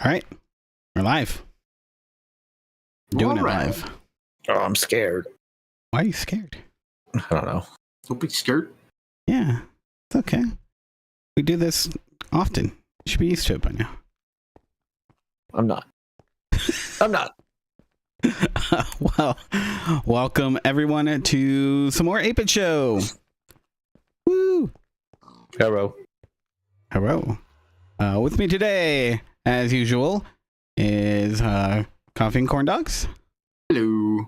All right, we're live. Doing it live. Oh, I'm scared. Why are you scared? I don't know. Don't be scared. Yeah, it's okay. We do this often. You should be used to it by now. I'm not. I'm not. Well, welcome everyone to some more 8-Bit Show. Woo! Hello. Hello. With me today, as usual, is CoffeeAndCorndogs. Hello.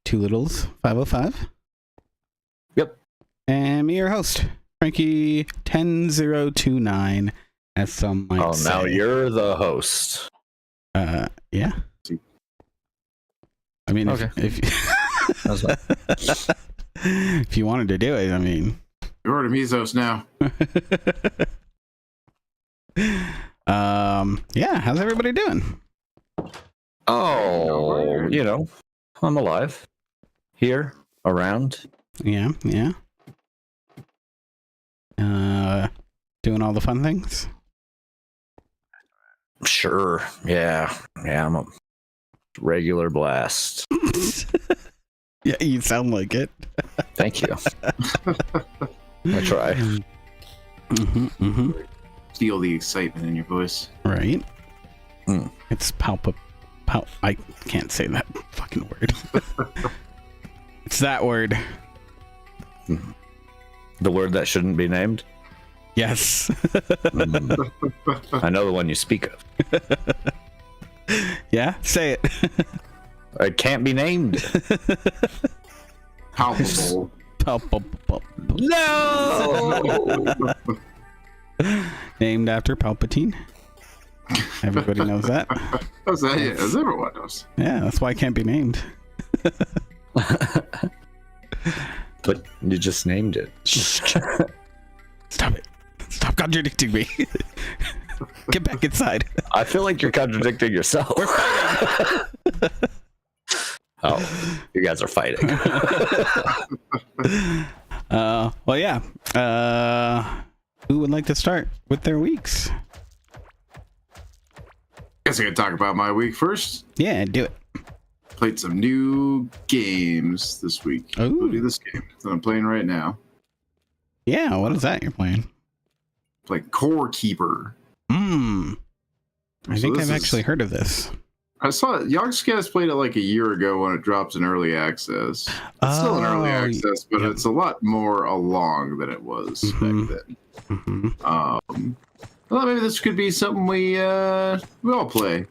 Two Littles 505. Yep. And me, your host, Franky1029, as some might say. Oh, now you're the host. Yeah. I mean, okay. if if you wanted to do it, I mean. You're already me's host now. Yeah, how's everybody doing? Oh, you know, I'm alive. Here, around. Yeah. Doing all the fun things? Sure. Yeah, I'm a regular blast. Yeah, you sound like it. Thank you. I try. Feel the excitement in your voice. Right. It's I can't say that fucking word. It's that word. The word that shouldn't be named? Yes. I know the one you speak of. Yeah, say it. It can't be named. Palpable. Palpable. No! Named after Palpatine. Everybody knows that. How's that? Yeah, as everyone knows. Yeah, that's why it can't be named. But you just named it. Stop it. Stop contradicting me. Get back inside. I feel like you're contradicting yourself. We're fighting. Oh, you guys are fighting. Well, yeah. Who would like to start with their weeks? Guess I could talk about my week first. Yeah, do it. Played some new games this week. Ooh. Including this game that I'm playing right now. Yeah, what is that you're playing? Playing Core Keeper. I think I've actually heard of this. I saw it. Yogscast played it like a year ago when it dropped in early access. It's still in early access, but it's a lot more along than it was back then. Well, maybe this could be something we all play.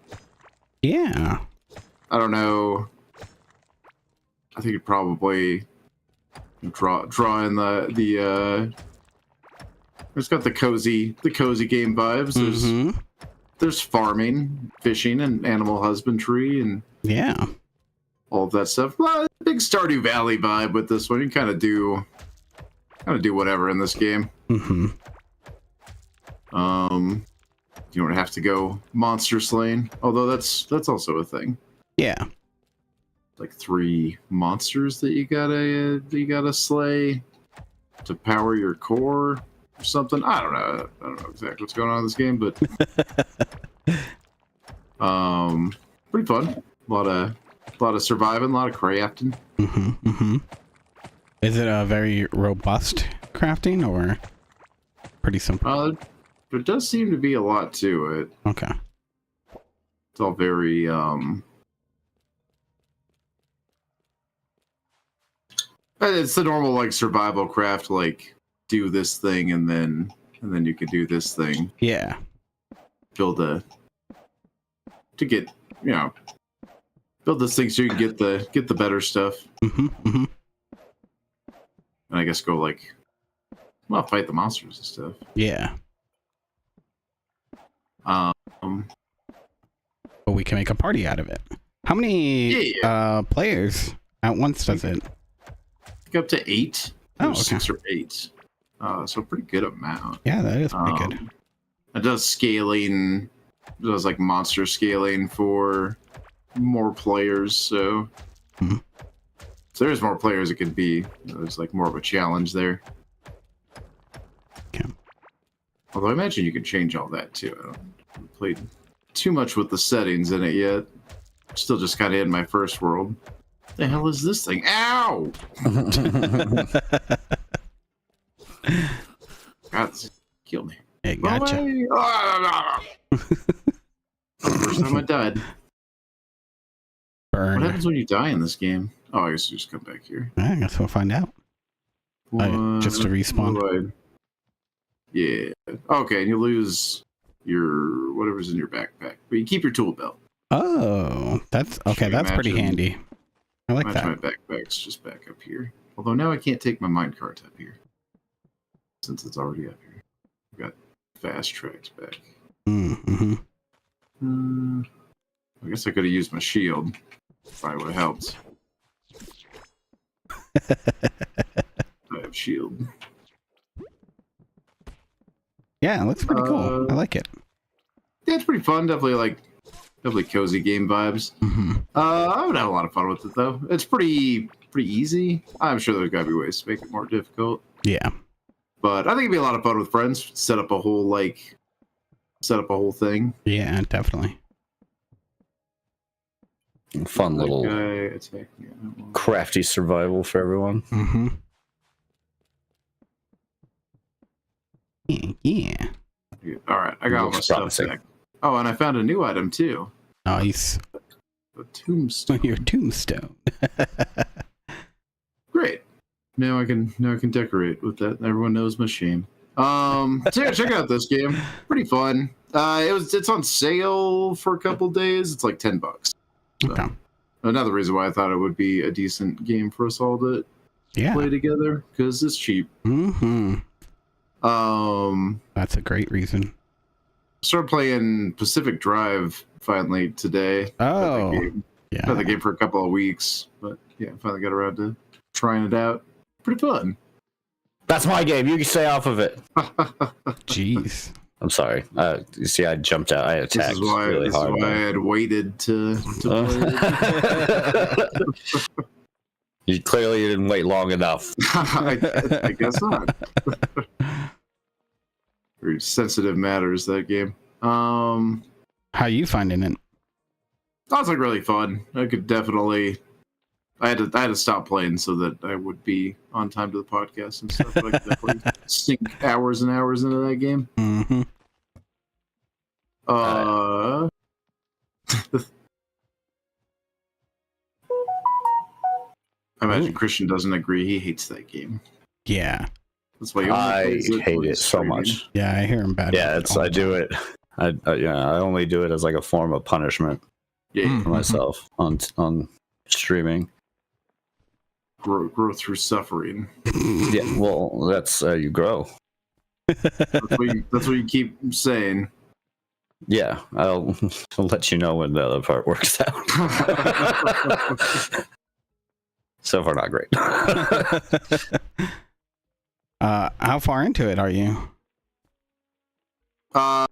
Yeah. I don't know. I think it probably draw in the it's got the cozy game vibes. There's farming, fishing, and animal husbandry, and all of that stuff. Well, big Stardew Valley vibe with this one. You kind of do whatever in this game. You don't have to go monster slaying, although that's also a thing. Yeah. Like 3 monsters that you gotta slay to power your core or something. I don't know exactly what's going on in this game, but pretty fun. A lot of surviving, a lot of crafting. Is it a very robust crafting or pretty simple? There does seem to be a lot to it. Okay. It's all very it's the normal like survival craft, like do this thing and then you can do this thing. Yeah. Build this thing so you can get the better stuff. And I guess go like fight the monsters and stuff. Yeah. But we can make a party out of it. How many players at once does it? I think up to 8. Oh, okay. 6 or 8. So a pretty good amount. Yeah, that is pretty good. It does scaling. It does like monster scaling for more players. So, so there's more players. It could be. There's like more of a challenge there. Okay. Although I imagine you can change all that too. I haven't played too much with the settings in it yet. Still just kind of in my first world. The hell is this thing? Ow! God, this killed me. It gotcha. First time I died. Burn. What happens when you die in this game? Oh, I guess you just come back here. I guess we'll find out. Just to respawn. Yeah. Okay, and you lose your whatever's in your backpack, but you keep your tool belt. Oh, that's okay. That's pretty handy. I like that. My backpack's just back up here. Although now I can't take my minecart up here since it's already up here. I've got fast tracks back. I guess I could have used my shield. Probably would have helped. I have shield. Yeah, it looks pretty cool. I like it. Yeah, it's pretty fun. Definitely cozy game vibes. I would have a lot of fun with it though. It's pretty easy. I'm sure there's gotta be ways to make it more difficult. Yeah. But I think it'd be a lot of fun with friends. Set up a whole thing. Yeah, definitely. Fun little crafty survival for everyone. Yeah. All right, I got all my stuff back. Oh, and I found a new item too. Nice. A tombstone. Your tombstone. Great. Now I can decorate with that. Everyone knows my shame. So yeah, check out this game. Pretty fun. It's on sale for a couple days. It's like $10. So, Okay. Another reason why I thought it would be a decent game for us all to play together, because it's cheap. That's a great reason. Started playing Pacific Drive finally today. Oh, yeah. Had the game for a couple of weeks, but yeah, finally got around to trying it out. Pretty fun. That's my game. You can stay off of it. Jeez. I'm sorry. You see, I jumped out. I attacked This is why I had waited to play. You clearly didn't wait long enough. I guess not. Very sensitive matters, that game. How you finding it? That was like really fun. I could definitely. I had to stop playing so that I would be on time to the podcast and stuff. But I could definitely sink hours and hours into that game. I imagine Christian doesn't agree. He hates that game. Yeah. That's why he only I plays it hate when it he's so streaming. much. Yeah, I hear him bad. Yeah, I do it. I only do it as like a form of punishment Yeah, for myself on streaming. grow through suffering. Yeah, well, that's you grow. That's what you keep saying. Yeah, I'll let you know when the other part works out. So far, not great. How far into it are you? I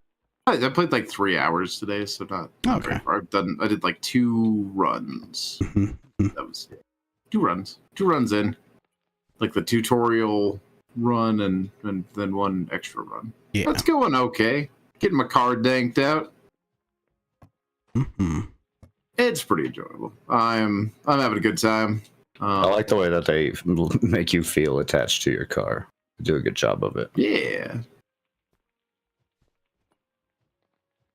played like 3 hours today, so not Okay. very far. I did like 2 runs. That was it. 2 runs. 2 runs in. Like the tutorial run and then 1 extra run. Yeah. That's going okay. Getting my car danked out. It's pretty enjoyable. I'm having a good time. I like the way that they make you feel attached to your car. They do a good job of it. Yeah.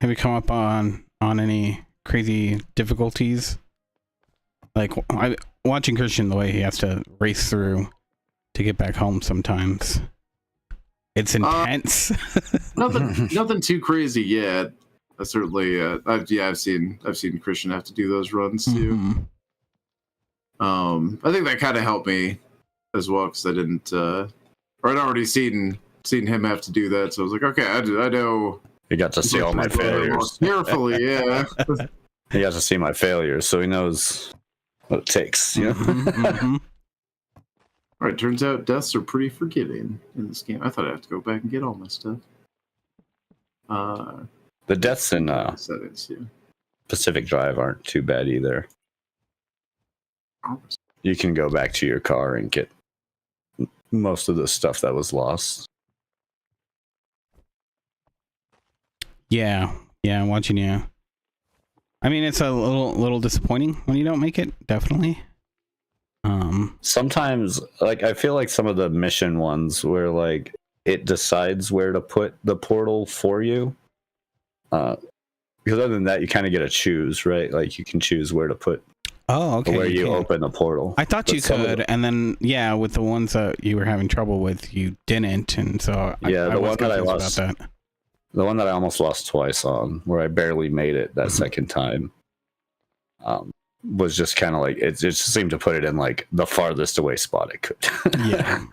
Have you come up on any crazy difficulties? Like watching Christian, the way he has to race through to get back home sometimes. It's intense. Nothing too crazy yet. I certainly I've seen Christian have to do those runs too. I think that kind of helped me as well because I didn't or I'd already seen him have to do that, so I was like, okay, I know. He got to see all my failures. Carefully, yeah. He got to see my failures, so he knows what it takes. You know? All right, turns out deaths are pretty forgiving in this game. I thought I'd have to go back and get all my stuff. The deaths in settings, yeah. Pacific Drive aren't too bad either. You can go back to your car and get most of the stuff that was lost. Yeah, I'm watching you. I mean, it's a little disappointing when you don't make it, definitely. Sometimes, like, I feel like some of the mission ones where, like, it decides where to put the portal for you. Because other than that, you kind of get to choose, right? Like, you can choose where to put where you open the portal. I thought you could, and then, yeah, with the ones that you were having trouble with, you didn't, and so I was confused about that. The one that I almost lost twice on, where I barely made it that second time, was just kind of like, it just seemed to put it in like the farthest away spot it could. Yeah.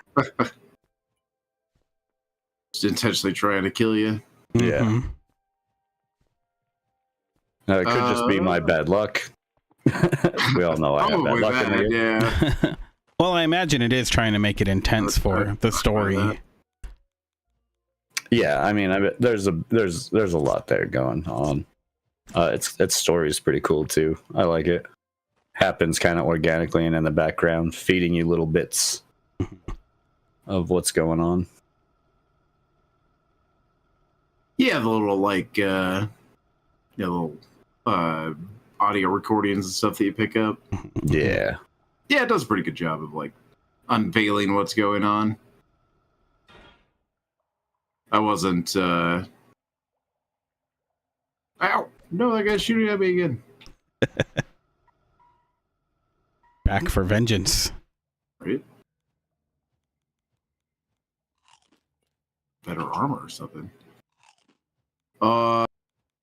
Just intentionally trying to kill you. Yeah. Now, it could just be my bad luck. We all know I have bad luck in the game. Yeah. Well, I imagine it is trying to make it intense for the story. Yeah, I mean, there's a lot there going on. Its story is pretty cool too. I like it. Happens kind of organically and in the background, feeding you little bits of what's going on. Yeah, the little like little audio recordings and stuff that you pick up. Yeah. Yeah, it does a pretty good job of like unveiling what's going on. I wasn't ow! No, that guy's shooting at me again. Back for vengeance. Right? Better armor or something. I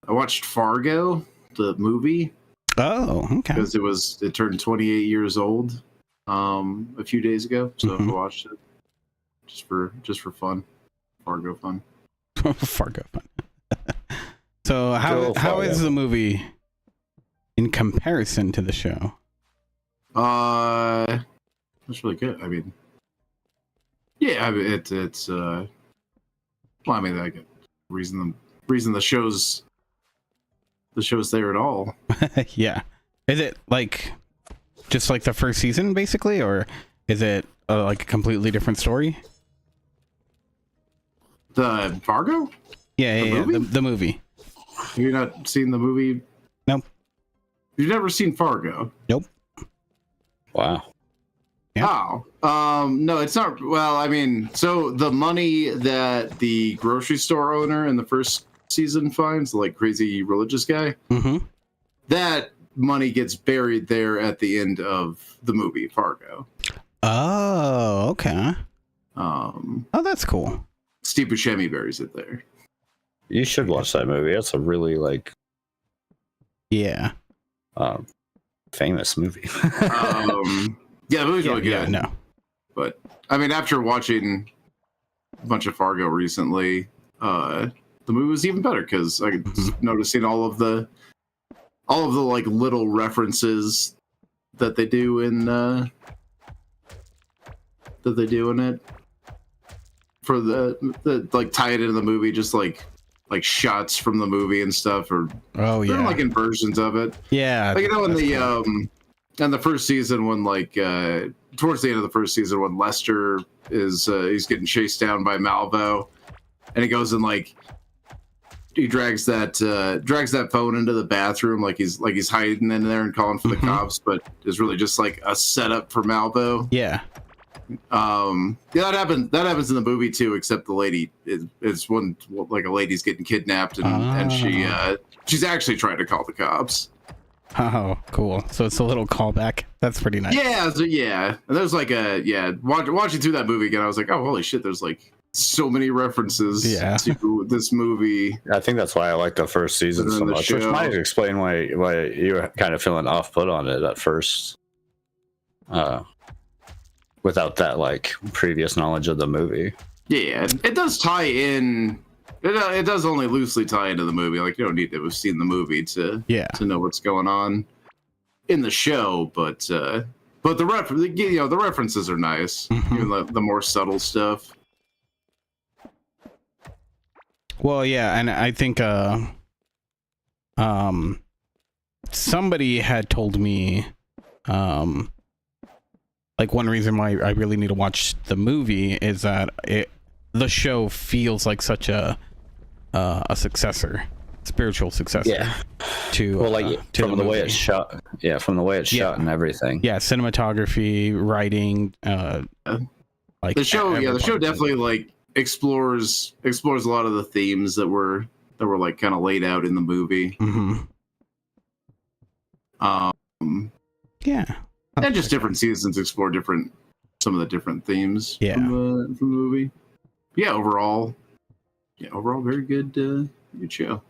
watched Fargo, the movie. Oh, okay. Because it turned 28 years old a few days ago, so I watched it just for fun. Fargo fun. Fargo fun. So how is the movie in comparison to the show? It's really good. I mean, yeah, it's well, I mean, I get reason the show's there at all. Yeah. Is it like just like the first season basically, or is it like a completely different story? The Fargo? Yeah, the movie. Have you not seen the movie? Nope. You've never seen Fargo? Nope. Wow. Yeah. Oh. No, it's not. Well, I mean, so the money that the grocery store owner in the first season finds, the like crazy religious guy, that money gets buried there at the end of the movie Fargo. Oh, okay. Oh, that's cool. Steve Buscemi buries it there. You should watch that movie. That's a really Yeah. Famous movie. Yeah, the movie's really good. Yeah, no. But I mean, after watching a bunch of Fargo recently, the movie was even better because I was noticing all of the like little references that they do in it for the like tie it into the movie, just like shots from the movie and stuff, or like inversions of it. Yeah, like, you know, in the in the first season when like towards the end of the first season when Lester is he's getting chased down by Malvo, and he goes and like he drags that phone into the bathroom like he's hiding in there and calling for the cops, but it's really just like a setup for Malvo. Yeah. That happens in the movie too, except the lady is one, like, a lady's getting kidnapped and she's actually trying to call the cops. Oh, cool. So it's a little callback. That's pretty nice. Yeah, and there's like watching through that movie again, I was like, oh, holy shit, there's like so many references to this movie. I think that's why I like the first season so much, which might explain why you were kind of feeling off put on it at first, without that like previous knowledge of the movie. Yeah, it does tie in. It does only loosely tie into the movie. Like, you don't need to have seen the movie to know what's going on in the show, but the references are nice, even the more subtle stuff. Well, yeah, and I think somebody had told me like one reason why I really need to watch the movie is that the show feels like such a successor, spiritual successor to from the way it's shot. Yeah, from the way it's shot and everything. Yeah, cinematography, writing, like the show definitely like explores a lot of the themes that were like kind of laid out in the movie. And just different seasons explore some of the different themes from the movie. Overall very good show,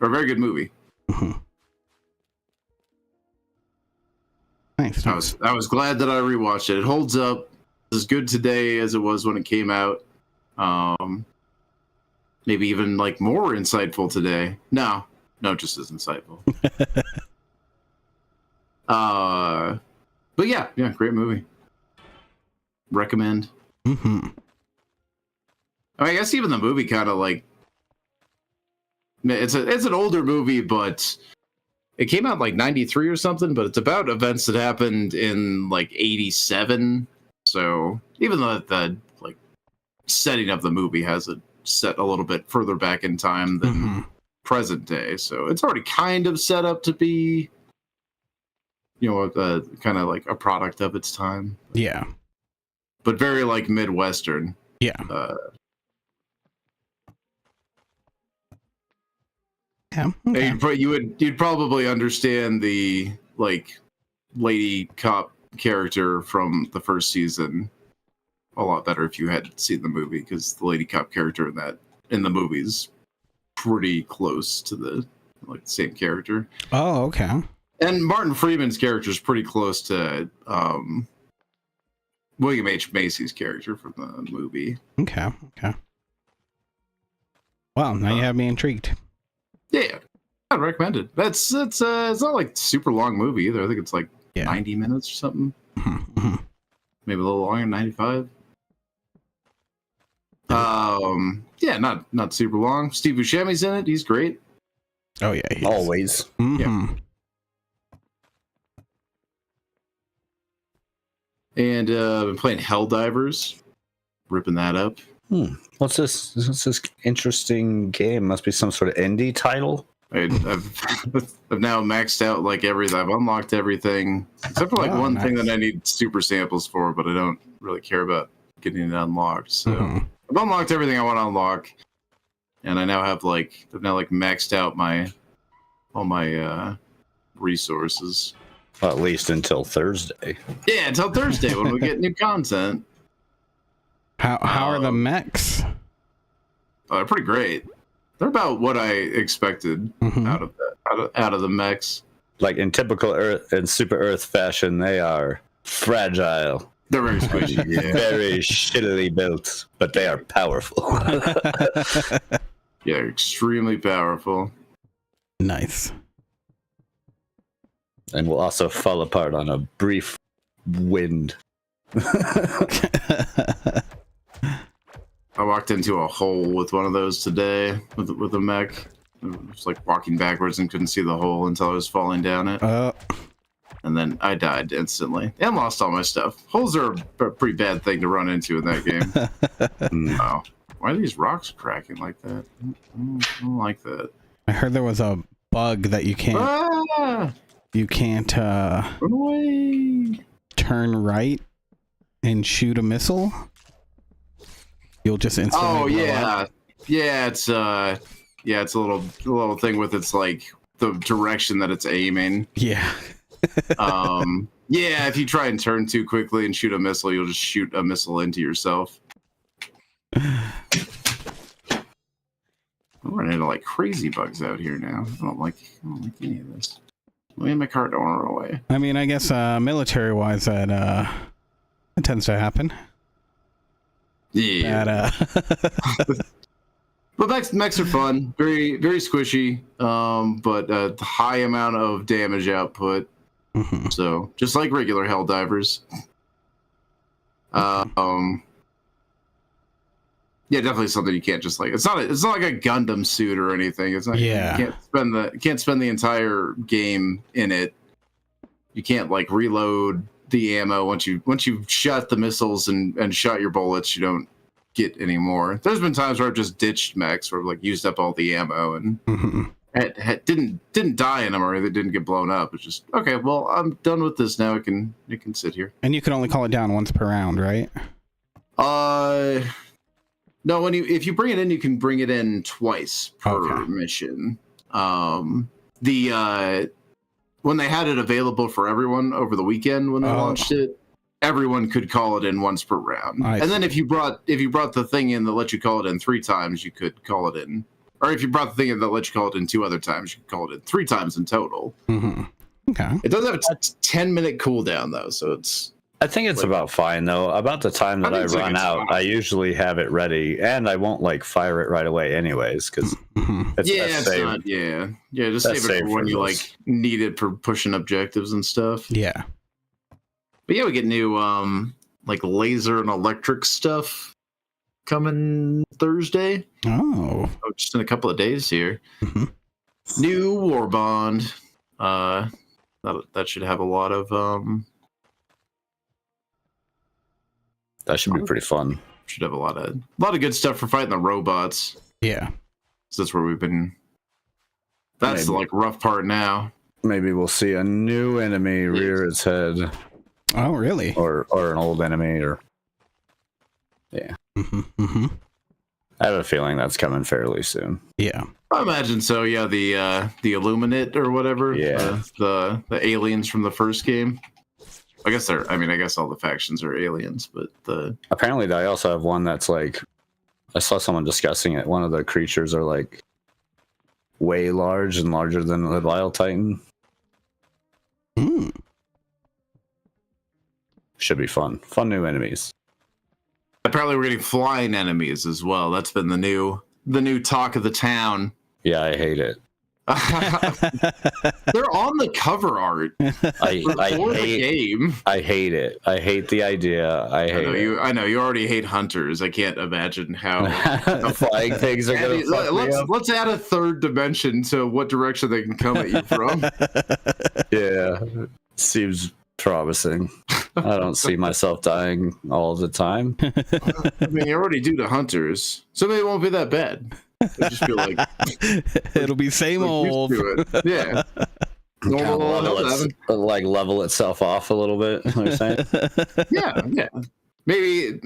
or a very good movie. Nice. I was glad that I rewatched it. It holds up as good today as it was when it came out. Maybe even like more insightful today. No, just as insightful. But yeah, great movie. Recommend. I mean, I guess even the movie kind of like it's an older movie, but it came out like 93 or something, but it's about events that happened in like 87. So even though the like setting of the movie has it set a little bit further back in time than present day, so it's already kind of set up to be, kind of like a product of its time. Yeah. But very like Midwestern. Yeah. Okay. You'd probably understand the like lady cop character from the first season a lot better if you had seen the movie, because the lady cop character in the movie is pretty close to the like same character. Oh, okay. And Martin Freeman's character is pretty close to William H. Macy's character from the movie. Okay. Well, now you have me intrigued. Yeah, I'd recommend it. It's not like super long movie either. I think it's like 90 minutes or something. Maybe a little longer, 95. Not super long. Steve Buscemi's in it. He's great. Oh yeah, always. Yeah. And been playing Helldivers, ripping that up. What's this? What's this interesting game? Must be some sort of indie title. I've now maxed out like everything. I've unlocked everything except for like one thing that I need super samples for, but I don't really care about getting it unlocked. So I've unlocked everything I want to unlock, and I now have I've maxed out all my resources. Well, at least until Thursday. Yeah, until Thursday when we get new content. How are the mechs? They're pretty great. They're about what I expected out of the mechs. Like in typical Earth and Super Earth fashion, they are fragile. They're very squishy. Yeah. Very shittily built, but they are powerful. Yeah, extremely powerful. Nice. And will also fall apart on a brief wind. I walked into a hole with one of those today with a mech. I was like walking backwards and couldn't see the hole until I was falling down it. And then I died instantly and lost all my stuff. Holes are a pretty bad thing to run into in that game. Wow. Why are these rocks cracking like that? I don't like that. I heard there was a bug that you can't Run away. turn right and shoot a missile. You'll just instantly blow up. It's a little thing with its like the direction that it's aiming. Yeah. If you try and turn too quickly and shoot a missile, you'll just shoot a missile into yourself. I'm running into like crazy bugs out here now. I don't like any of this. Me and my car don't run away. I mean, I guess military wise that tends to happen. Yeah. But mechs are fun, very very squishy, but a high amount of damage output. So just like regular Helldivers. Yeah, definitely something you can't just like. It's not like a Gundam suit or anything. It's not. Yeah. You can't spend the entire game in it. You can't like reload the ammo once you shot the missiles and shot your bullets. You don't get any more. There's been times where I've just ditched mechs where I've like used up all the ammo and didn't die in them or they didn't get blown up. It's just okay. Well, I'm done with this now. It can sit here. And you can only call it down once per round, right? No. If you bring it in, you can bring it in twice per mission. When they had it available for everyone over the weekend when they launched it, everyone could call it in once per round. Then if you brought the thing in that let you call it in 3 times, you could call it in. Or if you brought the thing in that let you call it in 2 other times, you could call it in 3 times in total. Okay. It does have a 10-minute cooldown though, so it's. I think it's about fine though. About the time that I run out, I usually have it ready, and I won't like fire it right away, anyways, because just save it for when you like need it for pushing objectives and stuff. Yeah. But yeah, we get new like laser and electric stuff coming Thursday. Oh, just in a couple of days here. New War Bond. That should have a lot of that should be pretty fun. Should have a lot of good stuff for fighting the robots. Yeah. So that's where we've been. That's the like rough part now. Maybe we'll see a new enemy rear its head. Oh, really? Or an old enemy, or yeah. I have a feeling that's coming fairly soon. Yeah. I imagine so. Yeah, the Illuminate or whatever. Yeah. The aliens from the first game. I guess all the factions are aliens, but apparently I also have one that's like, I saw someone discussing it. One of the creatures are like way large and larger than the Vile Titan. Should be fun. Fun new enemies. Apparently we're getting flying enemies as well. That's been the new talk of the town. Yeah, I hate it. They're on the cover art. I hate the game. I hate it. I hate the idea. I know you already hate hunters. I can't imagine how flying things are going to let's add a third dimension to what direction they can come at you from. Yeah, seems promising. I don't see myself dying all the time. I mean, you already do to hunters, so maybe it won't be that bad. It'll just be like it'll be same old. Yeah. Level itself off a little bit. You know what I'm saying? Maybe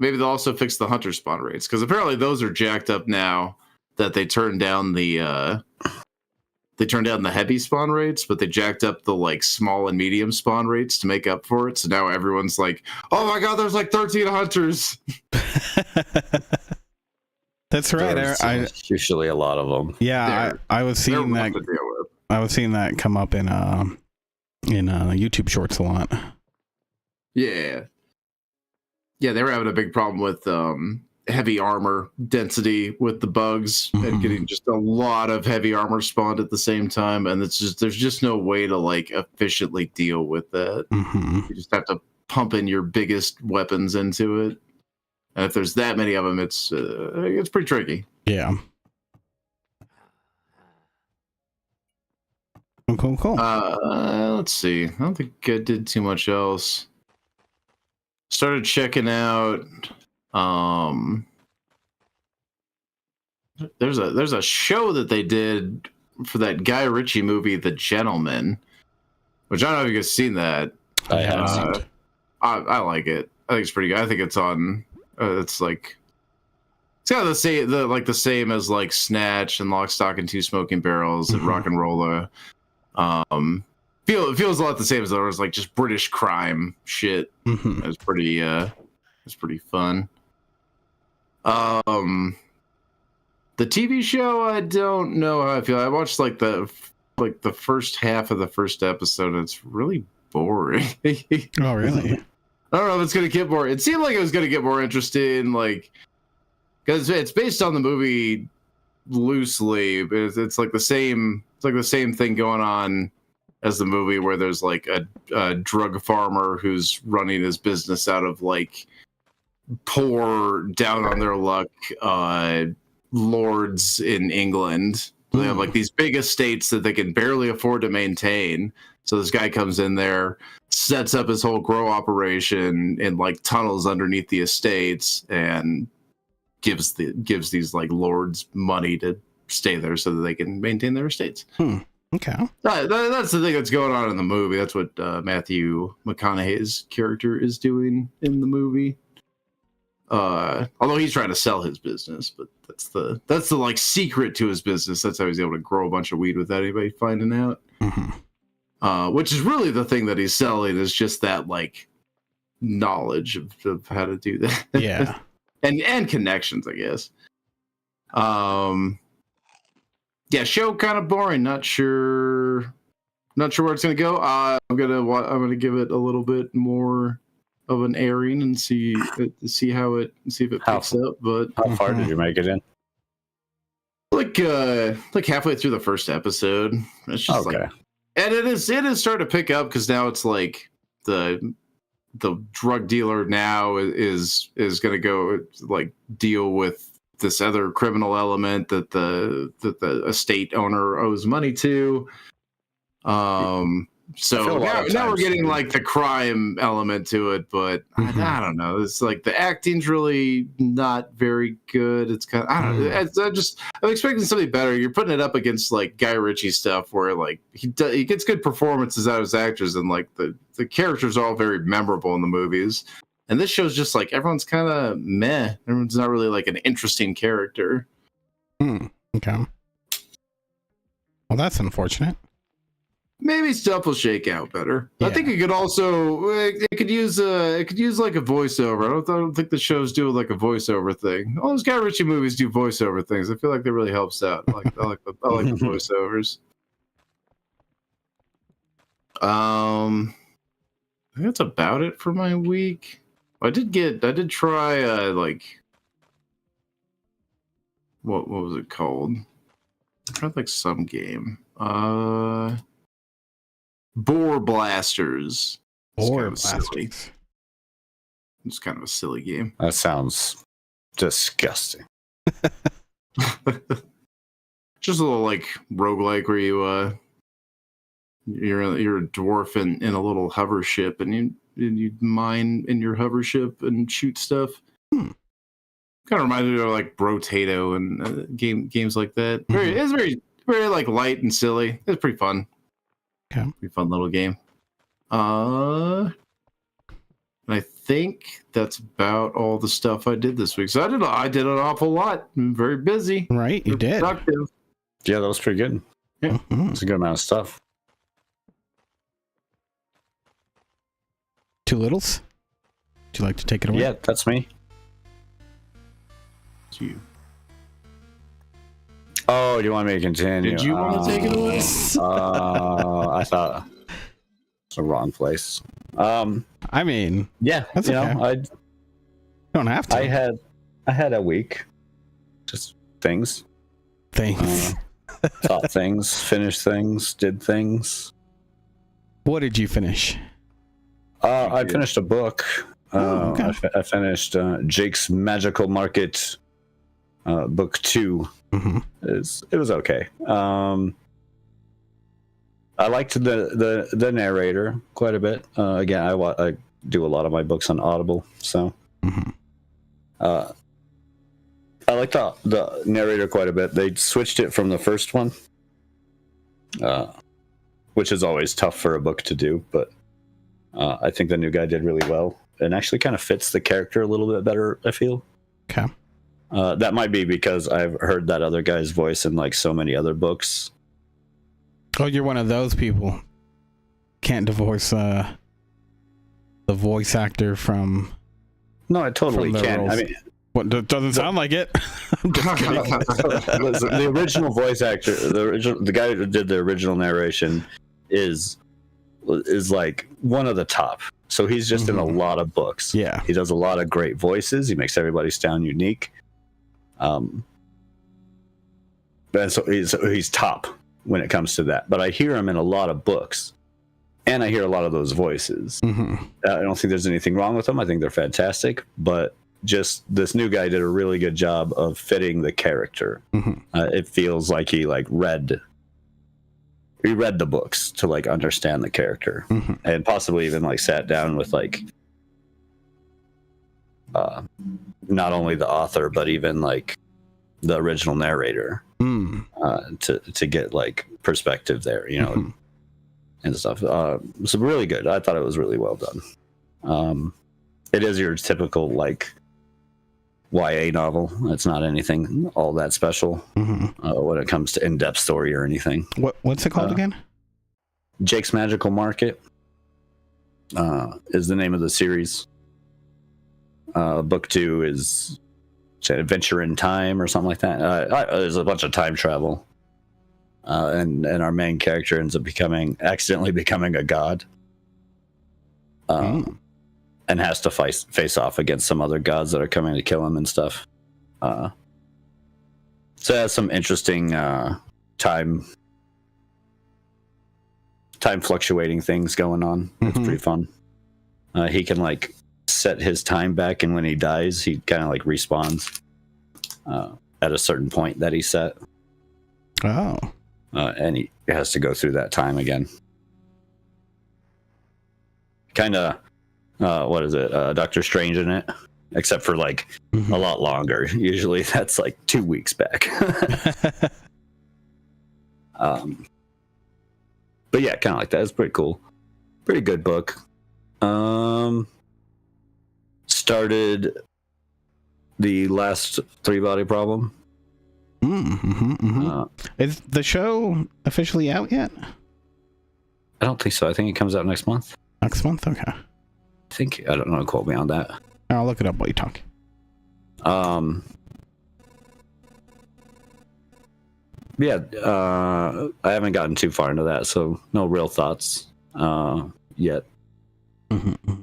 they'll also fix the hunter spawn rates because apparently those are jacked up now that they turned down the they turned down the heavy spawn rates, but they jacked up the like small and medium spawn rates to make up for it. So now everyone's like, "Oh my god, there's like 13 hunters." That's right. There's usually a lot of them. Yeah, I was seeing that. I was seeing that come up in YouTube Shorts a lot. Yeah, they were having a big problem with heavy armor density with the bugs and getting just a lot of heavy armor spawned at the same time, and there's just no way to like efficiently deal with that. You just have to pump in your biggest weapons into it, and if there's that many of them, it's pretty tricky. Yeah. Cool. Let's see. I don't think I did too much else. Started checking out. There's a show that they did for that Guy Ritchie movie, The Gentleman, which I don't know if you guys seen that. I have seen it. I like it. I think it's pretty good. I think it's on. It's like it's kind of the same as like Snatch and Lock, Stock, and Two Smoking Barrels and Rock and Rolla. It feels a lot the same as there was like just British crime shit. It's pretty fun. The TV show, I don't know how I feel. I watched like the first half of the first episode, and it's really boring. Oh, really? I don't know if it's gonna get more. It seemed like it was gonna get more interesting, like because it's based on the movie loosely. It's like the same. It's like the same thing going on as the movie, where there's like a drug farmer who's running his business out of like poor, down on their luck lords in England. They have like these big estates that they can barely afford to maintain. So this guy comes in there, sets up his whole grow operation in like tunnels underneath the estates, and gives these like lords money to stay there so that they can maintain their estates. Okay. That's the thing that's going on in the movie. That's what Matthew McConaughey's character is doing in the movie. Although he's trying to sell his business, but that's the like secret to his business. That's how he's able to grow a bunch of weed without anybody finding out. Which is really the thing that he's selling, is just that like knowledge of how to do that. Yeah. and connections, I guess. Yeah, show kind of boring. Not sure where it's gonna go. I'm gonna give it a little bit more of an airing and see if it picks up. But how far did you make it in? Like halfway through the first episode. It's just okay. Like, and it is starting to pick up, because now it's like the drug dealer now is gonna go like deal with this other criminal element that the estate owner owes money to. So now we're getting like the crime element to it, but I don't know. It's like the acting's really not very good. It's kind of, I don't know. I'm expecting something better. You're putting it up against like Guy Ritchie stuff, where like he gets good performances out of his actors, and like the characters are all very memorable in the movies. And this show's just like everyone's kind of meh. Everyone's not really like an interesting character. Okay. Well, that's unfortunate. Maybe stuff will shake out better. Yeah. I think it could also it could use like a voiceover. I don't think the show's doing like a voiceover thing. All those Guy Ritchie movies do voiceover things. I feel like that really helps out. I like the voiceovers. I think that's about it for my week. I did try like what was it called? I tried like some game. Boar Blasters. Boar Blasters. It's kind of a silly game. That sounds disgusting. Just a little like roguelike where you're a dwarf in a little hover ship, and you mine in your hover ship and shoot stuff. Kind of reminds me of like Brotato and games like that. It's very very like light and silly. It's pretty fun. Okay. Pretty fun little game. I think that's about all the stuff I did this week. So I did an awful lot. I'm very busy. Right, you did. Productive. Yeah, that was pretty good. Mhm. It's a good amount of stuff. Two littles? Would you like to take it away? Yeah, that's me. It's you. Oh, do you want me to continue? Did you want to take it away? I thought it's the wrong place. I mean, Yeah, That's you okay. know, you don't have to. I had a week, just things, Things. thought things, finished things, did things. What did you finish? I finished a book. Okay. I finished Jake's Magical Market, book 2. Mm-hmm. It was okay. I liked the narrator quite a bit. Again, I do a lot of my books on Audible, so Mm-hmm. I liked the narrator quite a bit. They switched it from the first one, which is always tough for a book to do, but I think the new guy did really well and actually kind of fits the character a little bit better, I feel. Okay. That might be because I've heard that other guy's voice in like so many other books. Oh, you're one of those people. Can't divorce the voice actor from No, I totally From the can. I roles. mean, what doesn't sound like it. I'm just kidding. listen, the original voice actor, the guy who did the original narration, is like one of the top. So he's just in a lot of books. Yeah. He does a lot of great voices. He makes everybody sound unique. And so he's top when it comes to that. But I hear him in a lot of books, and I hear a lot of those voices. Mm-hmm. I don't think there's anything wrong with them. I think they're fantastic. But just this new guy did a really good job of fitting the character. Mm-hmm. It feels like he read the books to like understand the character, Mm-hmm. and possibly even like sat down with like not only the author but even like the original narrator to get like perspective there, you know, Mm-hmm. and stuff. So really good. I thought it was really well done. It is your typical like YA novel. It's not anything all that special Mm-hmm. when it comes to in-depth story or anything. What's it called again? Jake's Magical Market is the name of the series. Book 2 is Adventure in Time or something like that. There's a bunch of time travel, and our main character ends up accidentally becoming a god, and has to face off against some other gods that are coming to kill him and stuff. So it has some interesting time fluctuating things going on. It's Mhm. pretty fun. He can like set his time back, and when he dies, he kind of like respawns at a certain point that he set, Oh. and he has to go through that time again. Kind of, what is it? Doctor Strange in it, except for like Mhm. a lot longer. Usually that's like 2 weeks back. But yeah, kind of like that. It's pretty cool. Pretty good book. Started the last 3-body problem. Mm-hmm. Is the show officially out yet? I don't think so. I think it comes out next month. Next month? Okay. I don't know, quote me on that. I'll look it up while you talk. Yeah, I haven't gotten too far into that, so no real thoughts yet. Mm-hmm.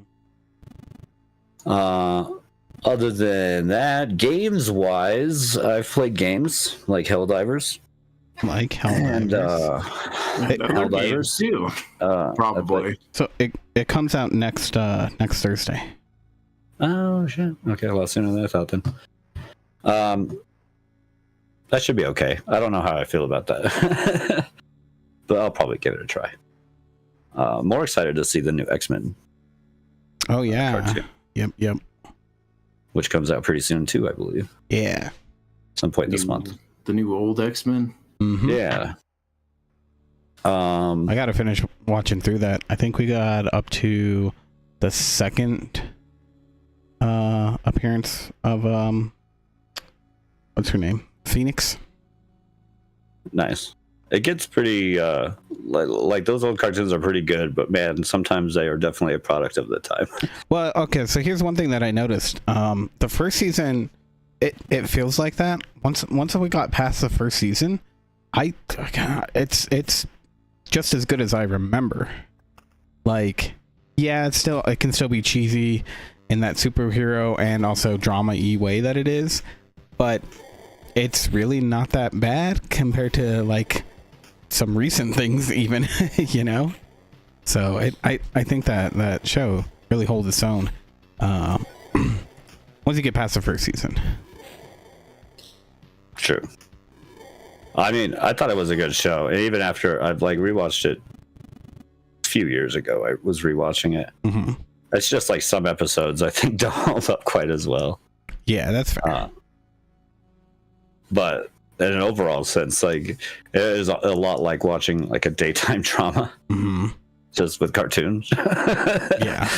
Other than that, games-wise, I've played games like Helldivers. Like And Helldivers. Other games Helldivers. too, probably. So it comes out next Thursday. Oh shit! Okay, a lot sooner than I thought then. That should be okay. I don't know how I feel about that, but I'll probably give it a try. More excited to see the new X-Men Oh yeah. cartoon, Yep. which comes out pretty soon too, I believe. Yeah. Some point this month. The new old X-Men. Mm-hmm. Yeah. I gotta finish watching through that. I think we got up to the second appearance of what's her name? Phoenix. Nice. It gets pretty like those old cartoons are pretty good, but man, sometimes they are definitely a product of the time. Well, okay, so here's one thing that I noticed. The first season, it feels like that. Once we got past the first season, it's just as good as I remember. Like, yeah, it can still be cheesy in that superhero and also drama-y way that it is, but it's really not that bad compared to like some recent things even, you know. So I think that show really holds its own once you get past the first season. True. I mean, I thought it was a good show, and even after I've like rewatched it a few years ago, I was rewatching it. Mm-hmm. It's just like some episodes I think don't hold up quite as well. Yeah, that's fair. But in an overall sense, like it is a lot like watching like a daytime drama, just with cartoons. Yeah,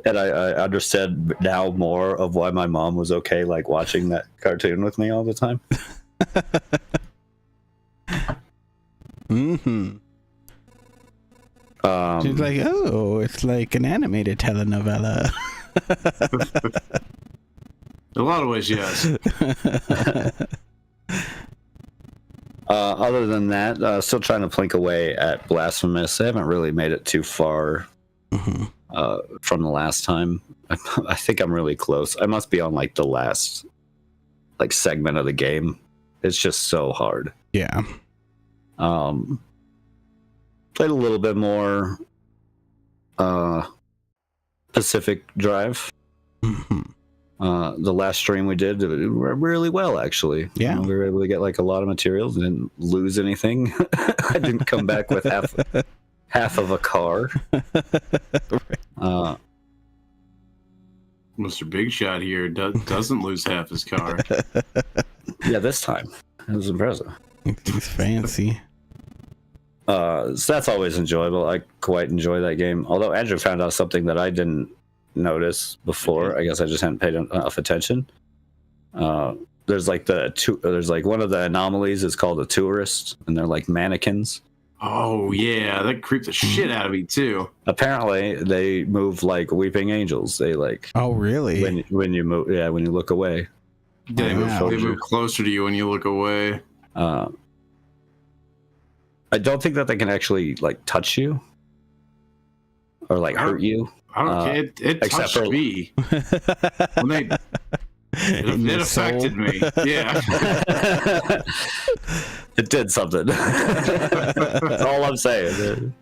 and I understand now more of why my mom was okay like watching that cartoon with me all the time. She's like, oh, it's like an animated telenovela. In a lot of ways, yes. Other than that, still trying to plink away at Blasphemous. I haven't really made it too far from the last time. I think I'm really close. I must be on like the last like segment of the game. It's just so hard. Yeah. Played a little bit more Pacific Drive. The last stream we did really well, actually. Yeah, we were able to get like a lot of materials and didn't lose anything. I didn't come back with half of a car. Mr. Big Shot here doesn't lose half his car. Yeah, this time it was impressive. He's fancy. So that's always enjoyable. I quite enjoy that game. Although Andrew found out something that I didn't notice before. I guess I just hadn't paid enough attention. There's like there's like one of the anomalies is called a tourist, and they're like mannequins. Oh yeah, that creeped the shit out of me too. Apparently, they move like weeping angels. They like. Oh really? When you move, yeah, when you look away. They move closer to you when you look away. I don't think that they can actually like touch you or like hurt you. I don't care. It touched me. When it affected me. Yeah. It did something. That's all I'm saying.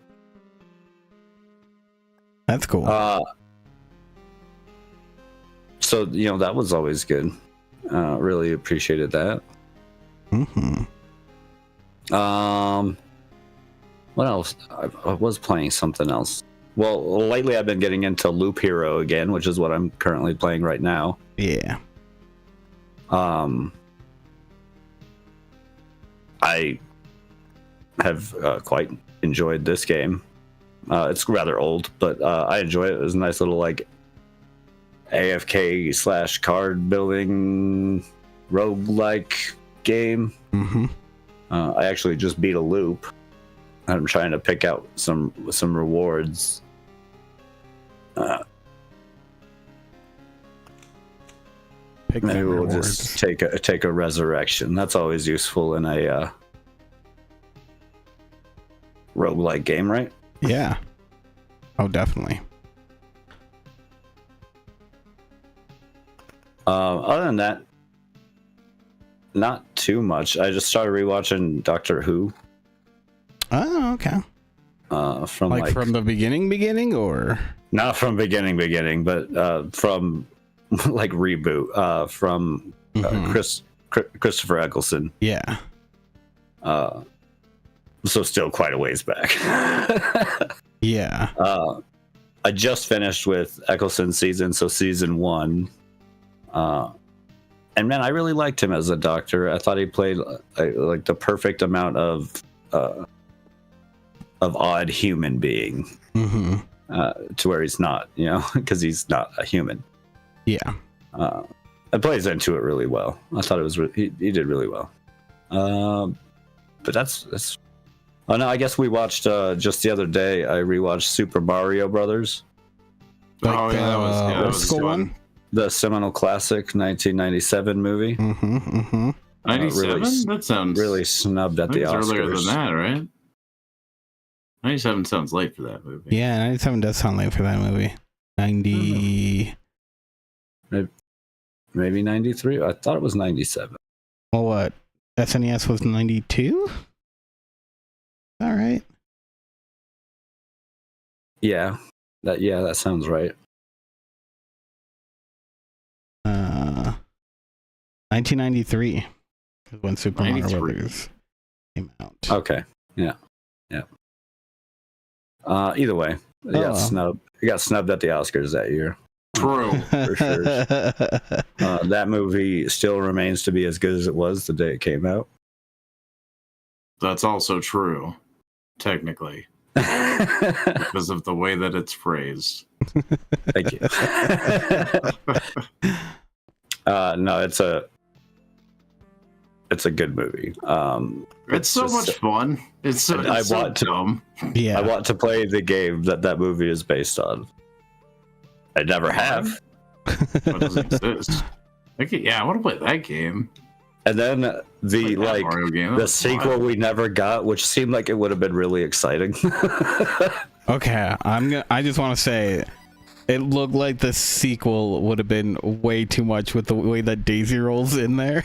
That's cool. So, you know, that was always good. Really appreciated that. What else? I was playing something else. Well, lately I've been getting into Loop Hero again, which is what I'm currently playing right now. Yeah. I have quite enjoyed this game. It's rather old, but I enjoy it. It was a nice little like AFK / card building roguelike game. I actually just beat a loop. I'm trying to pick out some rewards. Maybe we'll just take a resurrection. That's always useful in a roguelike game, right? Yeah. Oh, definitely. Other than that, not too much. I just started rewatching Doctor Who. Oh, okay. From the beginning, or not from beginning, but from like reboot. From Christopher Eccleston. Yeah. So still quite a ways back. Yeah. I just finished with Eccleston's season, so season 1. And man, I really liked him as a doctor. I thought he played like the perfect amount of odd human being, to where he's not, you know, because he's not a human. Yeah. It plays into it really well. I thought it was he did really well. But that's Oh no, I guess we watched just the other day. I rewatched Super Mario Brothers, Oh, yeah, that old was school fun. one. the seminal classic 1997 movie. Mm-hmm. Mm-hmm. 97? really- That sounds Really snubbed I at think the it's Oscars. earlier than that, right? 97 sounds late for that movie. Yeah, 97 does sound late for that movie. 90. Maybe 93. I thought it was 97. Well, what? SNES was 92? All right. Yeah, that sounds right. 1993 is when Super Mario 93. Brothers came out. Okay. Yeah. Either way, it got snubbed. It got snubbed at the Oscars that year. True. For sure. That movie still remains to be as good as it was the day it came out. That's also true, technically, because of the way that it's phrased. Thank you. No, it's a good movie. It's so much fun. It's so, I it's so want to- dumb. Yeah. I want to play the game that movie is based on. I never have. It doesn't exist. Okay, yeah, I want to play that game. And then Play the that Mario game. That the was sequel fun. we never got, which seemed like it would have been really exciting. Okay, I just want to say, it looked like the sequel would have been way too much with the way that Daisy rolls in there.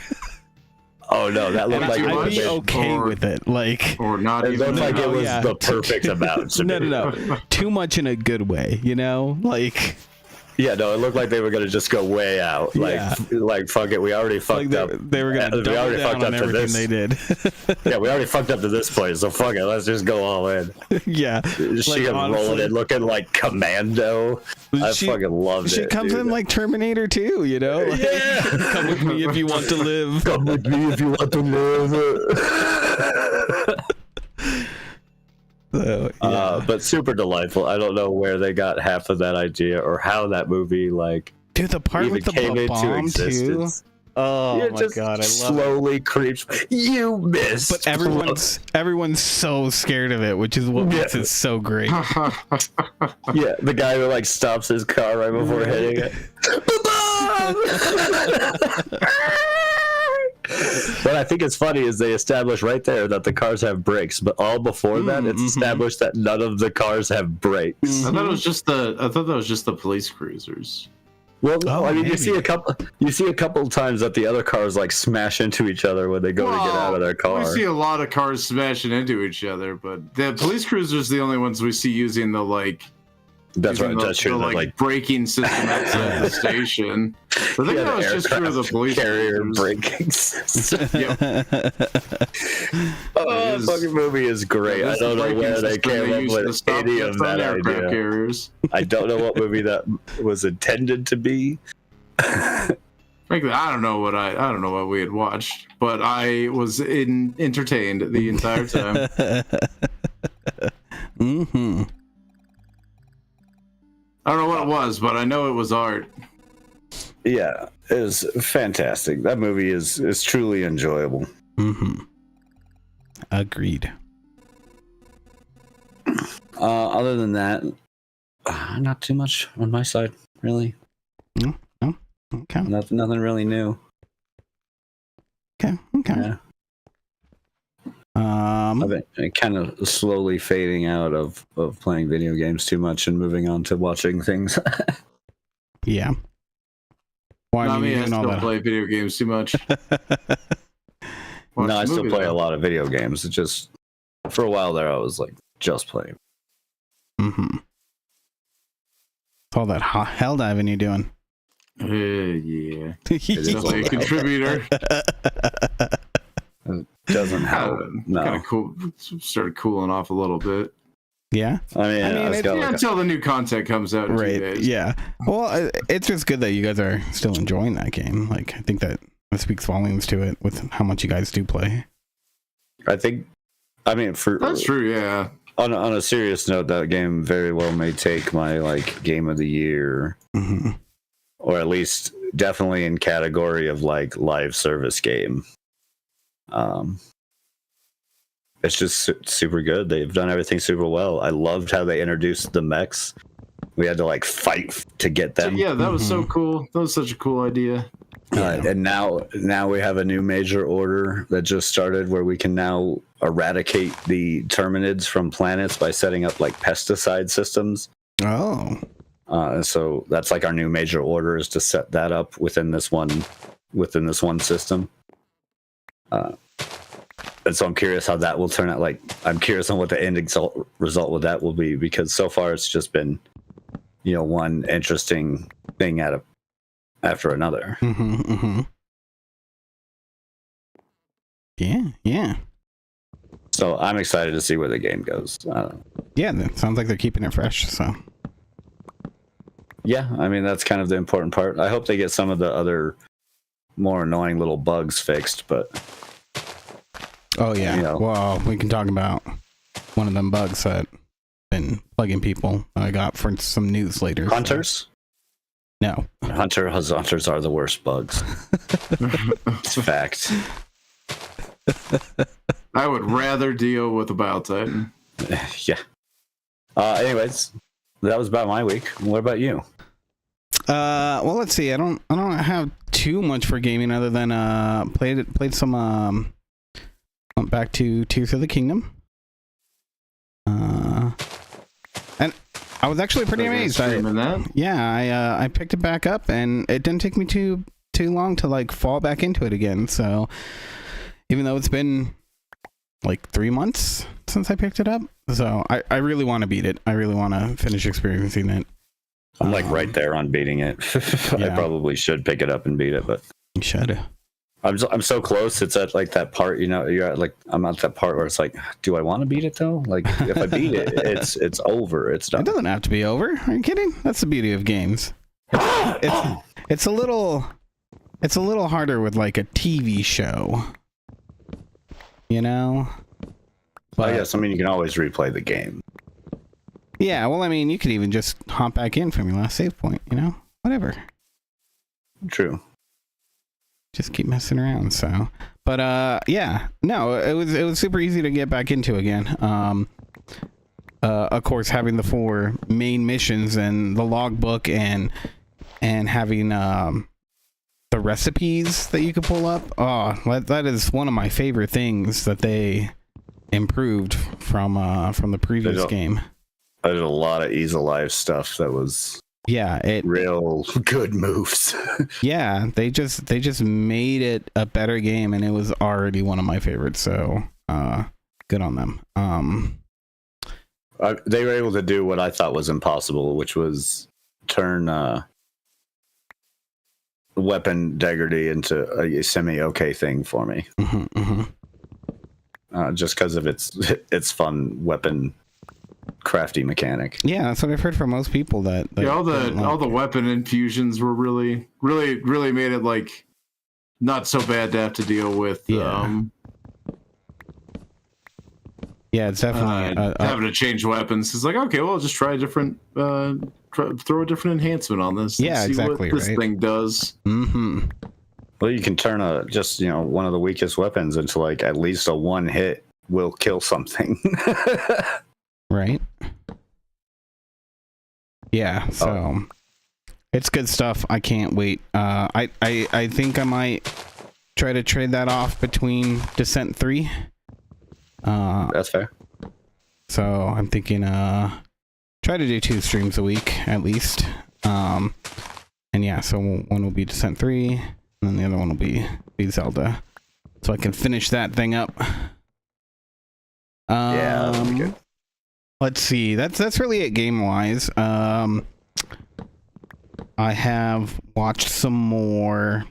Oh no, that looked And like it I'd would be have been. okay or- with it. Like, Or not It even. looked like it was yeah. the perfect amount. To no, me. no, too much in a good way, you know? Like, Yeah, no, it looked like they were gonna just go way out. Like, Yeah. like fuck it, we already fucked like up. they were gonna We double already down fucked on up to everything this. they did. Yeah, we already fucked up to this point, so fuck it, let's just go all in. Yeah, She rolling in, looking like Commando. I she- fucking loved it. she comes dude. in like Terminator 2, you know? Like, Yeah. come with me if you want to live. Come with me if you want to live. So, yeah. But super delightful. I don't know where they got half of that idea or how that movie like Dude, the part even with the came into bomb too. existence. Oh Yeah, my just god, I love it. slowly creeps. You missed. But everyone's so scared of it, which is what makes it so great. Yeah, the guy who like stops his car right before hitting it. What I think is funny is they establish right there that the cars have brakes, but all before that, it's established that none of the cars have brakes. I thought it was just the. I thought that was just the police cruisers. Well, no, Oh, I mean, you maybe. see a couple times that the other cars like smash into each other when they go to get out of their car. We see a lot of cars smashing into each other, but the police cruisers are the only ones we see using the like. That's right. using That's the, true. the, that, like braking system outside the station. I think yeah, that was the just true of the aircraft police carrier cruisers. braking system. Yep. Oh, It the is- fucking movie is great. I This don't know braking where they system came up use to with stop any of theft on that aircraft idea. carriers. I don't know what movie that was intended to be. Frankly, I don't know what we had watched, but I was entertained the entire time. Mm-hmm. I don't know what it was, but I know it was art. Yeah, it was fantastic. That movie is truly enjoyable. Mm-hmm. Agreed. Other than that, not too much on my side, really. Okay. Nothing really new. Okay. Yeah. I've been kind of slowly fading out of playing video games too much and moving on to watching things. Yeah. Why Not are me, you I doing all still that? play video games too much. No, I still play a lot of video games. It's just for a while there, I was like just playing. Mm-hmm. All that hell diving you doing? Yeah. is Definitely a all contributor. It doesn't help. No, Kind of cool. Started cooling off a little bit. Yeah. I mean, it's got like Until the new content comes out in 2 Right. days. Yeah. Well, it's just good that you guys are still enjoying that game. Like, I think that speaks volumes to it with how much you guys do play. I think. I mean, for That's true, yeah. on a serious note, that game very well may take my like game of the year, Mm-hmm. or at least definitely in category of like live service game. it's just super good. They've done everything super well. I loved how they introduced the mechs. We had to like fight to get them. Yeah, that was so cool. That was such a cool idea. And now we have a new major order that just started where we can now eradicate the Terminids from planets by setting up like pesticide systems. Oh. So that's like our new major order, is to set that up within this one system. And so I'm curious how that will turn out. Like, I'm curious on what the end result with that will be, because so far it's just been, one interesting thing after another. Yeah. So I'm excited to see where the game goes. Yeah, that sounds like they're keeping it fresh. So. Yeah, I mean, that's kind of the important part. I hope they get some of the other more annoying little bugs fixed, but... Oh, yeah. Well, we can talk about one of them bugs that been plugging people I got for some news later. Hunters? So. No. Hunters are the worst bugs. It's a fact. I would rather deal with a Biotitan. Yeah. Anyways, that was about my week. What about you? Well, let's see. I don't have too much for gaming other than played some went back to Tears of the Kingdom. And I was actually pretty amazed. I picked it back up, and it didn't take me too long to like fall back into it again. So even though it's been like 3 months since I picked it up, so I really want to beat it. I really want to finish experiencing it. I'm like right there on beating it. I probably should pick it up and beat it, but you should. I'm so close. It's at like that part, you're at like, I'm at that part where it's like, do I want to beat it though? Like if I beat it, it's over. It's done. It doesn't have to be over. Are you kidding? That's the beauty of games. It's a little harder with like a TV show, But yes, I mean, you can always replay the game. Yeah, well, I mean, you could even just hop back in from your last save point, whatever. True. Just keep messing around. So, but yeah, no, it was super easy to get back into again. Of course, having the 4 main missions and the logbook and having the recipes that you could pull up. Oh, that is one of my favorite things that they improved from the previous game. I did a lot of Ease Alive stuff that was real good moves. Yeah, they just made it a better game, and it was already one of my favorites. So good on them. They were able to do what I thought was impossible, which was turn weapon integrity into a semi-okay thing for me. Just because of its fun weapon crafty mechanic. Yeah, that's what I've heard from most people. That all the weapon infusions were really made it like not so bad to have to deal with. Yeah, it's definitely having to change weapons. It's like, okay, well, I'll just try a different, throw a different enhancement on this. Yeah, see exactly. What this thing does. Well, you can turn one of the weakest weapons into like at least a 1 hit will kill something. Right. Yeah, so it's good stuff. I can't wait. I think I might try to trade that off between Descent 3. That's fair. So I'm thinking try to do 2 streams a week at least. And yeah, so one will be Descent 3, and then the other one will be Zelda. So I can finish that thing up. Yeah, that'll be good. Let's see. That's really it game-wise. I have watched some more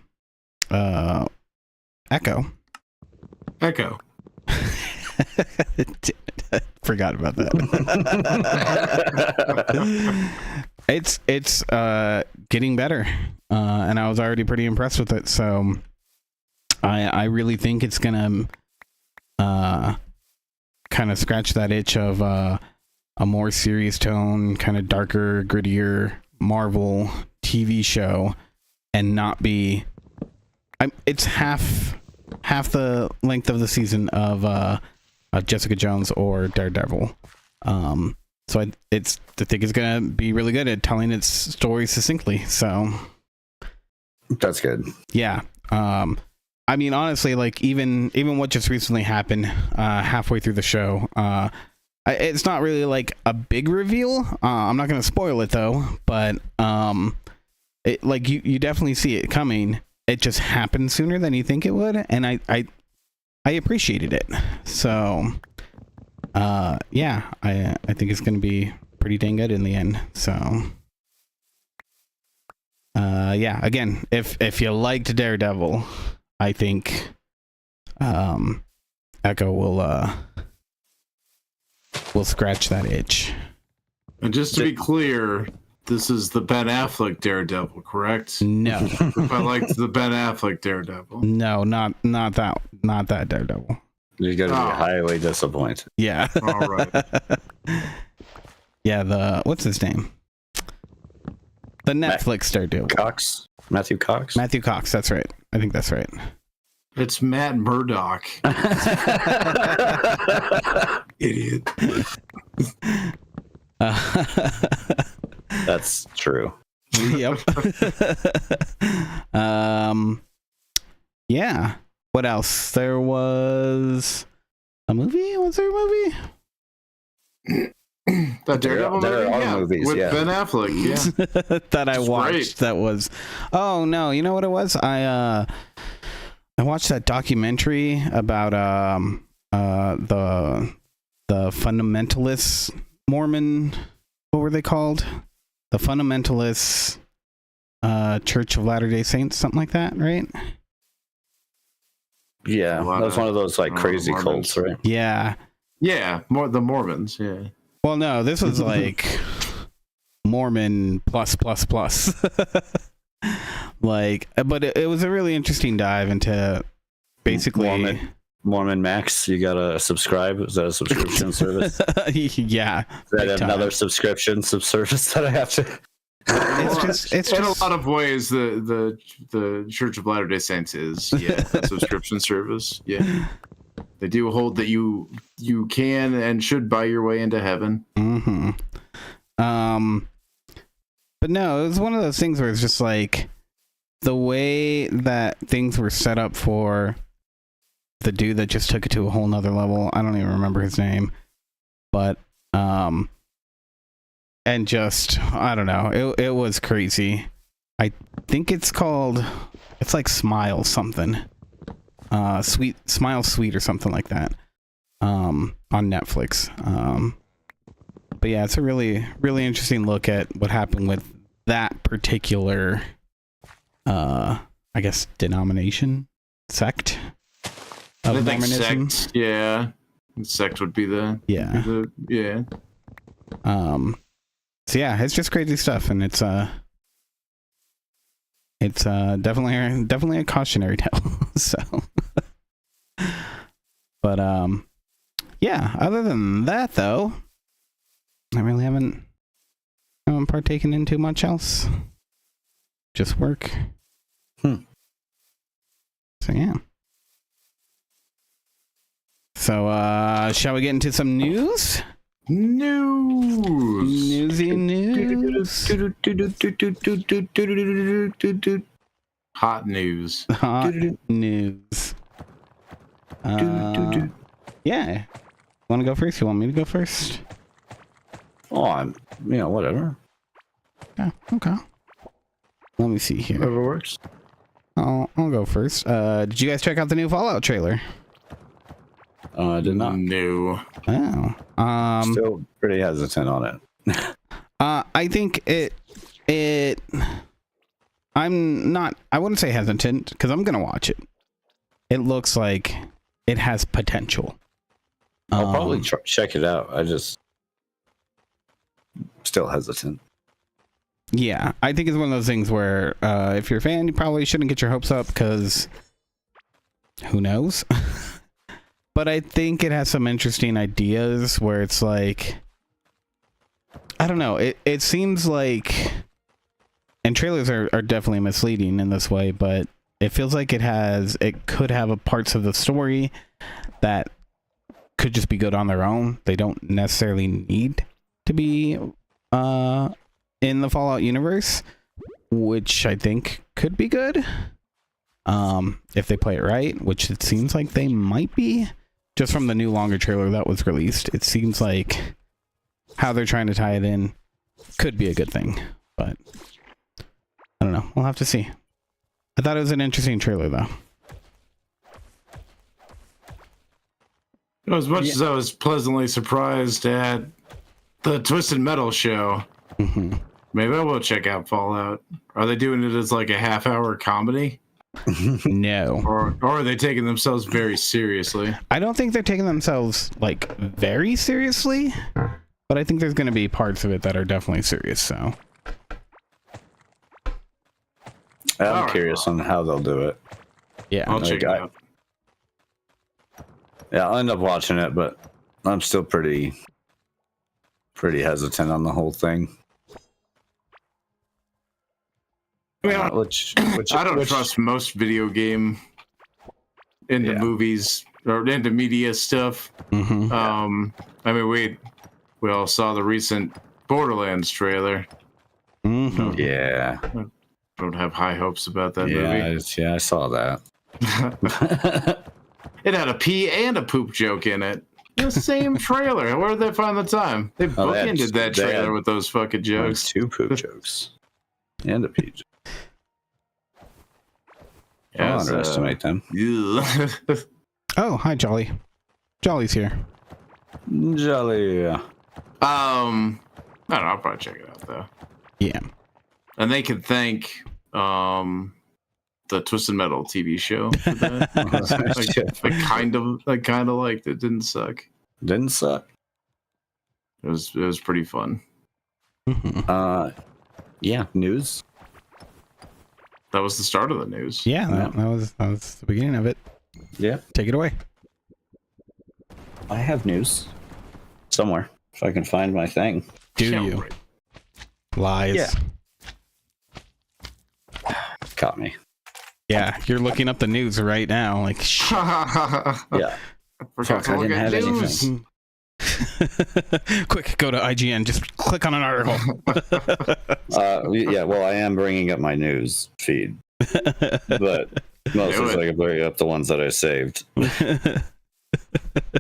Echo. Forgot about that. It's getting better. And I was already pretty impressed with it. So I really think it's gonna kind of scratch that itch of a more serious tone, kind of darker, grittier Marvel TV show, and not be. It's half the length of the season of Jessica Jones or Daredevil. So I think it's gonna be really good at telling its story succinctly. So That's good. yeah. I mean, honestly, like even what just recently happened halfway through the show, it's not really like a big reveal. I'm not gonna spoil it though, but it like you definitely see it coming. It just happened sooner than you think it would, and I appreciated it. So yeah, I think it's gonna be pretty dang good in the end. So yeah, again, if you liked Daredevil, I think Echo will scratch that itch. And just to be clear, this is the Ben Affleck Daredevil, correct? No. If I liked the Ben Affleck Daredevil. No, not that Daredevil. You're gonna be highly disappointed. Yeah. All right. Yeah, what's his name? The Netflix Daredevil. Matthew Cox? Matthew Cox, that's right. I think that's right. It's Matt Murdock. Idiot. That's true. Yep. Yeah. What else? There was a movie? Was there a movie? The Daredevil There movie? are Yeah, movies, with yeah. Ben Affleck, yeah. That I It's watched. great. That was. Oh no! You know what it was? I watched that documentary about the fundamentalist Mormon. What were they called? The Fundamentalists Church of Latter-day Saints, something like that, right? Yeah, that was one of those like crazy cults, right? Yeah. Yeah, the Mormons, yeah. Well, no, this was like Mormon plus. Like, but it was a really interesting dive into basically Mormon Max. You gotta subscribe. Is that a subscription service? Yeah. Is that another subscription service that I have to? It's just in a lot of ways the Church of Latter-day Saints is a subscription service. Yeah. They do hold that you can and should buy your way into heaven. Mm-hmm. But no, it was one of those things where it's just like the way that things were set up for the dude that just took it to a whole nother level. I don't even remember his name, but and just I don't know, it was crazy. I think it's like Smile something. Smile Sweet or something like that. On Netflix. But yeah, it's a really, really interesting look at what happened with that particular I guess denomination, sect of I think Mormonism. sect, yeah. Sect would be the Yeah. yeah. So yeah, it's just crazy stuff, and it's definitely a cautionary tale. So but yeah, other than that though, I really haven't partaken in too much else. Just work. So yeah. So shall we get into some news? Newsy news. Hot news. Hot news. Yeah. Want to go first? You want me to go first? Oh, whatever. Yeah. Okay. Let me see here. Whatever works. I'll go first. Did you guys check out the new Fallout trailer? I did not. No. Oh. Still pretty hesitant on it. I think I wouldn't say hesitant because I'm gonna watch it. It looks like it has potential. I'll probably check it out. I just still hesitant. Yeah, I think it's one of those things where if you're a fan, you probably shouldn't get your hopes up because who knows? But I think it has some interesting ideas where it's like, I don't know. It seems like, and trailers are definitely misleading in this way, but it feels like it could have parts of the story that could just be good on their own. They don't necessarily need to be in the Fallout universe, which I think could be good if they play it right, which it seems like they might be. Just from the new longer trailer that was released, it seems like how they're trying to tie it in could be a good thing, but I don't know. We'll have to see. I thought it was an interesting trailer, though. As much as I was pleasantly surprised at the Twisted Metal show, maybe I will check out Fallout. Are they doing it as like a half-hour comedy? No. Or are they taking themselves very seriously? I don't think they're taking themselves like very seriously, but I think there's going to be parts of it that are definitely serious. So I'm curious on how they'll do it. yeah, I'll check it out. Yeah, I'll end up watching it, but I'm still pretty hesitant on the whole thing. I mean, I don't which trust most video game into movies or into media stuff. I mean, we all saw the recent Borderlands trailer. Yeah. Don't have high hopes about that movie. I saw that. It had a pee and a poop joke in it. The same trailer. Where did they find the time? They bookended that trailer with those fucking jokes. 2 poop jokes and a pee joke. Don't underestimate them. Oh, hi, Jolly. Jolly's here. Jolly. I don't know. I'll probably check it out though. Yeah. And they can thank the Twisted Metal TV show for that. I kind of liked it. Didn't suck. Didn't suck. It was pretty fun. Yeah. News. That was the start of the news. Yeah, that was the beginning of it. Yeah. Take it away. I have news somewhere if I can find my thing. Do you? Lies. Yeah. Caught me. Yeah, you're looking up the news right now. Like, Yeah. Forgot to I look didn't at have news. anything. quick, go to IGN. Just click on an article. Yeah, well, I am bringing up my news feed, but mostly so I can bring up the ones that I saved. I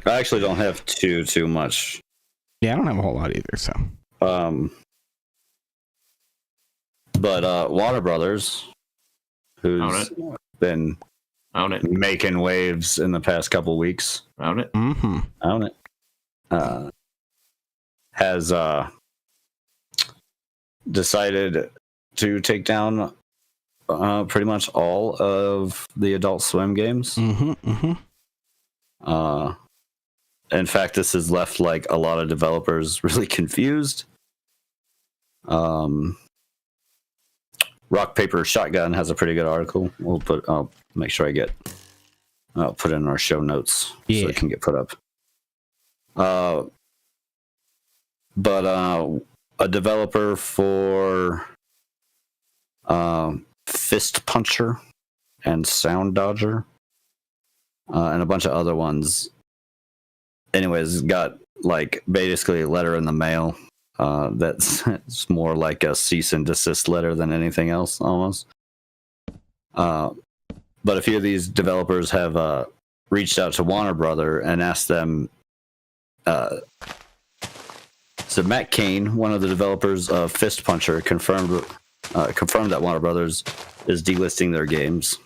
actually don't have too much. Yeah, I don't have a whole lot either. So, but Warner Brothers, who's been making waves in the past couple weeks, Own it. has decided to take down pretty much all of the Adult Swim games. In fact, this has left like a lot of developers really confused. Rock Paper Shotgun has a pretty good article. I'll make sure I'll put it in our show notes so it can get put up. But a developer for Fist Puncher and Sound Dodger and a bunch of other ones. Anyways, got like basically a letter in the mail that's it's more like a cease and desist letter than anything else almost. But a few of these developers have reached out to Warner Brother and asked them. So Matt Cain, one of the developers of Fist Puncher, confirmed that Warner Brothers is delisting their games,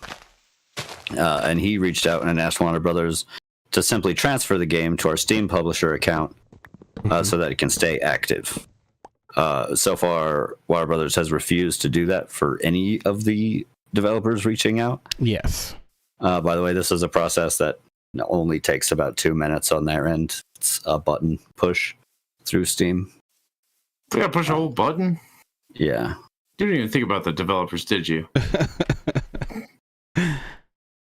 and he reached out and asked Warner Brothers to simply transfer the game to our Steam publisher account so that it can stay active. So far, Warner Brothers has refused to do that for any of the developers reaching out. yes. By the way, this is a process that only takes about 2 minutes on their end. It's a button push through Steam. You gotta push a whole button? Yeah. You didn't even think about the developers, did you?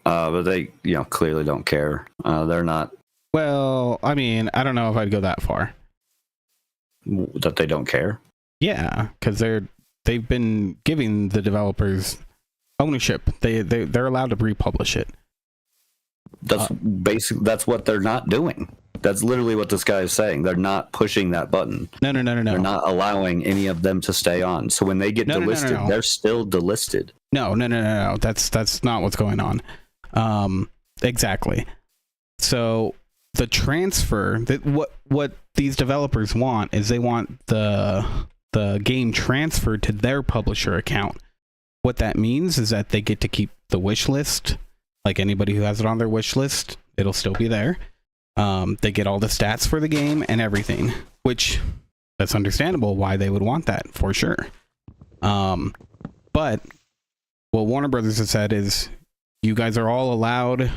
But they, clearly don't care. They're not. Well, I mean, I don't know if I'd go that far. That they don't care. Yeah, because they've been giving the developers ownership. They're allowed to republish it. That's basically that's what they're not doing. That's literally what this guy is saying. They're not pushing that button. No. They're not allowing any of them to stay on. So when they get delisted, they're still delisted. No. That's not what's going on. Exactly. So the transfer, what these developers want is they want the game transferred to their publisher account. What that means is that they get to keep the wish list. Like anybody who has it on their wish list, it'll still be there. They get all the stats for the game and everything, which that's understandable why they would want that, for sure. But what Warner Brothers has said is you guys are all allowed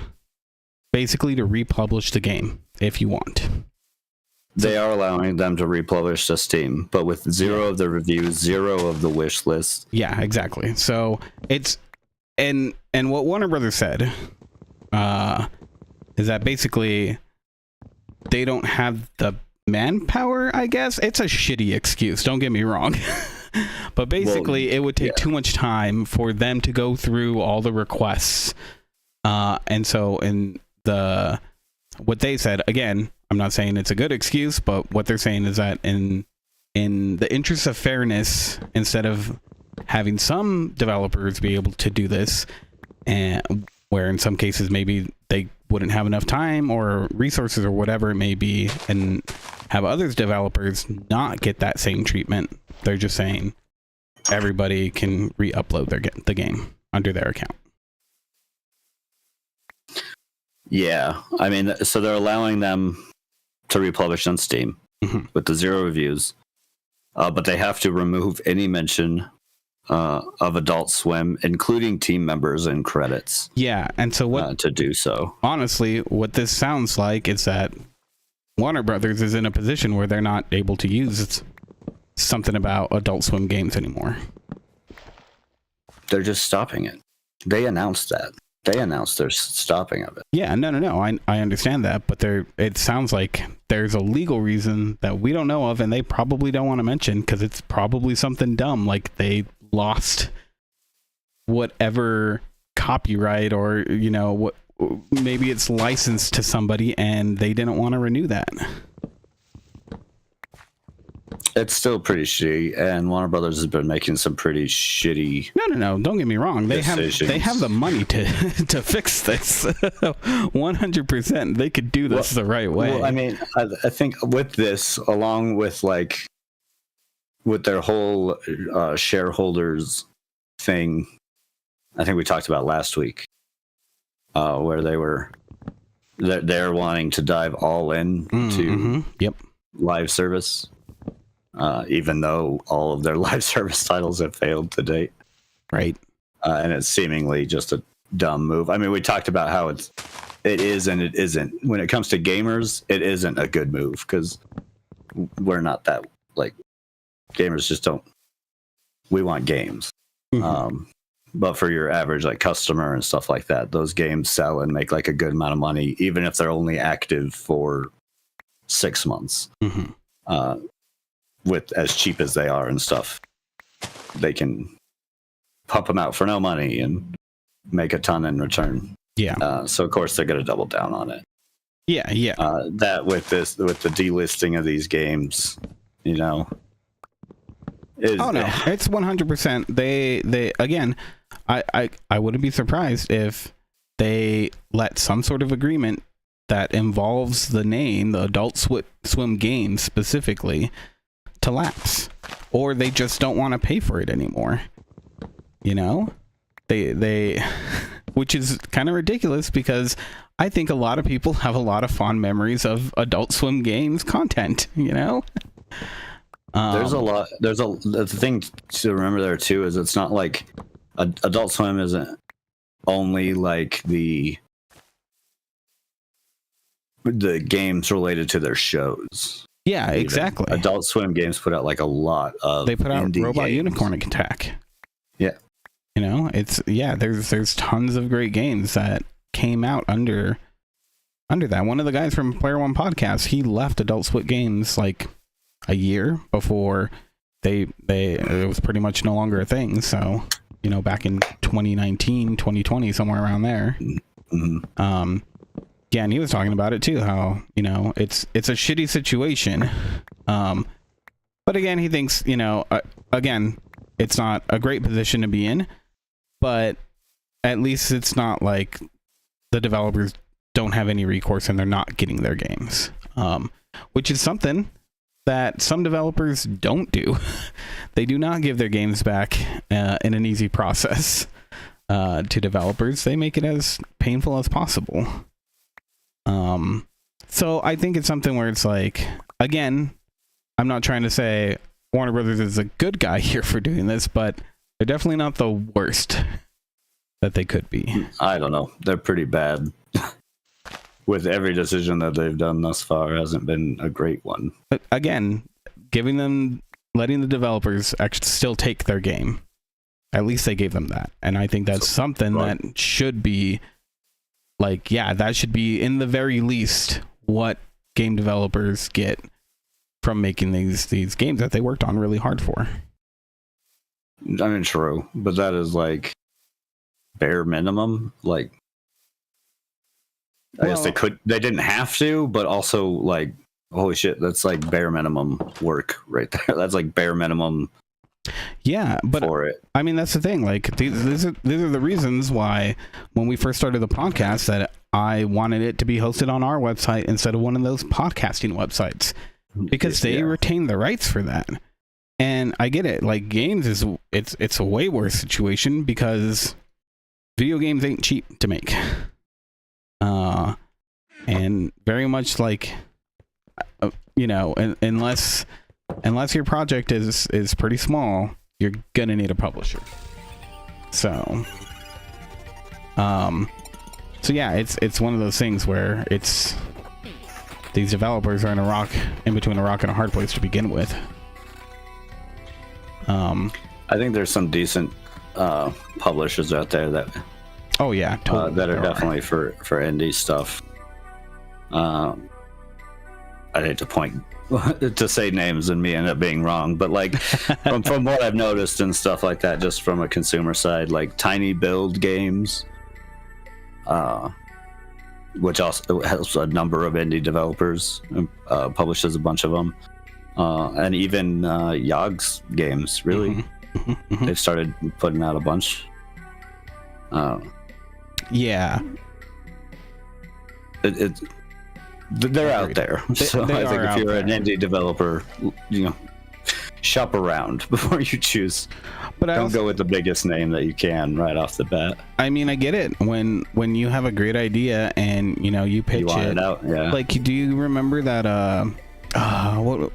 basically to republish the game if you want. They are allowing them to republish to Steam, but with 0 of the reviews, 0 of the wish list. Yeah, exactly. So it's and what Warner Brothers said is that basically they don't have the manpower, I guess. It's a shitty excuse, don't get me wrong. But basically it would take too much time for them to go through all the requests. And so what they said, again, I'm not saying it's a good excuse, but what they're saying is that in the interest of fairness, instead of having some developers be able to do this, and where in some cases maybe they wouldn't have enough time or resources or whatever it may be, and have others developers not get that same treatment, they're just saying everybody can re-upload the game under their account. Yeah, I mean, so they're allowing them to republish on Steam with the 0 reviews, but they have to remove any mention of Adult Swim, including team members and credits. Yeah, and so what to do so? Honestly, what this sounds like is that Warner Brothers is in a position where they're not able to use something about Adult Swim games anymore. They're just stopping it. They announced that. They announced their stopping of it. Yeah, no. I understand that, but it sounds like there's a legal reason that we don't know of, and they probably don't want to mention because it's probably something dumb, like they lost whatever copyright or what, maybe it's licensed to somebody and they didn't want to renew that. It's still pretty shitty, and Warner Brothers has been making some pretty shitty. No. Don't get me wrong. They have the money to fix this. 100%. They could do this the right way. Well, I mean, I think with this, along with with their whole shareholders thing, I think we talked about last week, where they're wanting to dive all in to live service. Even though all of their live service titles have failed to date. Right. And it's seemingly just a dumb move. I mean, we talked about how it is and it isn't. When it comes to gamers, it isn't a good move because we're not that, gamers just don't, we want games. But for your average, customer and stuff like that, those games sell and make, a good amount of money, even if they're only active for 6 months. With as cheap as they are and stuff, they can pump them out for no money and make a ton in return. Yeah. So of course they're going to double down on it. Yeah. That with the delisting of these games, it's 100%. They again, I wouldn't be surprised if they let some sort of agreement that involves the name, the Adult Swim game specifically, to lapse, or they just don't want to pay for it anymore. They which is kind of ridiculous because I think a lot of people have a lot of fond memories of Adult Swim games content. There's a lot. The thing to remember there too is it's not like Adult Swim isn't only the games related to their shows. Yeah, exactly. Adult Swim games put out a lot of. They put out Robot games. Unicorn Attack. Yeah, there's tons of great games that came out under that. One of the guys from Player One Podcast, he left Adult Swim Games a year before it was pretty much no longer a thing. So back in 2019, 2020, somewhere around there. Yeah, and he was talking about it too, how, you know, it's a shitty situation. But again, he thinks, you know, again, it's not a great position to be in, but at least it's not like the developers don't have any recourse and they're not getting their games, which is something that some developers don't do. They do not give their games back in an easy process to developers. They make it as painful as possible. So I think it's something where it's like, again, I'm not trying to say Warner Brothers is a good guy here for doing this, but they're definitely not the worst that they could be. I don't know. They're pretty bad. With every decision that they've done thus far hasn't been a great one. But again, letting the developers actually still take their game. At least they gave them that. And I think that's something that should be like, yeah, that should be in the very least what game developers get from making these games that they worked on really hard for. I mean, true, but that is like bare minimum. Like, I guess they didn't have to, but also like, holy shit, that's like bare minimum work right there. That's like bare minimum. Yeah, but for it. I mean, that's the thing. Like, these are the reasons why when we first started the podcast that I wanted it to be hosted on our website instead of one of those podcasting websites, because they retain the rights for that. And I get it. Like, games it's a way worse situation because video games ain't cheap to make. And very much like, you know, unless your project is pretty small, you're gonna need a publisher. So yeah, it's one of those things where it's these developers are in between a rock and a hard place to begin with. I think there's some decent publishers out there that totally that are definitely for indie stuff. I hate to say names and me end up being wrong, but like from what I've noticed and stuff like that, just from a consumer side, like Tiny Build Games, which also has a number of indie developers, publishes a bunch of them, and even Yogg's games, really. Mm-hmm. They've started putting out a bunch. Yeah. They're out there. So I think if you're an indie developer, you know, shop around before you choose. But don't go with the biggest name that you can right off the bat. I mean, I get it. When you have a great idea and, you know, you pitch it out, yeah. Like, do you remember that what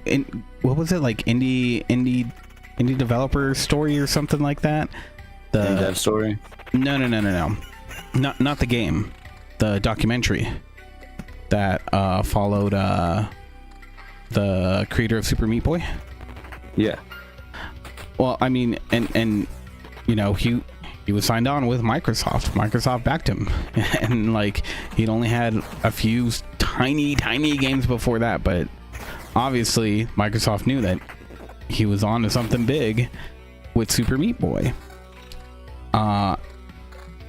was it, like indie developer story or something like that? The indie dev story? No. Not the game. The documentary that followed the creator of Super Meat Boy. Yeah. Well, I mean, and you know, he was signed on with Microsoft. Microsoft backed him, and like he'd only had a few tiny games before that, but obviously Microsoft knew that he was on to something big with Super Meat Boy.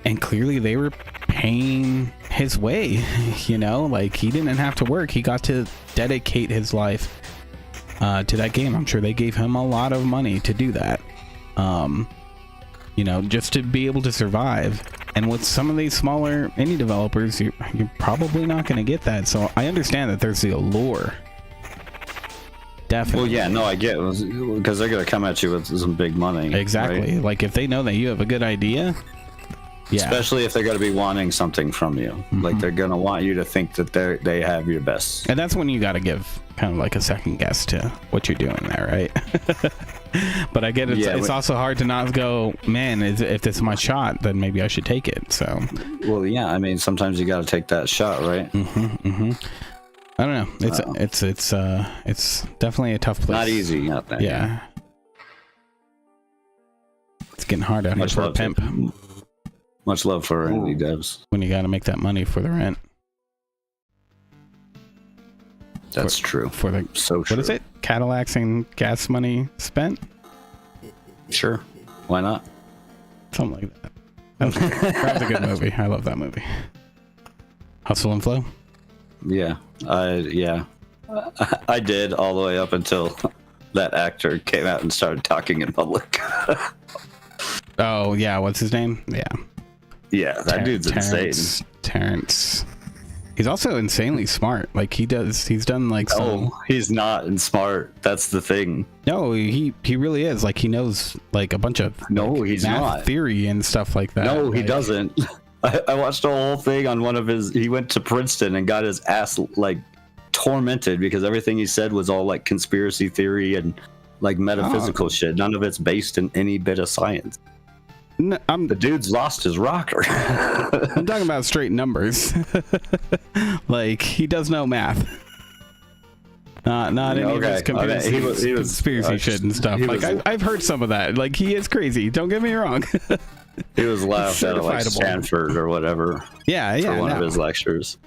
And clearly they were paying his way, you know, like he didn't have to work. He got to dedicate his life to that game. I'm sure they gave him a lot of money to do that, you know, just to be able to survive. And with some of these smaller indie developers, you're probably not going to get that. So I understand that there's the allure. Definitely. Well, yeah, no, I get it, because they're going to come at you with some big money. Exactly. Right? Like if they know that you have a good idea. Yeah. Especially if they're going to be wanting something from you. Mm-hmm. Like they're going to want you to think that they have your best. And that's when you got to give kind of like a second guess to what you're doing there, right? But I get it's also hard to not go, man, if this is my shot, then maybe I should take it. So. Well, yeah, I mean, sometimes you got to take that shot, right? I don't know. It's definitely a tough place. Not easy out there. Yeah. It's getting hard out here for a pimp. Much love for indie devs. When you got to make that money for the rent. That's true. For the true. What is it? Cadillacs and gas money spent? Sure. Why not? Something like that. That was a good movie. I love that movie. Hustle and Flow? Yeah, I did all the way up until that actor came out and started talking in public. Oh yeah, what's his name? Yeah. Yeah, that dude's insane. Terrence. He's also insanely smart. Like he's done like some... Oh, he's not smart. That's the thing. No, he really is. Like he knows like a bunch of He's math not. theory and stuff like that. No, he Like, doesn't. I watched a whole thing on one of his. He went to Princeton and got his ass like tormented because everything he said was all like conspiracy theory and like metaphysical shit. None of it's based in any bit of science. No, The dude's lost his rocker. I'm talking about straight numbers. Like he does know math. Not any of his conspiracy shit and stuff. Like I've heard some of that. Like he is crazy. Don't get me wrong. He was laughed at like Stanford or whatever. Yeah, for one of his lectures.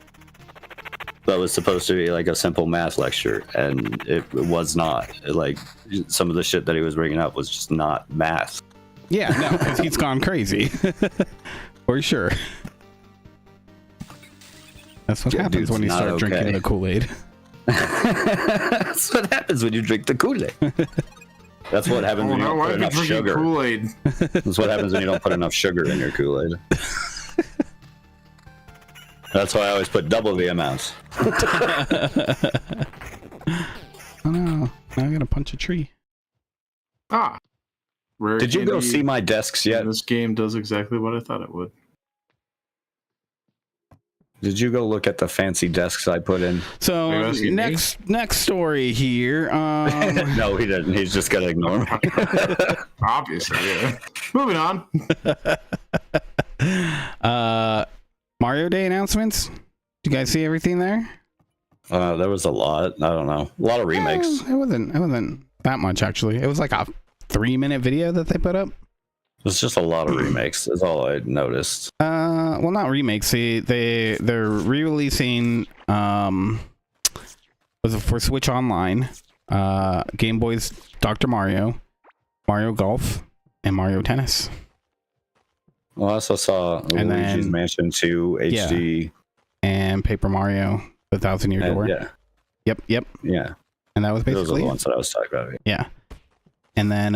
That was supposed to be like a simple math lecture, and it was not. Like some of the shit that he was bringing up was just not math. Yeah, no, because he's gone crazy. For sure. That's what happens when you start drinking the Kool-Aid. That's what happens when you drink the Kool-Aid. That's what happens when you don't put enough sugar. Kool-Aid. That's what happens when you don't put enough sugar in your Kool-Aid. That's why I always put double the amount. Oh no, now I gotta punch a tree. Ah. Rare Did you go see my desks yet? This game does exactly what I thought it would. Did you go look at the fancy desks I put in? So next story here. No, he didn't. He's just gonna ignore me. Obviously, yeah. Moving on. Mario Day announcements. Did you guys see everything there? There was a lot. I don't know. A lot of remakes. It wasn't that much actually. It was like a 3-minute video that they put up. It's just a lot of remakes. That's all I noticed. Well, not remakes. They're re-releasing was it for Switch Online, Game Boy's Dr. Mario, Mario Golf, and Mario Tennis. Well, I also saw Luigi's Mansion 2 HD and Paper Mario: The Thousand Year Door. Yeah. Yep. Yeah. And that was basically those are the ones that I was talking about. Yeah. And then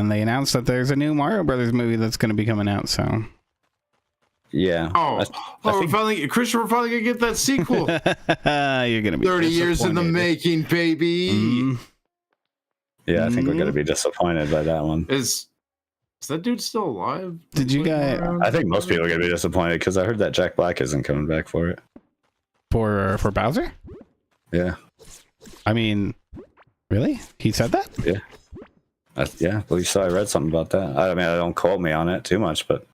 they announced that there's a new Mario Brothers movie that's going to be coming out. So. Yeah. We're finally gonna get that sequel. You're gonna be 30 years in the making, baby. Yeah, I think we're gonna be disappointed by that one. Is that dude still alive? Did you guys? I think most people are gonna be disappointed because I heard that Jack Black isn't coming back for it. For Bowser? Yeah. I mean, really? He said that? Yeah. Yeah, I believe so. I read something about that. I mean, I don't quote me on it too much, but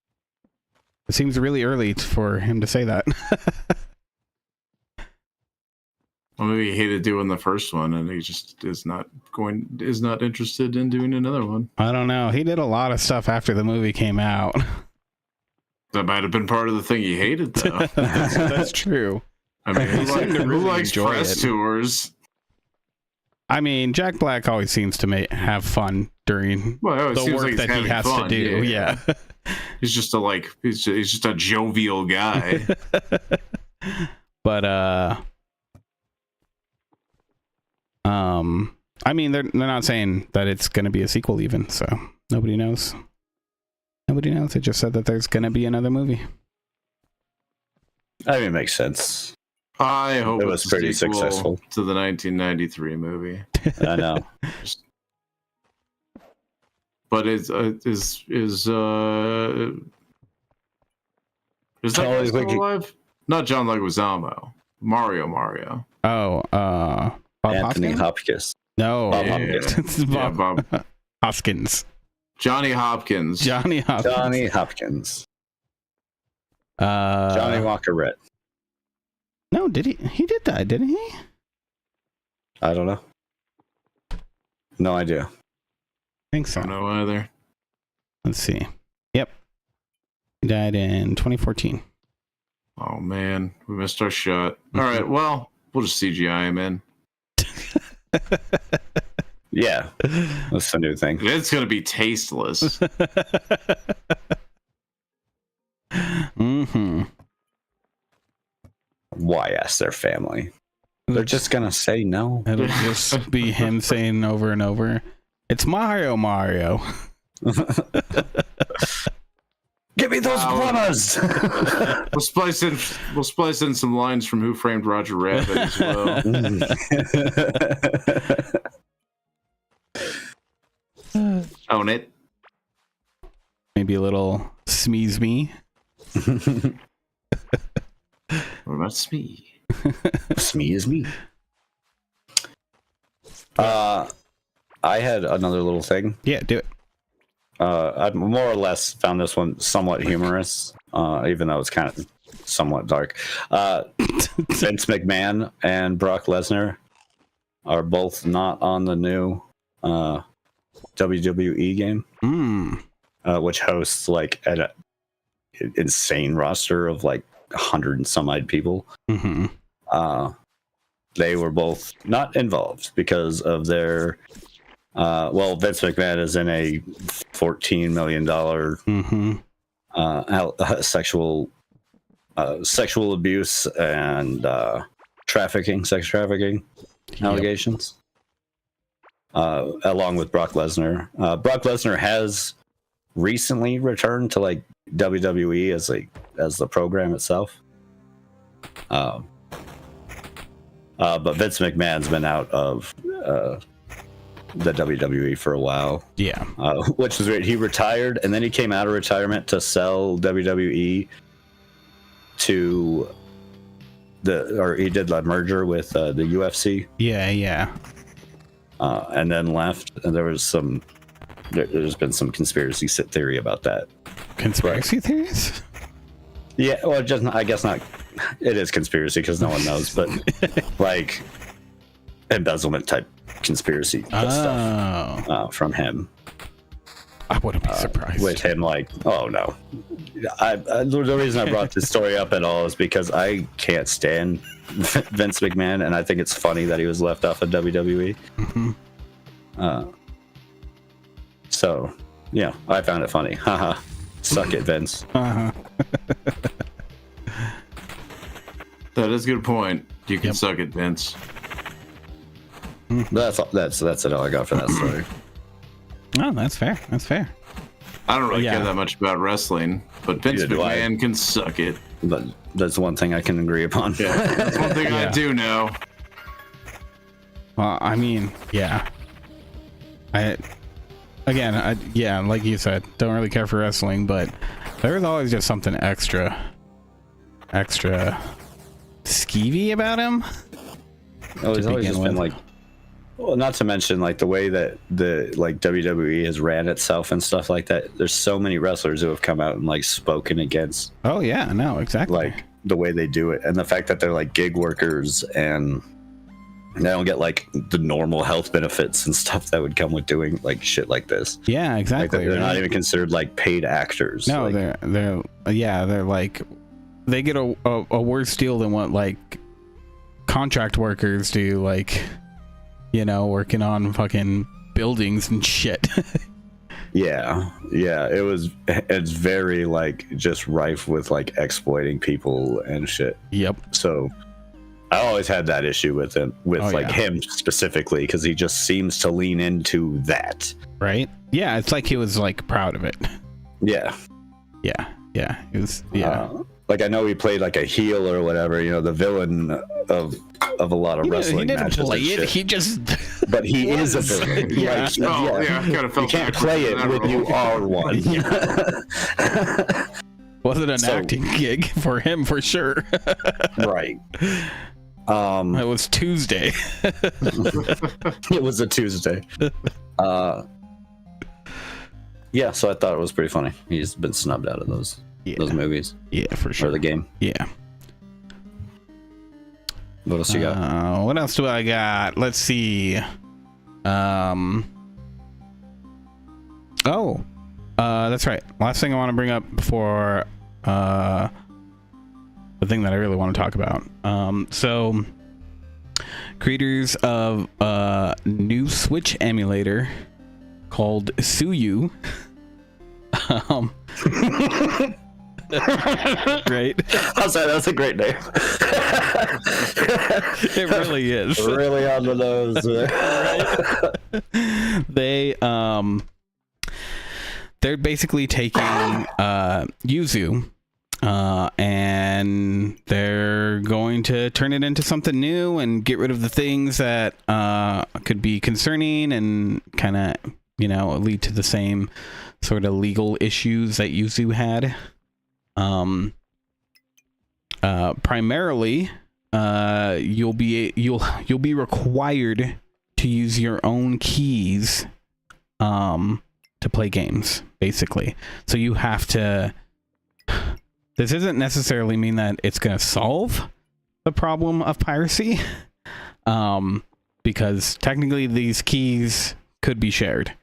it seems really early for him to say that. Well, maybe he hated doing the first one, and he just is not interested in doing another one. I don't know. He did a lot of stuff after the movie came out. That might have been part of the thing he hated, though. That's true. I mean, who likes press tours? I mean, Jack Black always seems to have fun during the work that he has to do. Yeah. He's just he's just a jovial guy. But I mean, they're not saying that it's going to be a sequel even, so nobody knows. Nobody knows. They just said that there's going to be another movie. I mean, it makes sense. I hope it was pretty successful to the 1993 movie. I know. But is that guy still alive? Not John Leguizamo. Mario. Oh, Bob Anthony Hopkins. No, Bob Hopkins. It's Bob Hoskins. Johnny Hopkins. Johnny Hopkins. Johnny Walker Red. No, did he? He did die, didn't he? I don't know. No idea. I think so. I don't know either. Let's see. Yep. He died in 2014. Oh, man. We missed our shot. All right. Well, we'll just CGI him in. Yeah. That's a new thing. It's going to be tasteless. Mm-hmm. why ask their family? They're just gonna say no. It'll just be him saying over and over, "It's Mario, Mario." Give me those bananas. We'll splice in some lines from Who Framed Roger Rabbit as well. Own it. Maybe a little smeeze me. What about Smee? Smee is me. I had another little thing. Yeah, do it. I more or less found this one somewhat humorous, even though it's kind of somewhat dark. Vince McMahon and Brock Lesnar are both not on the new WWE game, which hosts like an insane roster of like 100 and some odd people. They were both not involved because of their Vince McMahon is in a $14 million sexual abuse and sex trafficking allegations, along with Brock Lesnar. Brock Lesnar has recently returned to like WWE as the program itself. But Vince McMahon's been out of the WWE for a while. Yeah. Which was great. He retired and then he came out of retirement to sell WWE to he did a merger with the UFC. Yeah. And then left, and there's been some conspiracy theory about that. Conspiracy theories? Yeah, well, just I guess not. It is conspiracy because no one knows, but like embezzlement type conspiracy stuff from him. I wouldn't be surprised. With him, like, oh no. The reason I brought this story up at all is because I can't stand Vince McMahon, and I think it's funny that he was left off of WWE. So, yeah, I found it funny. Haha. Suck it, Vince. That is a good point. You can suck it, Vince. That's it. All I got for that story. Oh, that's fair. That's fair. I don't really care that much about wrestling, but Vince McMahon can suck it. But that's one thing I can agree upon. Yeah, that's one thing I do know. Well, I mean, yeah. Like you said, don't really care for wrestling, but there's always just something extra skeevy about him. Oh, he's always just been like, well, not to mention like the way that the like WWE has ran itself and stuff like that. There's so many wrestlers who have come out and like spoken against. Oh yeah, no, exactly. Like the way they do it, and the fact that they're like gig workers and they don't get like the normal health benefits and stuff that would come with doing like shit like this. Yeah, exactly. Like, they're not even considered like paid actors. No, like, they're like they get a worse deal than what like contract workers do, like, you know, working on fucking buildings and shit. yeah, it's very like just rife with like exploiting people and shit. Yep. So I always had that issue with him, him specifically, because he just seems to lean into that. Right? Yeah, it's like he was like proud of it. Yeah. Yeah. It was. Yeah. Like I know he played like a heel or whatever, you know, the villain of a lot of wrestling matches. He didn't play it. He just. But he is a villain. Yeah. You can't play it when you are one. Wasn't an acting gig for him for sure. Right. It was Tuesday. It was a Tuesday. Yeah, so I thought it was pretty funny. He's been snubbed out of those movies. Yeah, for sure. Or the game. Yeah. What else you got? What else do I got? Let's see. That's right. Last thing I want to bring up before the thing that I really want to talk about. So creators of a new Switch emulator called Suyu Right? I'll say that's a great name. It really is. Really on the nose. They're basically taking yuzu, and they're going to turn it into something new and get rid of the things that could be concerning and kind of, lead to the same sort of legal issues that yuzu had. Primarily, you'll be required to use your own keys to play games, basically. So you have to. This doesn't necessarily mean that it's going to solve the problem of piracy, because technically these keys could be shared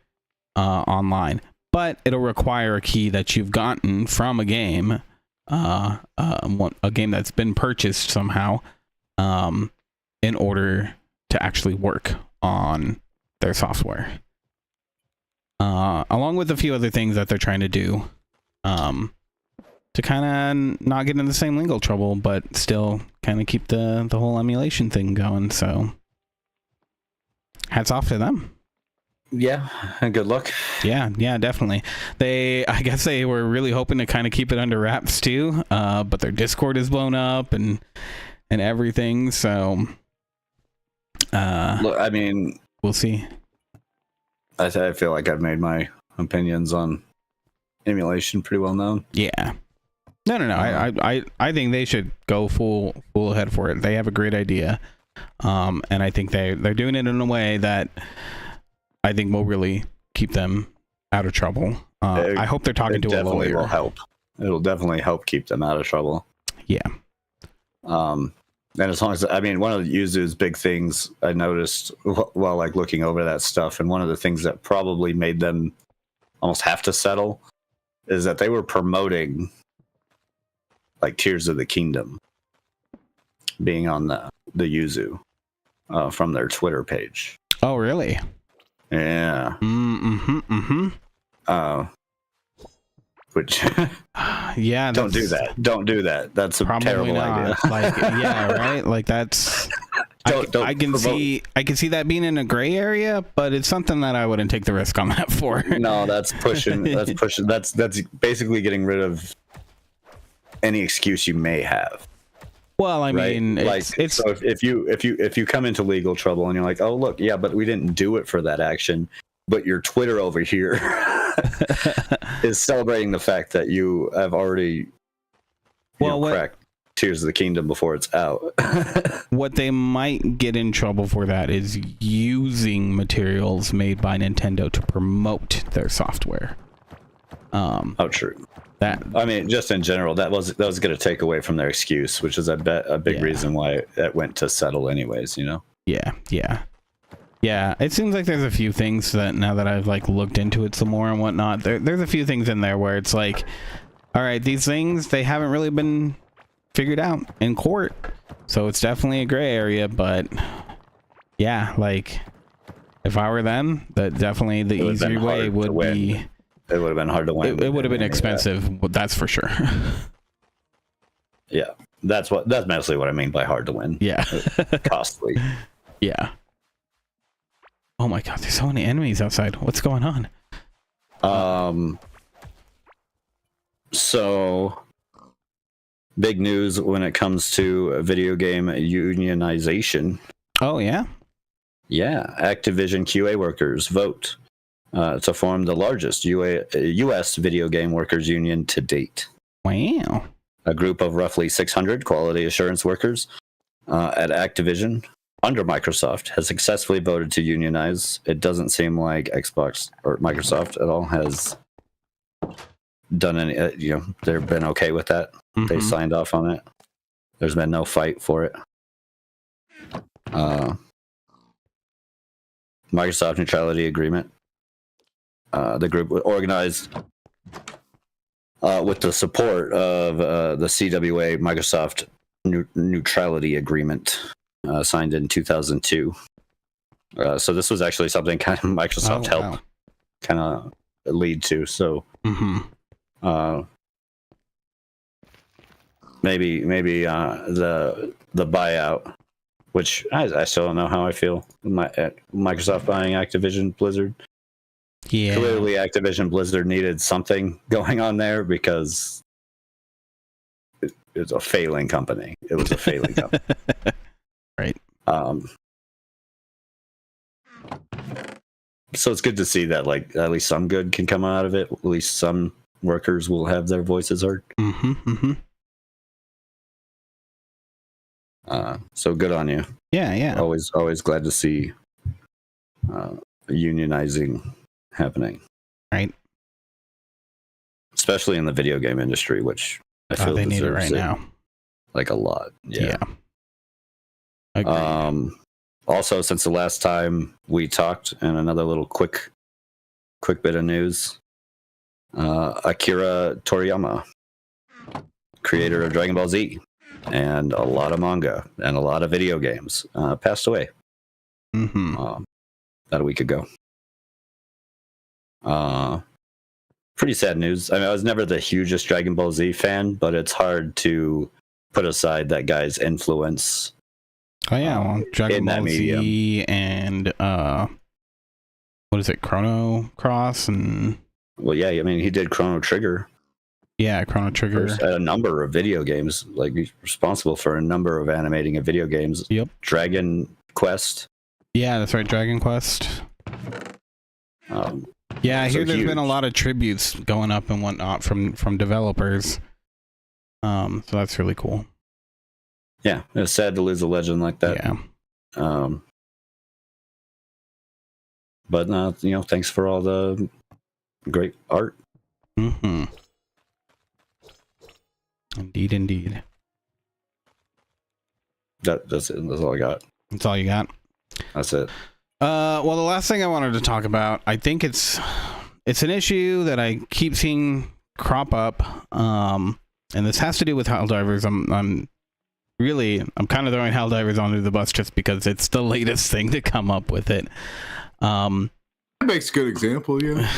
online, but it'll require a key that you've gotten from a game, a game that's been purchased somehow, in order to actually work on their software. Along with a few other things that they're trying to do, to kind of not get in the same legal trouble, but still kind of keep the whole emulation thing going. So hats off to them. Yeah, and good luck. Yeah, definitely. I guess they were really hoping to kind of keep it under wraps too, but their Discord is blown up and everything. So, look, I mean, we'll see. I feel like I've made my opinions on emulation pretty well known. Yeah. No. I think they should go full ahead for it. They have a great idea, and I think they're doing it in a way that I think will really keep them out of trouble. I hope they're talking to a lawyer. It will help. It'll definitely help keep them out of trouble. Yeah. And as long as, I mean, one of the Yuzu's big things I noticed while like looking over that stuff, and one of the things that probably made them almost have to settle, is that they were promoting like Tears of the Kingdom being on the Yuzu from their Twitter page. Oh, really? Yeah. Which yeah, don't do that. That's a terrible idea. Like, yeah, right. Like that's. I can see that being in a gray area, but it's something that I wouldn't take the risk on that for. No, that's pushing. That's basically getting rid of any excuse you may have. Well, I mean, right? It's so if you come into legal trouble and you're like, oh look, yeah, but we didn't do it for that action, but your Twitter over here is celebrating the fact that you have already cracked Tears of the Kingdom before it's out. What they might get in trouble for that is using materials made by Nintendo to promote their software. Oh, true. I mean, just in general, that was going to take away from their excuse, which is a big reason why it went to settle anyways, Yeah. It seems like there's a few things that now that I've like looked into it some more and whatnot, there's a few things in there where it's like, all right, these things, they haven't really been figured out in court. So it's definitely a gray area, but yeah, like if I were them, definitely the easier way would be. It would have been hard to win. It would have been expensive, but that's for sure. Yeah, that's mostly what I mean by hard to win. Yeah, costly. Yeah. Oh my God, there's so many enemies outside. What's going on? So big news when it comes to video game unionization. Oh yeah. Yeah, Activision QA workers vote to form the largest U.S. video game workers union to date. Wow. A group of roughly 600 quality assurance workers at Activision under Microsoft has successfully voted to unionize. It doesn't seem like Xbox or Microsoft at all has done any, they've been okay with that. Mm-hmm. They signed off on it. There's been no fight for it. Microsoft neutrality agreement. The group organized with the support of the CWA Microsoft neutrality agreement signed in 2002. So this was actually something kind of Microsoft helped kind of lead to. So maybe the buyout, which I still don't know how I feel. Microsoft buying Activision Blizzard. Yeah. Clearly, Activision Blizzard needed something going on there because it's a failing company. It was a failing company. Right. So it's good to see that, like, at least some good can come out of it. At least some workers will have their voices heard. So good on you. Yeah. Always glad to see unionizing happening. Right. Especially in the video game industry, which I feel they need it deserves right now. Like a lot. Yeah. Agreed. Also, since the last time we talked, and another little quick bit of news, Akira Toriyama, creator of Dragon Ball Z and a lot of manga and a lot of video games, passed away about a week ago. Pretty sad news. I mean, I was never the hugest Dragon Ball Z fan, but it's hard to put aside that guy's influence. Oh yeah, well, Dragon Ball medium. Z and what is it, Chrono Cross and Well, yeah, I mean, he did Chrono Trigger. Yeah, Chrono Trigger. A number of video games, like he's responsible for a number of animating of video games. Yep. Dragon Quest. Yeah, that's right, Dragon Quest. Yeah, I hear there's been a lot of tributes going up and whatnot from developers. So that's really cool. Yeah, it's sad to lose a legend like that. Yeah. But you know, thanks for all the great art. Indeed. That's it. That's all I got. That's all you got? That's it. Well, the last thing I wanted to talk about, I think it's an issue that I keep seeing crop up, and this has to do with Helldivers. I'm kind of throwing Helldivers under the bus just because it's the latest thing to come up with it. That makes a good example, yeah.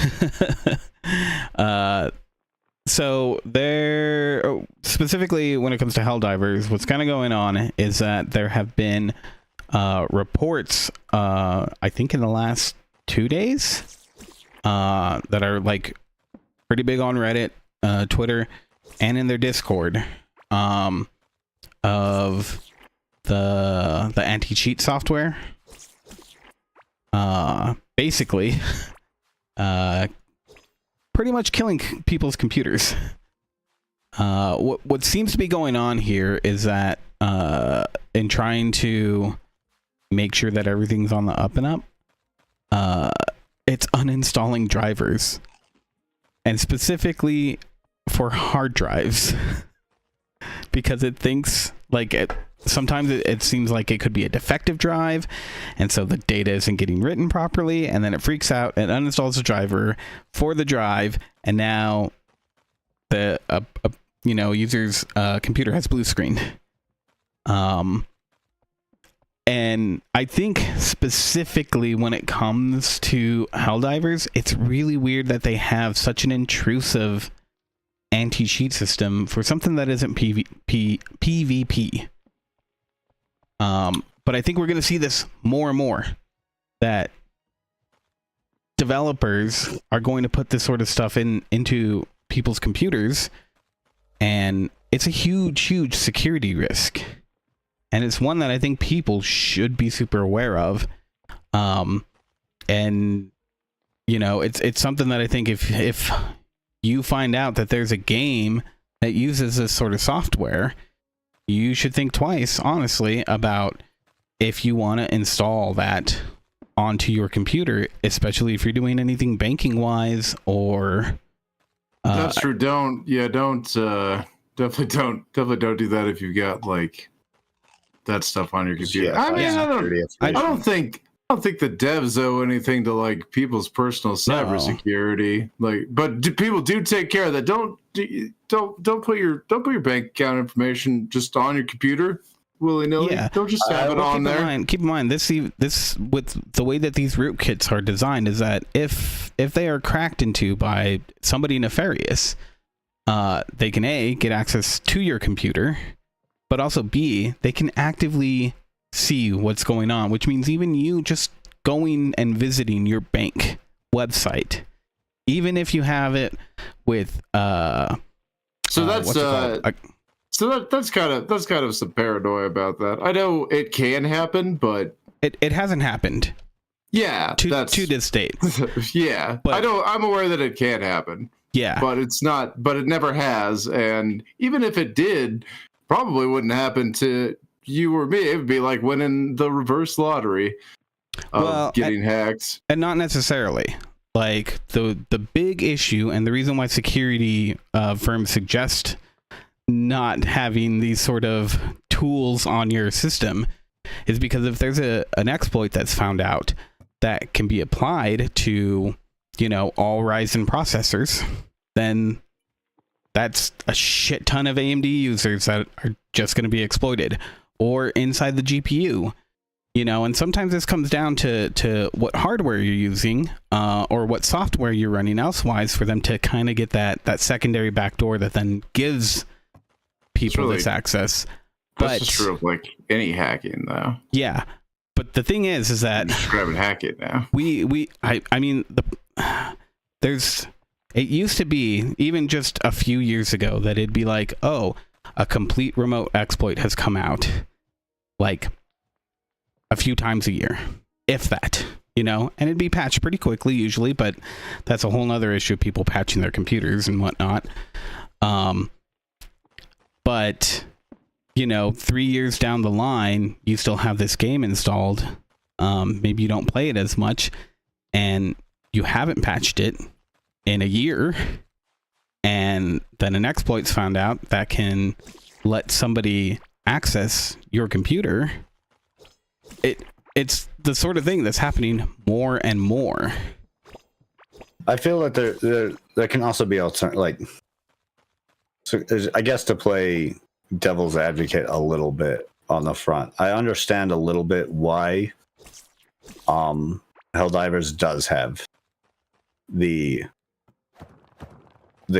So there, specifically when it comes to Helldivers, what's kind of going on is that there have been reports, I think in the last 2 days, that are like pretty big on Reddit, Twitter, and in their Discord, of the anti-cheat software. Basically, pretty much killing people's computers. What seems to be going on here is that in trying to make sure that everything's on the up and up, it's uninstalling drivers, and specifically for hard drives, because it thinks like sometimes it seems like it could be a defective drive, and so the data isn't getting written properly, and then it freaks out and uninstalls the driver for the drive, and now the user's computer has blue screen. And I think specifically when it comes to Helldivers, it's really weird that they have such an intrusive anti-cheat system for something that isn't PvP. But I think we're going to see this more and more, that developers are going to put this sort of stuff into people's computers, and it's a huge security risk. And it's one that I think people should be super aware of. And you know, it's something that I think if you find out that there's a game that uses this sort of software, you should think twice, honestly, about if you want to install that onto your computer, especially if you're doing anything banking wise or that's true. Definitely don't do that if you've got like that stuff on your computer. Yeah, I mean, I don't think the devs owe anything to like people's personal cybersecurity. Like, but people do take care of that. Don't put your bank account information just on your computer willy-nilly. Yeah. Don't just have it on there. Keep in mind this with the way that these rootkits are designed is that if they are cracked into by somebody nefarious, they can A, get access to your computer, but also B, they can actively see what's going on, which means even you just going and visiting your bank website, even if you have it with so that's kind of some paranoia about that. I know it can happen, but it hasn't happened. Yeah, to this date. Yeah, but I'm aware that it can happen. Yeah, but it's not. But it never has. And even if it did, probably wouldn't happen to you or me. It would be like winning the reverse lottery of getting hacked. And not necessarily. Like the big issue, and the reason why security firms suggest not having these sort of tools on your system is because if there's an exploit that's found out that can be applied to, all Ryzen processors, then that's a shit ton of AMD users that are just going to be exploited, or inside the GPU, and sometimes this comes down to what hardware you're using, or what software you're running elsewise for them to kind of get that secondary backdoor that then gives people this access. That's just true of like any hacking, though. Yeah, but the thing is that just grab and hack it now. It used to be, even just a few years ago, that it'd be like, oh, a complete remote exploit has come out, like a few times a year, if that, and it'd be patched pretty quickly usually, but that's a whole nother issue of people patching their computers and whatnot. But 3 years down the line, you still have this game installed. Maybe you don't play it as much, and you haven't patched it in a year, and then an exploit's found out that can let somebody access your computer. It's the sort of thing that's happening more and more. I feel that there can also be I guess, to play devil's advocate a little bit on the front. I understand a little bit why Helldivers does have the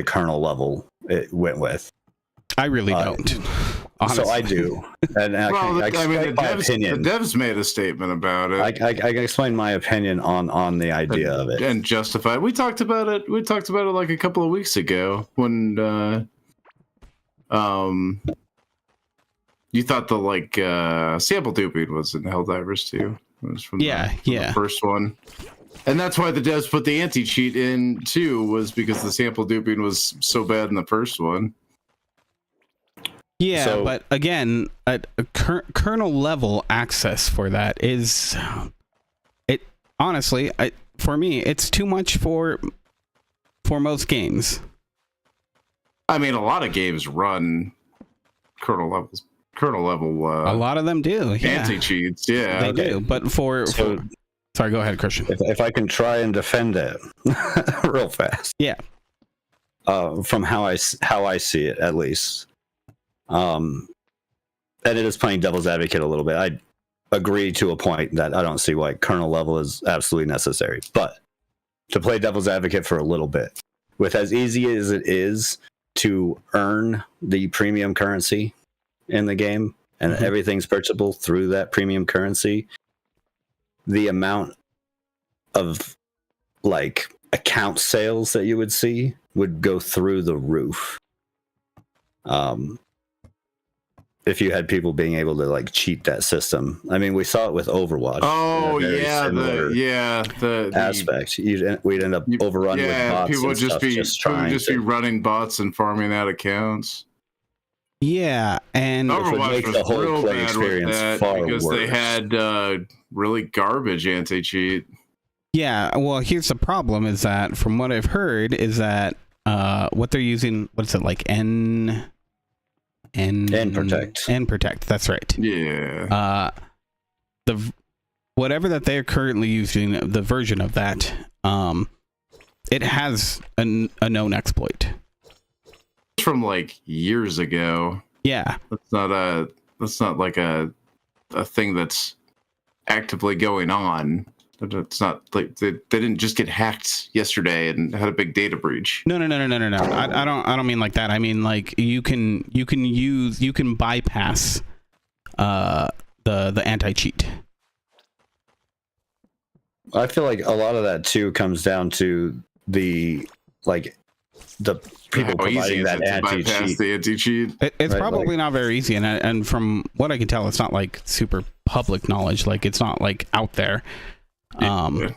kernel level it went with. I really don't. Honestly. So I do. And the devs made a statement about it. I can explain my opinion on the idea of it and justify it. We talked about it like a couple of weeks ago when you thought the sample duping was in Helldivers too. It was from the first one. And that's why the devs put the anti-cheat in too, was because the sample duping was so bad in the first one. Yeah, but again, a kernel level access for that is, it honestly, for me, it's too much for most games. I mean, a lot of games run kernel level. A lot of them do. Yeah. Anti-cheats. Yeah, they do. But sorry, go ahead, Christian. If I can try and defend it real fast. Yeah. From how I see it, at least. And it is playing devil's advocate a little bit. I agree to a point that I don't see why kernel level is absolutely necessary. But to play devil's advocate for a little bit, with as easy as it is to earn the premium currency in the game, and everything's purchasable through that premium currency, the amount of account sales that you would see would go through the roof. If you had people being able to cheat that system. I mean, we saw it with Overwatch. Oh yeah, the aspect. We'd end up overrun with bots. People would just be running bots and farming out accounts. Yeah, and Overwatch was the whole real play bad with that because they had really garbage anti-cheat. Yeah, well, here's the problem: is that from what I've heard, is that what they're using, what's it like, N protect. That's right. Yeah. The whatever that they're currently using, the version of that, it has a known exploit. From years ago. Yeah. That's not like a thing that's actively going on. It's not like they didn't just get hacked yesterday and had a big data breach. No. I don't mean like that. I mean like you can bypass the anti-cheat. I feel like a lot of that too comes down to the people providing that anti-cheat. The anti-cheat. It's right, probably not very easy, and from what I can tell, it's not like super public knowledge. Like it's not like out there. But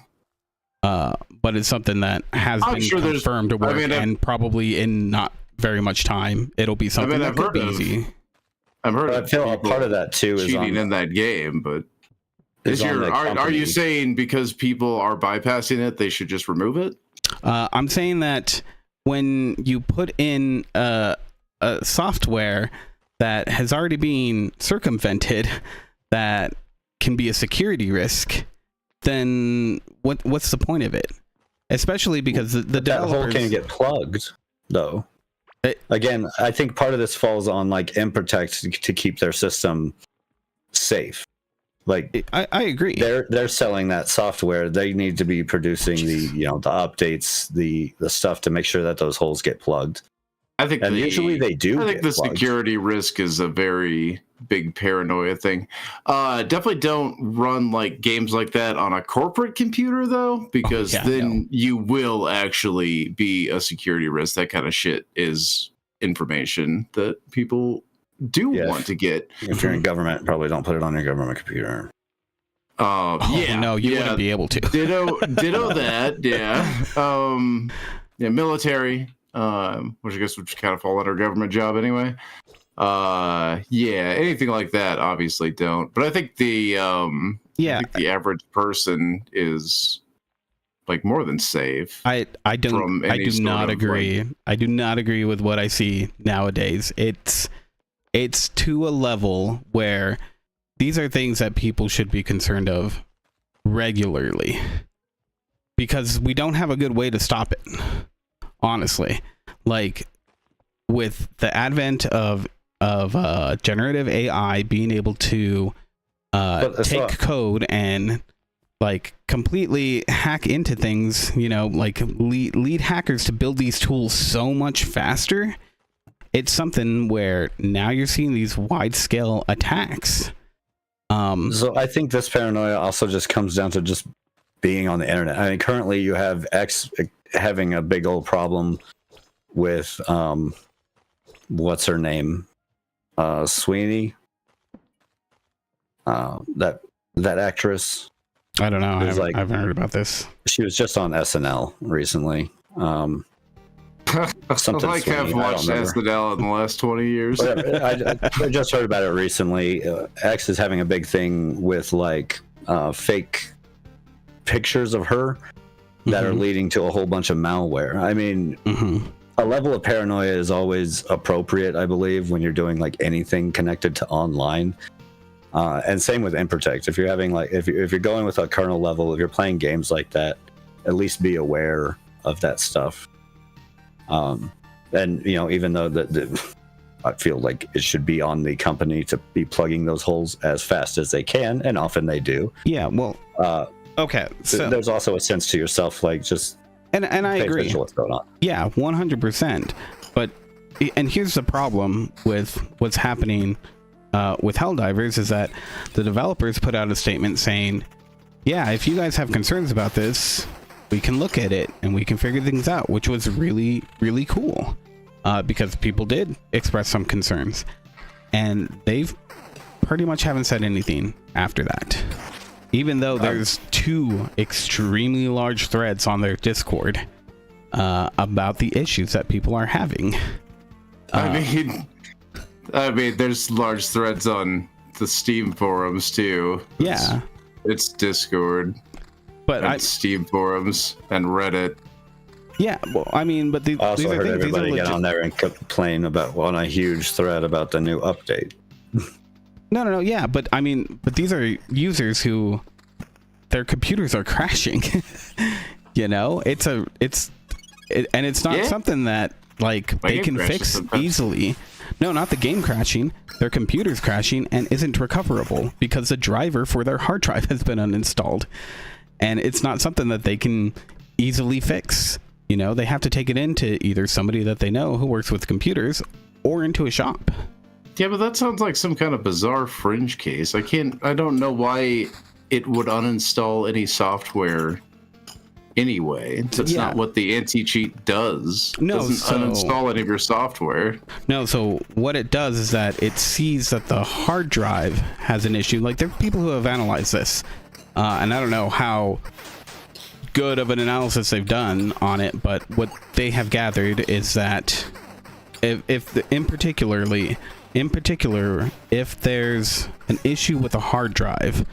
it's something that has been confirmed to work, and probably in not very much time, it'll be something that could be easy. I've heard. I feel a part of that too is cheating in that game, but are you saying because people are bypassing it, they should just remove it? I'm saying that when you put in a software that has already been circumvented, that can be a security risk, then what's the point of it? Especially because the that hole can get plugged, though. Again, I think part of this falls on like Improtect to keep their system safe. Like I agree. They're selling that software. They need to be producing the updates, the stuff to make sure that those holes get plugged. I think usually they do. I think the plugged. Security risk is a very big paranoia thing. Definitely don't run like games like that on a corporate computer though, because you will actually be a security risk. That kind of shit is information that people do want to get. If you're in government, probably don't put it on your government computer. No, you wouldn't be able to. Ditto that. Military. Which I guess would kind of fall under government job anyway. Anything like that, obviously don't. But I think the average person is like more than safe. I do not agree. I do not agree with what I see nowadays. It's to a level where these are things that people should be concerned of regularly, because we don't have a good way to stop it. Honestly, like with the advent of generative AI being able to take code and like completely hack into things, like lead hackers to build these tools so much faster. It's something where now you're seeing these wide scale attacks. So I think this paranoia also just comes down to just being on the internet. I mean, currently you have X having a big old problem with what's her name, Sweeney, that actress. I don't know. I haven't heard about this. She was just on SNL recently. Something like I've watched SNL in the last 20 years. I just heard about it recently. X is having a big thing with like fake pictures of her that are leading to a whole bunch of malware. I mean, a level of paranoia is always appropriate, I believe, when you're doing like anything connected to online. And same with Improtect. If you're having like, if you're going with a kernel level, if you're playing games like that, at least be aware of that stuff. And even though I feel like it should be on the company to be plugging those holes as fast as they can, and often they do. Yeah, well, okay. So there's also a sense to yourself, like just and I agree. What's going on? Yeah, 100%. But here's the problem with what's happening with Helldivers is that the developers put out a statement saying, "Yeah, if you guys have concerns about this, we can look at it and we can figure things out," which was really, really cool because people did express some concerns, and they've pretty much haven't said anything after that. Even though there's 2 extremely large threads on their Discord about the issues that people are having. I mean, there's large threads on the Steam forums too. Yeah, it's Discord, and Steam forums and Reddit. Yeah, well, I mean, but I also heard everybody get on there and complain on a huge thread about the new update. No, yeah, but I mean, these are users who their computers are crashing. It's not something that like they can fix easily. No, not the game crashing. Their computer's crashing and isn't recoverable because the driver for their hard drive has been uninstalled. and it's not something that they can easily fix. You know, they have to take it into either somebody that they know who works with computers or into a shop. Yeah, but that sounds like some kind of bizarre fringe case. I don't know why it would uninstall any software anyway. That's not what the anti-cheat does. No, it doesn't uninstall any of your software. No, so what it does is that it sees that the hard drive has an issue. Like, there are people who have analyzed this, and I don't know how good of an analysis they've done on it, but what they have gathered is that in particular, if there's an issue with a hard drive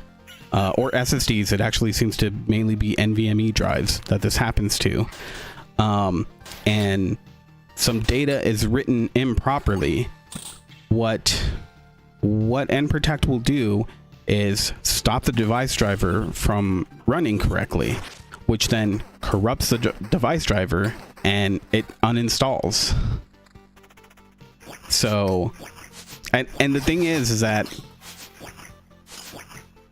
or SSDs, it actually seems to mainly be NVMe drives that this happens to, and some data is written improperly, what NProtect will do is stop the device driver from running correctly, which then corrupts the device driver and it uninstalls. So, and the thing is that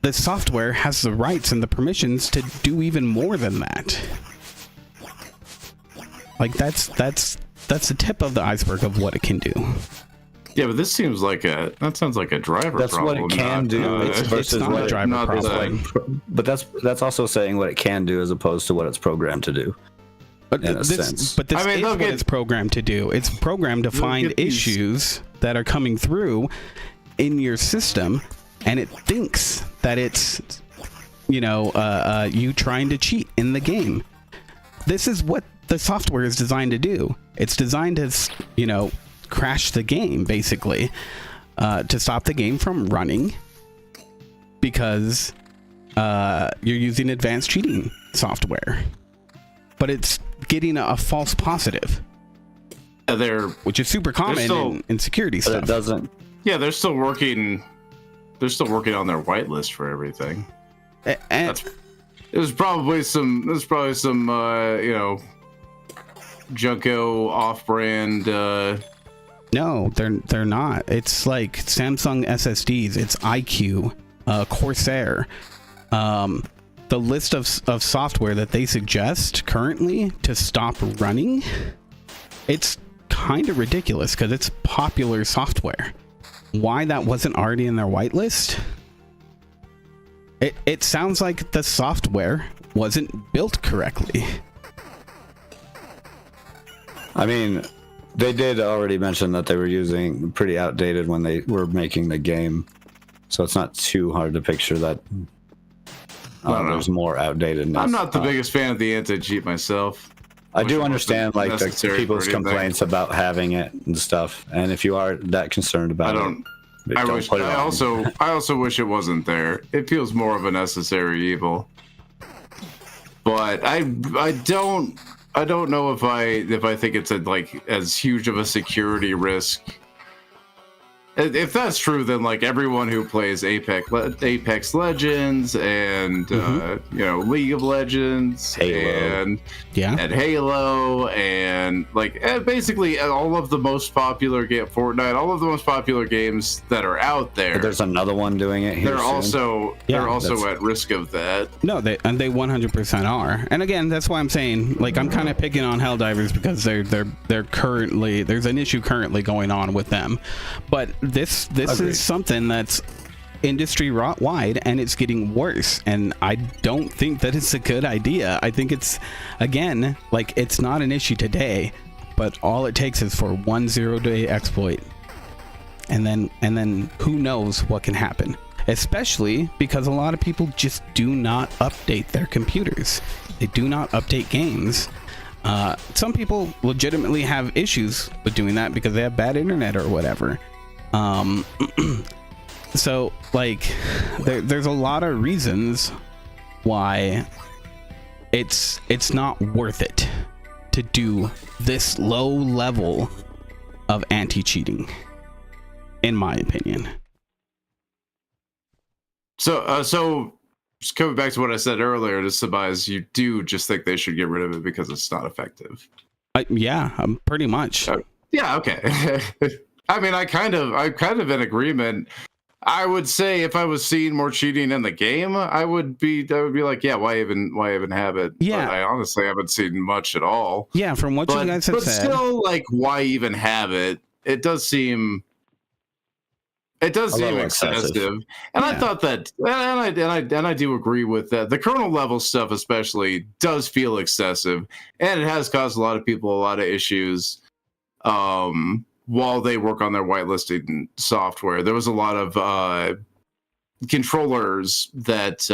the software has the rights and the permissions to do even more than that. Like, that's the tip of the iceberg of what it can do. Yeah, but this seems like that sounds like a driver that's problem. That's what it can do. It's not a driver problem. But that's also saying what it can do as opposed to what it's programmed to do. But this is what it's programmed to do. It's programmed to find issues that are coming through in your system, and it thinks that it's, you trying to cheat in the game. This is what the software is designed to do. It's designed to, crash the game, basically, to stop the game from running because you're using advanced cheating software. But it's getting a false positive, which is super common in security stuff. It doesn't. Yeah, they're still working on their whitelist for everything. There's probably some Junko off-brand. No, they're not. It's like Samsung SSDs. It's iQ, Corsair. The list of software that they suggest currently to stop running, it's kind of ridiculous because it's popular software. Why that wasn't already in their whitelist? It sounds like the software wasn't built correctly. I mean, they did already mention that they were using pretty outdated when they were making the game, so it's not too hard to picture that. There's more outdated. I'm not the biggest fan of the anti-cheat myself. I do understand like the people's complaints about having it and stuff, and if you are that concerned about I also wish it wasn't there. It feels more of a necessary evil. But I don't know if I think it's as huge of a security risk. If that's true, then like everyone who plays Apex Legends and League of Legends and Halo and basically all of the most popular Fortnite, all of the most popular games that are out there. But there's another one doing it here. They're also at risk of that. No, they 100% are. And again, that's why I'm saying I'm kind of picking on Helldivers because they're currently there's an issue currently going on with them, but this is something that's industry wide and it's getting worse, and I don't think that it's a good idea. I think it's, again, it's not an issue today, but all it takes is for one 0-day exploit, and then who knows what can happen, especially because a lot of people just do not update their computers. They do not update games. Some people legitimately have issues with doing that because they have bad internet or whatever. So there's a lot of reasons why it's not worth it to do this low level of anti-cheating, in my opinion. So just coming back to what I said earlier to Sabais, you do just think they should get rid of it because it's not effective. Yeah, pretty much. Yeah, okay. I mean, I'm kind of in agreement. I would say if I was seeing more cheating in the game, I would be like, yeah, why even have it? Yeah. But I honestly haven't seen much at all. Yeah, from what you guys have but said. still, like, why even have it? It does seem excessive. And I thought that, and I do agree with that. The kernel level stuff especially does feel excessive, and it has caused a lot of people a lot of issues while they work on their whitelisting software. There was a lot of controllers that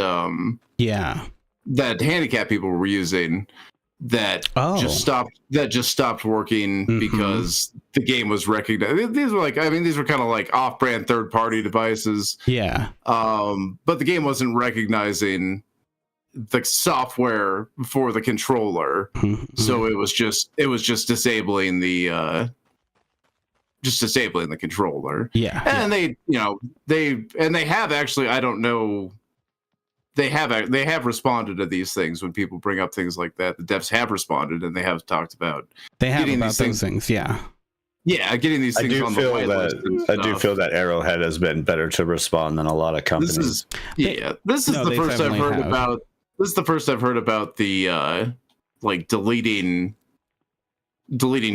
that handicapped people were using that just stopped working because the game was recognized. These were kind of like off-brand third-party devices. Yeah. But the game wasn't recognizing the software for the controller, so it was just disabling the controller. Yeah. And they have actually, I don't know. They have responded to these things when people bring up things like that. The devs have responded, and they have talked about getting these things. Yeah, getting these things on the whitelist. I do feel that Arrowhead has been better to respond than a lot of companies. This is the first I've heard about. This is the first I've heard about the like deleting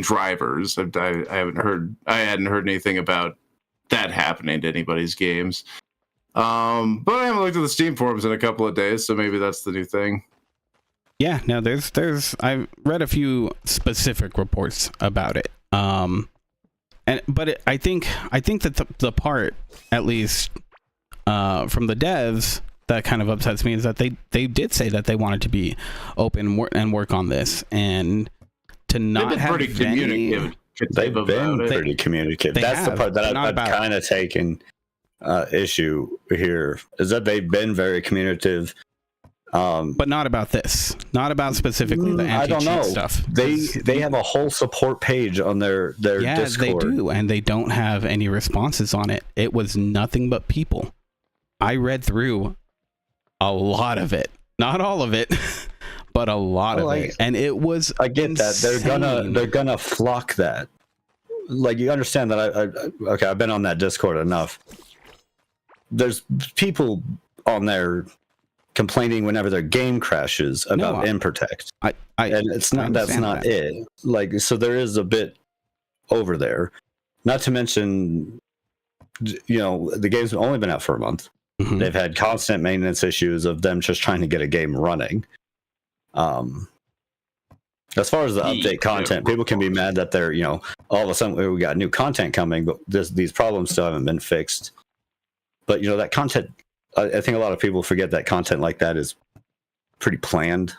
drivers. I hadn't heard anything about that happening to anybody's games. But I haven't looked at the Steam forums in a couple of days, so maybe that's the new thing. Yeah, no, there's I've read a few specific reports about it. I think that the part, at least from the devs, that kind of upsets me is that they did say that they wanted to be open and work on this, and to not have pretty communicative. They've been pretty communicative. That's the part that I've kind of taken issue here, is that they've been very communicative, but not about this, not about specifically the anti-cheat stuff. They have a whole support page on their Discord. They do, and they don't have any responses on it. It was nothing but people. I read through a lot of it, not all of it, but a lot of it, and it was. I get insane. that they're gonna flock that. Like, you understand that I've been on that Discord enough. There's people on there complaining whenever their game crashes about Improtect. And it's not, that's not it. Like, so there is a bit over there. Not to mention, the game's only been out for a month. Mm-hmm. They've had constant maintenance issues of them just trying to get a game running. As far as the update content, people can be mad that they're, all of a sudden we got new content coming, but these problems still haven't been fixed. But that content, I think a lot of people forget that content like that is pretty planned.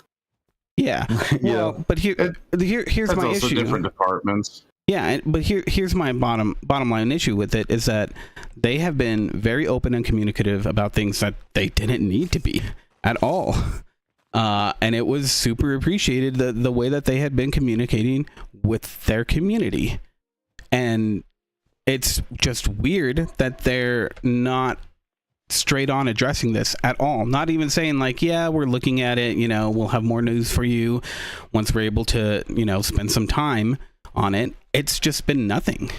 Yeah. Well, but here's my also issue. Different departments. Yeah, but here's my bottom line issue with it, is that they have been very open and communicative about things that they didn't need to be at all. And it was super appreciated the way that they had been communicating with their community. And it's just weird that they're not straight on addressing this at all. Not even saying like, yeah, we're looking at it, we'll have more news for you once we're able to, spend some time on it. It's just been nothing.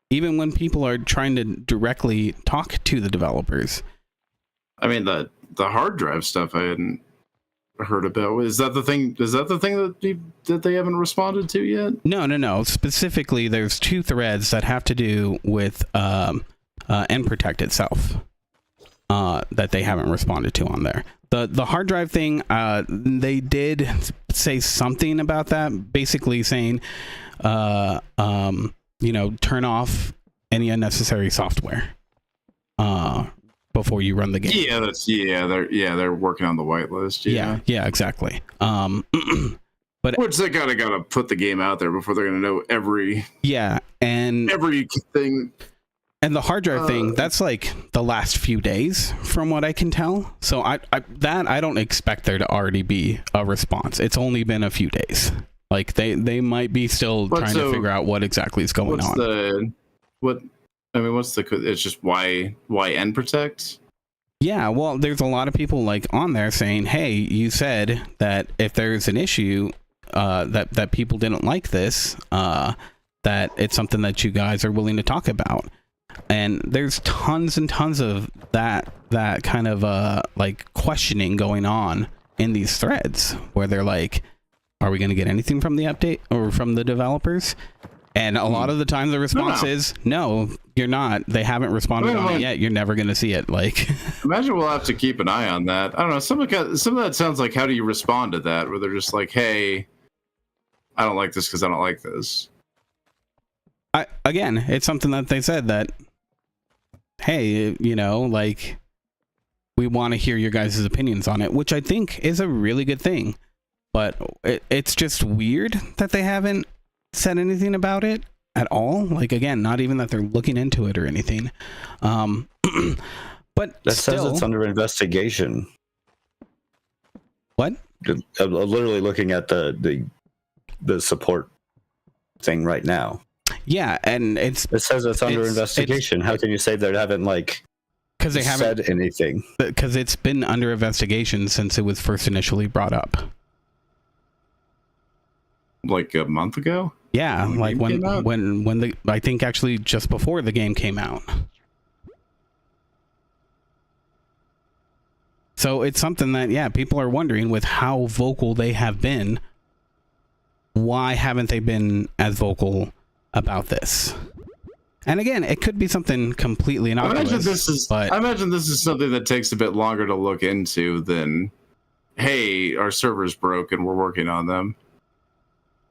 Even when people are trying to directly talk to the developers. I mean, the hard drive stuff I hadn't heard about. Is that the thing that they haven't responded to yet? No. Specifically, there's two threads that have to do with Protect itself that they haven't responded to on there. The hard drive thing, they did say something about that, basically saying turn off any unnecessary software before you run the game. They're working on the whitelist. Yeah, exactly. But which they gotta put the game out there before they're gonna know every thing. And the hard drive thing, that's like the last few days from what I can tell. So I don't expect there to already be a response. It's only been a few days. Like they might be still trying to figure out what exactly is going on. It's just why Protect? Yeah, well, there's a lot of people like on there saying, hey, you said that if there's an issue that people didn't like this, that it's something that you guys are willing to talk about. And there's tons and tons of that kind of like questioning going on in these threads where they're like, are we going to get anything from the update or from the developers? And a lot of the time the response is, no, you're not. They haven't responded on it yet. You're never going to see it. Like, imagine we'll have to keep an eye on that. I don't know. Some of that sounds like, how do you respond to that? Where they're just like, hey, I don't like this because I don't like this. Again, it's something that they said that, hey, you know, like, we want to hear your guys' opinions on it, which I think is a really good thing. But it's just weird that they haven't said anything about it at all. Like, again, not even that they're looking into it or anything. But that says it's under investigation. What? I'm literally looking at the support thing right now. Yeah, and it says it's under investigation. How can you say they haven't because they haven't said anything? Because it's been under investigation since it was first initially brought up. Like a month ago? Yeah, like when I think actually just before the game came out. So it's something that, yeah, people are wondering with how vocal they have been. Why haven't they been as vocal about this? And again, it could be something completely innocuous. I imagine this is something that takes a bit longer to look into than, hey, our server's broke and we're working on them.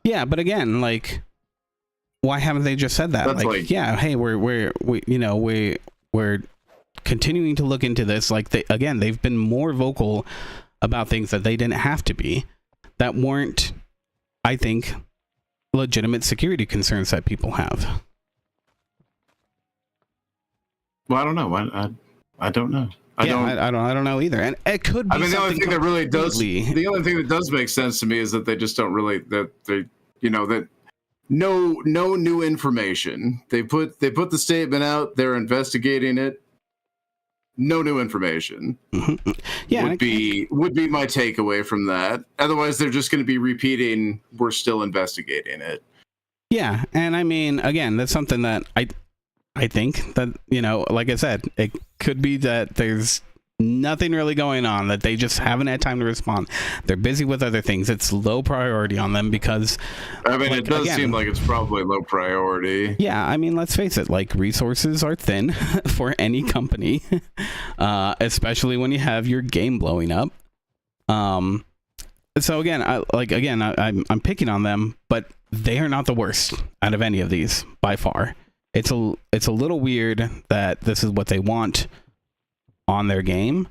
Yeah, but again, like, why haven't they just said that? Like, yeah, hey, we're continuing to look into this. Like, they've been more vocal about things that they didn't have to be, that weren't, I think, legitimate security concerns that people have. Well, I don't know. I don't know. I don't know either. And it could be. I mean, the only thing that does make sense to me is that they just don't really no new information. They put the statement out. They're investigating it. No new information. Mm-hmm. Yeah, would be my takeaway from that. Otherwise, they're just going to be repeating, "We're still investigating it." Yeah, and I mean, again, that's something that I think that, you know, like I said, it could be that there's nothing really going on, that they just haven't had time to respond. They're busy with other things. It's low priority on them because, I mean, it does seem like it's probably low priority. Yeah, I mean, let's face it, like, resources are thin for any company, especially when you have your game blowing up. So again, I'm picking on them, but they are not the worst out of any of these by far. It's a little weird that this is what they want on their game,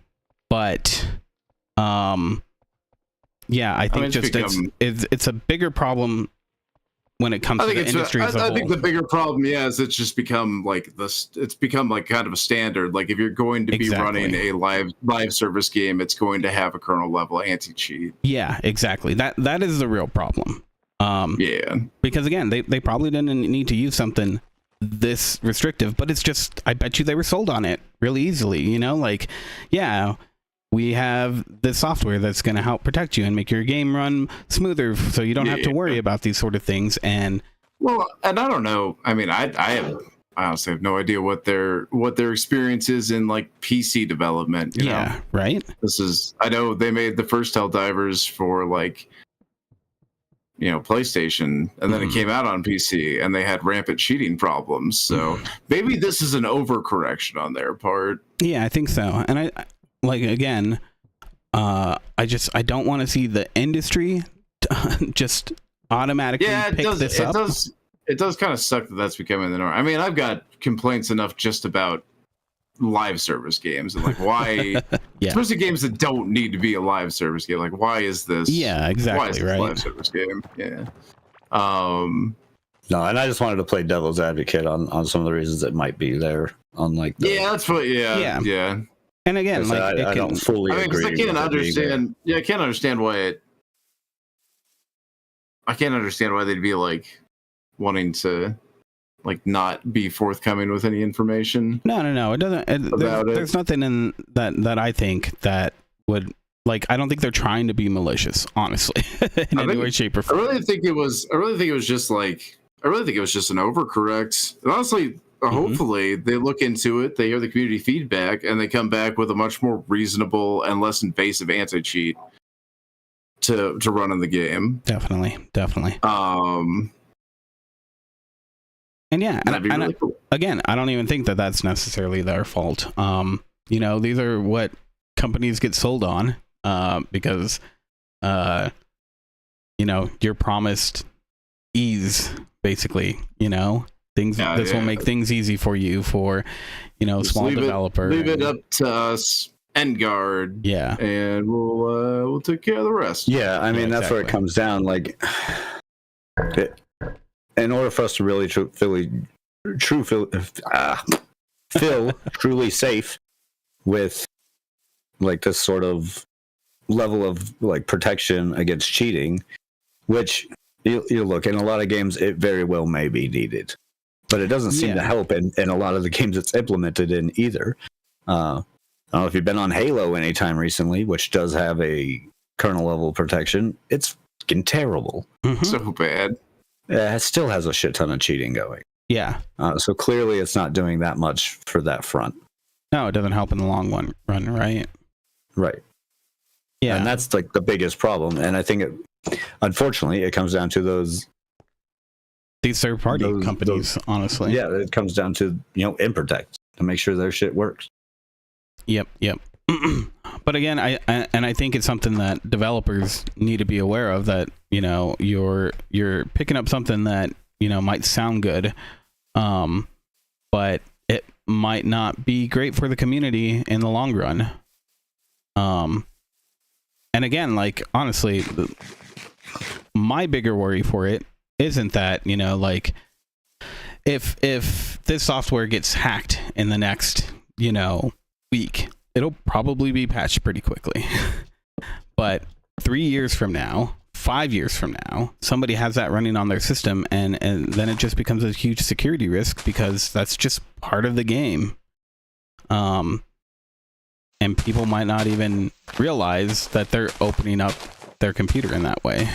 but yeah, I think it's a bigger problem when it comes to the industry as a whole. I think the bigger problem, is it's just become like this. It's become like kind of a standard. Like, if you're going to be running a live service game, it's going to have a kernel level anti-cheat. Yeah, exactly. That is the real problem. Yeah, because again, they probably didn't need to use something this restrictive, but it's just, I bet you they were sold on it really easily, you know, like, yeah, we have this software that's going to help protect you and make your game run smoother so you don't have to worry about these sort of things. And well, and I don't know, I mean, I honestly have no idea what their experience is in like PC development, you know? Right. I know they made the first Helldivers for like, you know, PlayStation, and then it came out on PC, and they had rampant cheating problems. So maybe this is an overcorrection on their part. Yeah, I think so. And I don't want to see the industry just automatically pick this up. It does kind of suck that that's becoming the norm. I mean, I've got complaints enough just about live service games and like why especially games that don't need to be a live service game, like why is this right live service game? No, and I just wanted to play devil's advocate on some of the reasons it might be there on like that's what and again, like, I don't fully agree. I can't understand why they'd be like wanting to like not be forthcoming with any information. No, it doesn't. There's nothing in that I think that would, like, I don't think they're trying to be malicious, honestly, in any way, shape, or form. I really think it was just an overcorrect. And honestly, hopefully they look into it, they hear the community feedback, and they come back with a much more reasonable and less invasive anti-cheat to run in the game. Definitely. And yeah, That'd be really cool. Again, I don't even think that that's necessarily their fault. You know, these are what companies get sold on, because, you know, you're promised ease, basically, you know, things. This will make things easy for you, for, you know, Just small developer. Leave it up to us, Endguard. Yeah. And we'll take care of the rest. Yeah, I mean, that's where it comes down. Like, in order for us to really feel truly safe with like this sort of level of like protection against cheating, which you look in a lot of games, it very well may be needed, but it doesn't seem to help in a lot of the games it's implemented in either. I don't know if you've been on Halo anytime recently, which does have a kernel level protection. It's fucking terrible. So bad. It still has a shit ton of cheating going. Yeah. So clearly it's not doing that much for that front. No, it doesn't help in the long run, right? Right. Yeah. And that's like the biggest problem. And I think unfortunately, it comes down to these third-party companies, honestly. Yeah, it comes down to, you know, Improtect to make sure their shit works. Yep. But again, I think it's something that developers need to be aware of, that, you know, you're picking up something that, you know, might sound good, but it might not be great for the community in the long run. And again, like, honestly, my bigger worry for it isn't that, you know, like, if this software gets hacked in the next, you know, week, it'll probably be patched pretty quickly. But 3 years from now, 5 years from now, somebody has that running on their system, and then it just becomes a huge security risk, because that's just part of the game. And people might not even realize that they're opening up their computer in that way.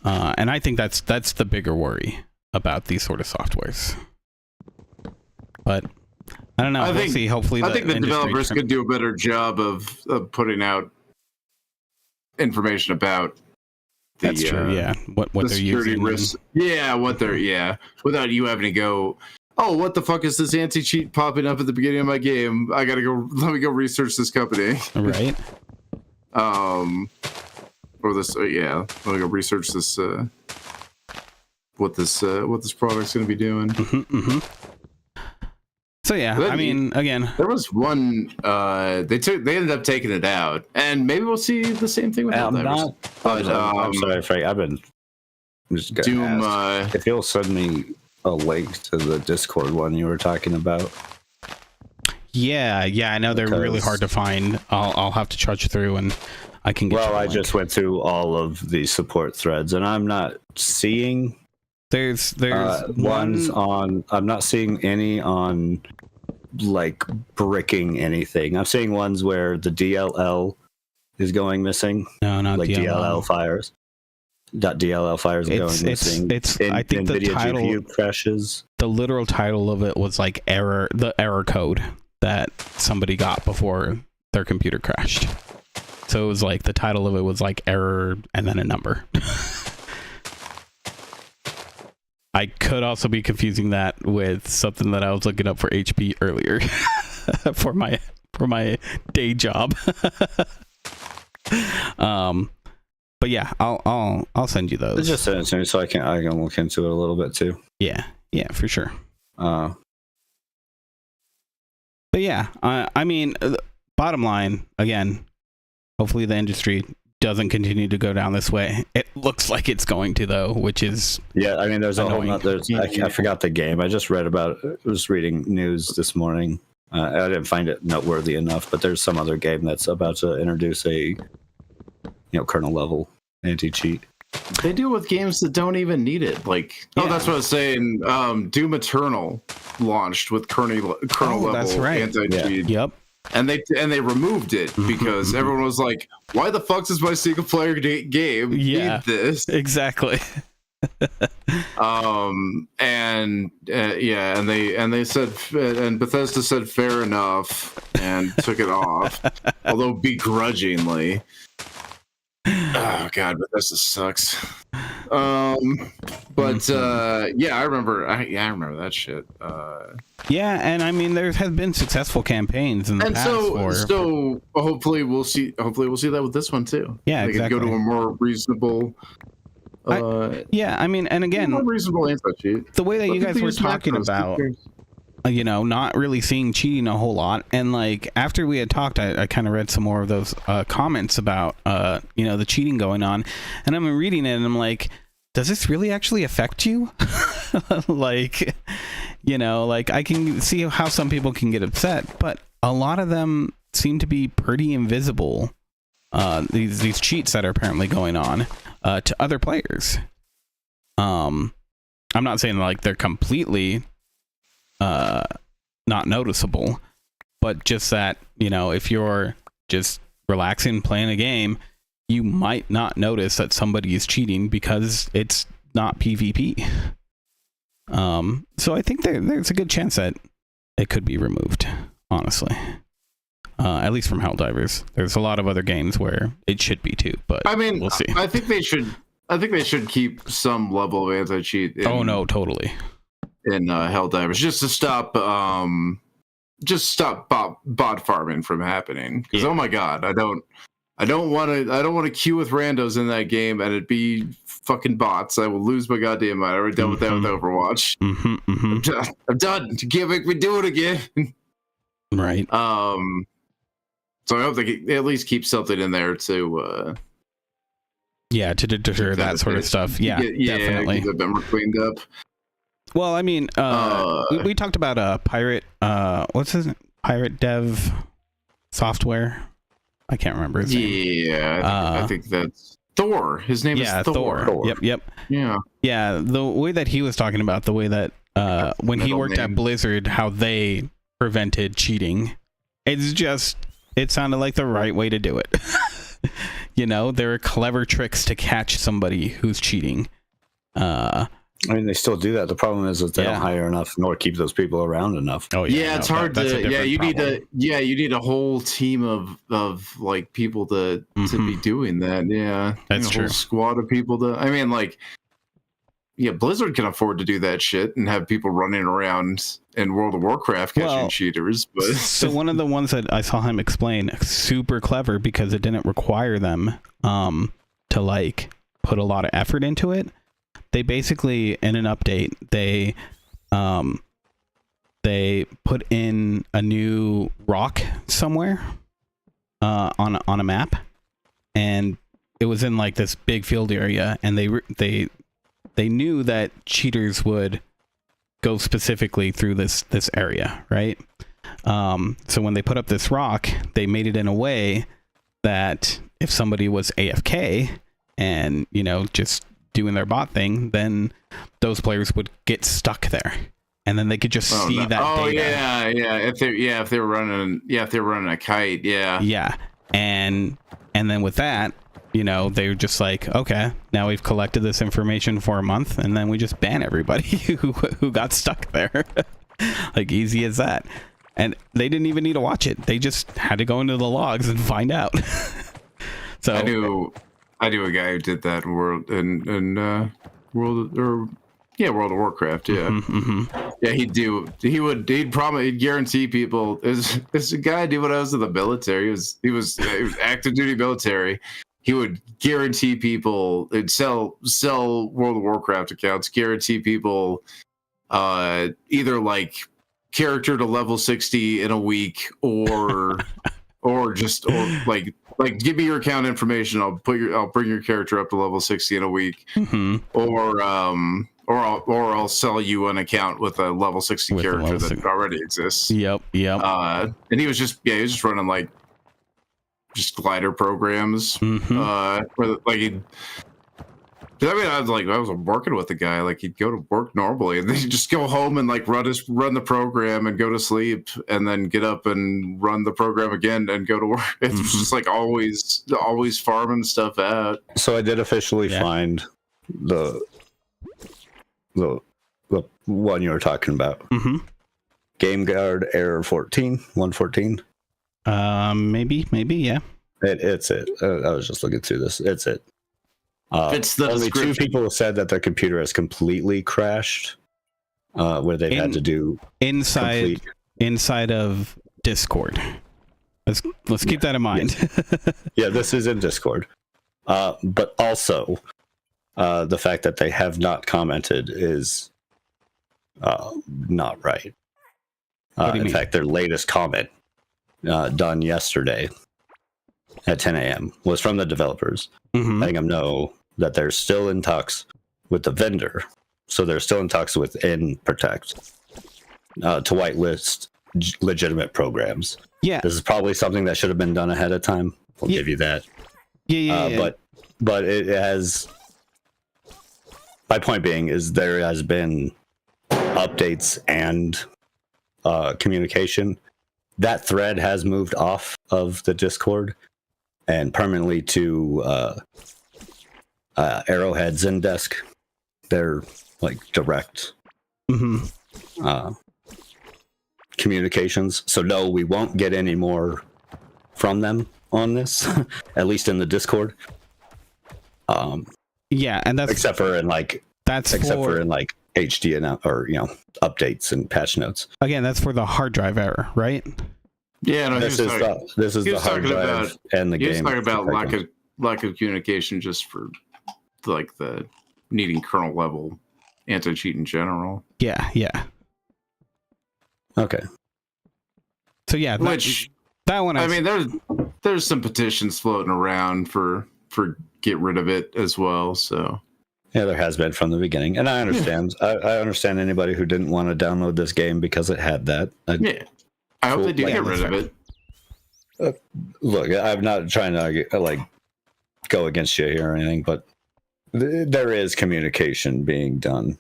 And I think that's the bigger worry about these sort of softwares. But I don't know. We'll see. Hopefully, I think the developers could do a better job of putting out information about the, that's true. Yeah, what the they're security using. risks. Yeah, without you having to go, oh, what the fuck is this anti-cheat popping up at the beginning of my game? I gotta go. Let me go research this company. Right. Or this. Let me go research this. What this product's gonna be doing. So yeah, I mean, again, there was one. They ended up taking it out, and maybe we'll see the same thing with Helldivers. I'm sorry, Frank. I'm just gonna Doom. ask if you'll send me a link to the Discord one you were talking about. Yeah, I know they're really hard to find. I'll have to trudge through, and I can get. Well, I just went through all of the support threads, and I'm not seeing. There's ones on. I'm not seeing any on like bricking anything. I'm seeing ones where the DLL is going missing. No, not like DLL fires. .dll files are going missing. I think the title GPU crashes. The literal title of it was like the error code that somebody got before their computer crashed. So it was like the title of it was like error and then a number. I could also be confusing that with something that I was looking up for HP earlier for my day job. But yeah, I'll send you those. Just send it to me so I can look into it a little bit too. Yeah, for sure. But yeah, I mean, bottom line, again, hopefully the industry doesn't continue to go down this way. It looks like it's going to, though, which is I mean, there's annoying. a whole I forgot the game. I just read about it. I was reading news this morning. I didn't find it noteworthy enough, but there's some other game that's about to introduce a kernel level anti-cheat. They deal with games that don't even need it. Like, that's what I was saying. Doom Eternal launched with kernel level anti-cheat. Yep. And they removed it because everyone was like, "Why the fuck does my single player game need this?" Exactly. And they said, and Bethesda said fair enough and took it off, although begrudgingly. Oh god, Bethesda sucks. I remember that shit. Yeah, and I mean there have been successful campaigns in the past. So hopefully we'll see that with this one too. Yeah, they exactly. could go to a more reasonable. I mean, and again, more reasonable anti-cheat. The way that you guys were talking about, not really seeing cheating a whole lot, and like after we had talked, I kind of read some more of those comments about the cheating going on, and I'm reading it and I'm like, does this really actually affect you? Like, I can see how some people can get upset, but a lot of them seem to be pretty invisible. These cheats that are apparently going on to other players. I'm not saying like they're completely not noticeable, but just that, if you're just relaxing playing a game, you might not notice that somebody is cheating because it's not PvP. So I think there's a good chance that it could be removed, honestly. At least from Helldivers. There's a lot of other games where it should be too, but I mean, we'll see. I think they should keep some level of anti-cheat. Oh no, totally. In Helldivers, just to stop bot farming from happening. Because oh my god, I don't want to queue with randos in that game and it be fucking bots. I will lose my goddamn mind. I already done with that with Overwatch. I'm done. You can't make me do it again. Right. So I hope they at least keep something in there to to deter that sort of stuff. Yeah, definitely. Keep them cleaned up. Well, I mean, we talked about pirate. What's his name? Pirate Dev Software. I can't remember his name. Yeah, I think that's Thor. His name is Thor. Yep. Yeah. The way that he was talking about, the way that when he worked at Blizzard, how they prevented cheating. It sounded like the right way to do it. There are clever tricks to catch somebody who's cheating. I mean, they still do that. The problem is that they don't hire enough nor keep those people around enough. Oh yeah, it's hard to. You need a whole team of like people to be doing that. Yeah, that's true. A whole squad of people to. I mean, like, Blizzard can afford to do that shit and have people running around in World of Warcraft catching cheaters. But so one of the ones that I saw him explain, super clever because it didn't require them to like put a lot of effort into it. They basically, in an update, they put in a new rock somewhere on a map, and it was in like this big field area, and they knew that cheaters would go specifically through this area, right? So when they put up this rock, they made it in a way that if somebody was AFK and just doing their bot thing, then those players would get stuck there, and then they could just see that data. If they were running a kite, and then with that, they were just like, okay, now we've collected this information for a month, and then we just ban everybody who got stuck there. Like, easy as that. And they didn't even need to watch it. They just had to go into the logs and find out. So I knew a guy who did that in World of Warcraft. Yeah, yeah. He'd guarantee people. This guy did when I was in the military. He was active duty military. He would guarantee people. He'd sell World of Warcraft accounts. Guarantee people either like character to level 60 in a week, or like give me your account information. I'll bring your character up to level 60 in a week, or I'll sell you an account with a level 60 character that already exists. Yep. And he was just running like just glider programs. Where like I was working with the guy. Like, he'd go to work normally, and then he'd just go home and like run the program and go to sleep, and then get up and run the program again and go to work. It's just like always farming stuff out. So I did officially find the one you were talking about. Mm-hmm. Game guard error 114. Maybe, yeah. It's it. I was just looking through this. It's it. It's the only description. 2 people have said that their computer has completely crashed, where they've had to do inside of Discord. Let's keep that in mind. Yeah, this is in Discord. But also, the fact that they have not commented is not right. In fact, their latest comment, done yesterday at 10 a.m., was from the developers, letting them know that they're still in talks with the vendor. So they're still in talks with Protect to whitelist legitimate programs. Yeah. This is probably something that should have been done ahead of time. I'll give you that. Yeah. But it has. My point being is there has been updates and communication. That thread has moved off of the Discord and permanently to Arrowhead Zendesk. They're like direct communications. So no, we won't get any more from them on this, at least in the Discord. Yeah, and that's except for in like HD and or updates and patch notes. Again, that's for the hard drive error, right? Yeah, no, this is the hard drive and the game. He was talking about lack of communication just for like the needing kernel level anti-cheat in general. Yeah. Okay. So yeah, that one. I mean, there's some petitions floating around for get rid of it as well. So yeah, there has been from the beginning, and I understand. I understand anybody who didn't want to download this game because it had that. I hope they do get rid of it. Look, I'm not trying to go against you here or anything, but there is communication being done.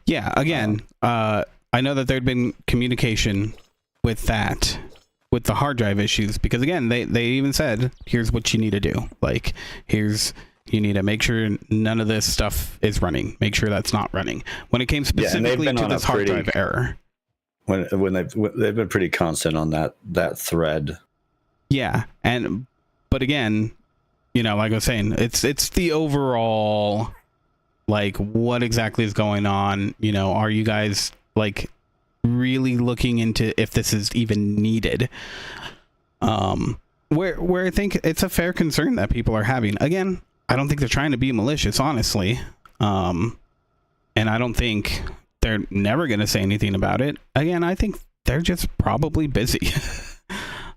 Yeah. Again, I know that there'd been communication with that, with the hard drive issues, because again, they even said, here's what you need to do. Like, you need to make sure none of this stuff is running. Make sure that's not running. When it came specifically to this hard drive error. When they've been pretty constant on that thread. Yeah. But again, like I was saying, it's the overall, like, what exactly is going on? Are you guys like really looking into if this is even needed? Where I think it's a fair concern that people are having. Again, I don't think they're trying to be malicious, honestly. And I don't think they're never going to say anything about it. Again, I think they're just probably busy.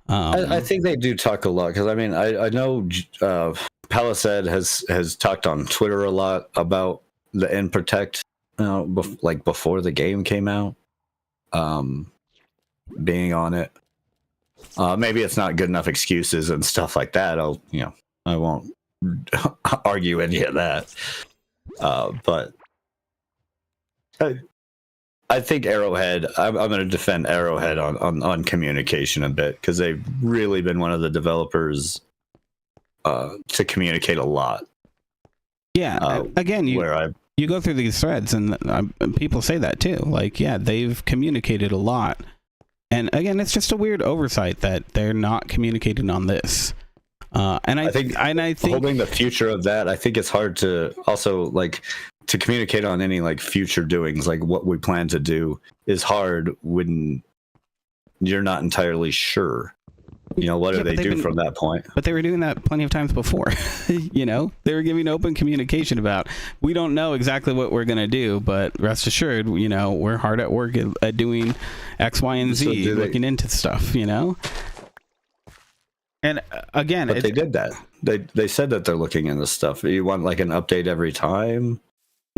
I think they do talk a lot, because I mean, I know Palisade has talked on Twitter a lot about the Protect, like before the game came out, being on it. Maybe it's not good enough excuses and stuff like that. I won't argue any of that. But I think Arrowhead, I'm going to defend Arrowhead on communication a bit, because they've really been one of the developers to communicate a lot. Yeah, again, you go through these threads and people say that too. Like, yeah, they've communicated a lot. And again, it's just a weird oversight that they're not communicating on this. And I think holding the future of that, I think it's hard to also to communicate on any future doings, like what we plan to do, is hard when you're not entirely sure. What do they do from that point? But they were doing that plenty of times before. They were giving open communication about, we don't know exactly what we're going to do, but rest assured, we're hard at work at doing X, Y, and Z, looking into stuff, And again, but they did that. They said that they're looking into stuff. You want an update every time?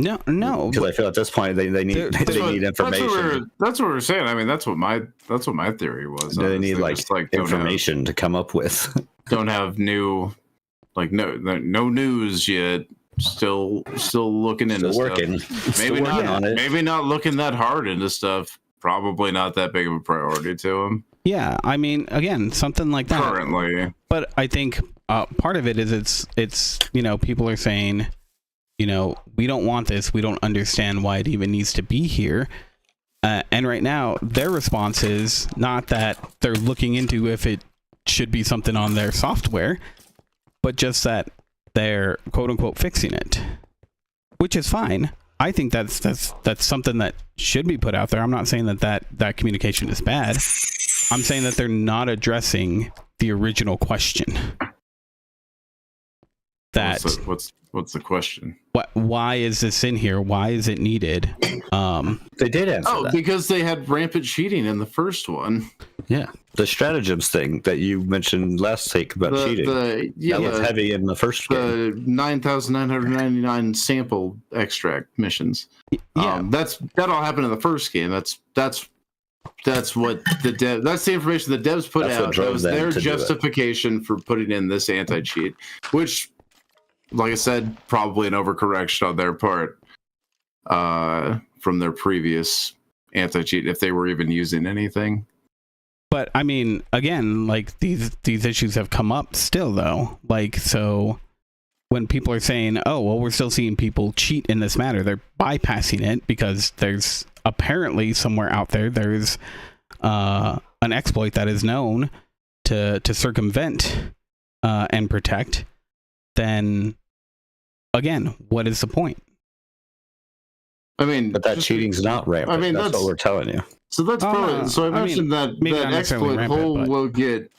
No. Because I feel at this point they need information. That's what we're saying. I mean, that's what my theory was. They need information to come up with. Don't have new, no news yet. Still looking into working. Stuff. Maybe not on it. Maybe not looking that hard into stuff. Probably not that big of a priority to them. Yeah, I mean, again, something like that. Currently. But I think part of it is it's people are saying, you know, we don't want this. We don't understand why it even needs to be here. And right now, their response is not that they're looking into if it should be something on their software, but just that they're quote unquote fixing it, which is fine. I think that's something that should be put out there. I'm not saying that communication is bad. I'm saying that they're not addressing the original question. That what's the question? Why is this in here? Why is it needed? They did answer that. Because they had rampant cheating in the first one. Yeah, the stratagems thing that you mentioned last take about cheating. That was heavy in the first game. The 9,999 sample extract missions. Yeah, that all happened in the first game. That's what that's the information the devs put out. That was their justification for putting in this anti-cheat, which, like I said, probably an overcorrection on their part from their previous anti-cheat, if they were even using anything. But I mean, again, like these issues have come up still, though. Like, so when people are saying, "Oh, well, we're still seeing people cheat in this matter," they're bypassing it because there's apparently somewhere out there's an exploit that is known to circumvent and protect. Then again, what is the point? I mean, but that cheating's not rampant. I mean, that's what we're telling you. So that's probably. So I mentioned that exploit hole will get.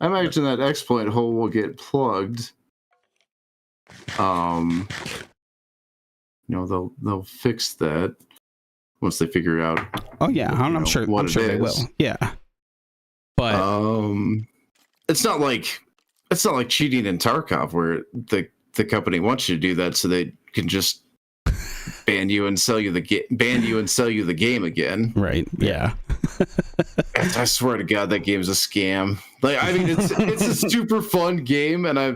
I imagine that exploit hole will get plugged. You know, they'll fix that once they figure out. Oh yeah, I'm sure they will. Yeah, but it's not like cheating in Tarkov where the company wants you to do that so they can just ban you and sell you the game again. Right. Yeah. I swear to God, that game's a scam. Like, I mean, it's a super fun game, and I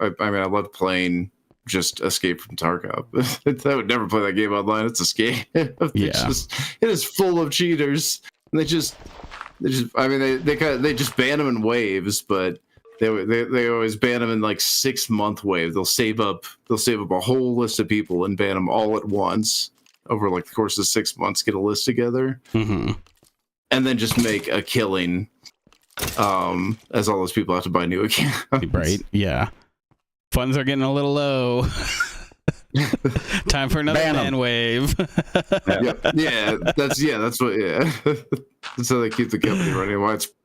love playing just Escape from Tarkov. I would never play that game online. It's a scam. It is full of cheaters. And they just ban them in waves, but they always ban them in like 6-month waves. They'll save up a whole list of people and ban them all at once over like the course of 6 months. Get a list together, and then just make a killing. As all those people have to buy new accounts. Right? Yeah. Funds are getting a little low. Time for another ban wave. Yeah. That's what. Yeah, that's how they keep the company running.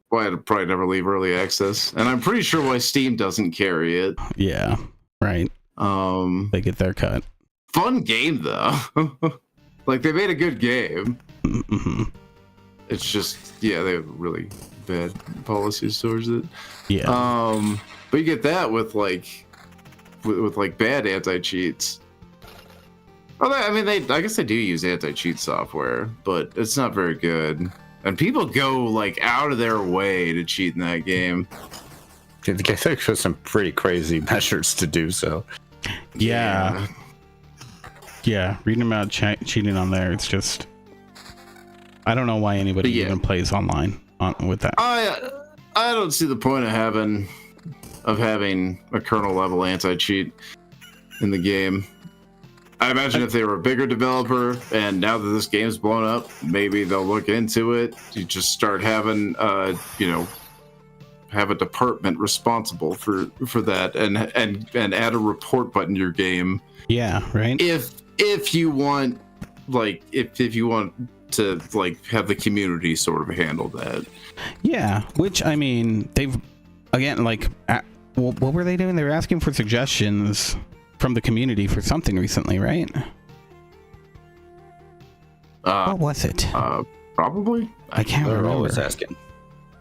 Why I'd probably never leave early access, and I'm pretty sure why Steam doesn't carry it. Yeah, right. They get their cut. Fun game though. Like, they made a good game. Mm-hmm. It's just they have really bad policies towards it. Yeah. But you get that with bad anti-cheats. Well, I guess they do use anti-cheat software, but it's not very good. And people go like out of their way to cheat in that game. They took some pretty crazy measures to do so. Yeah. Reading about cheating on there, it's just, I don't know why anybody even plays online with that. I don't see the point of having a kernel level anti-cheat in the game. I imagine if they were a bigger developer, and now that this game's blown up, maybe they'll look into it. You just start having, have a department responsible for that, and add a report button to your game. Yeah, right. If you want, if you want to have the community sort of handle that. Yeah, which I mean, they've again what were they doing? They were asking for suggestions from the community for something recently, right? What was it? Probably. I can't remember. They're always asking.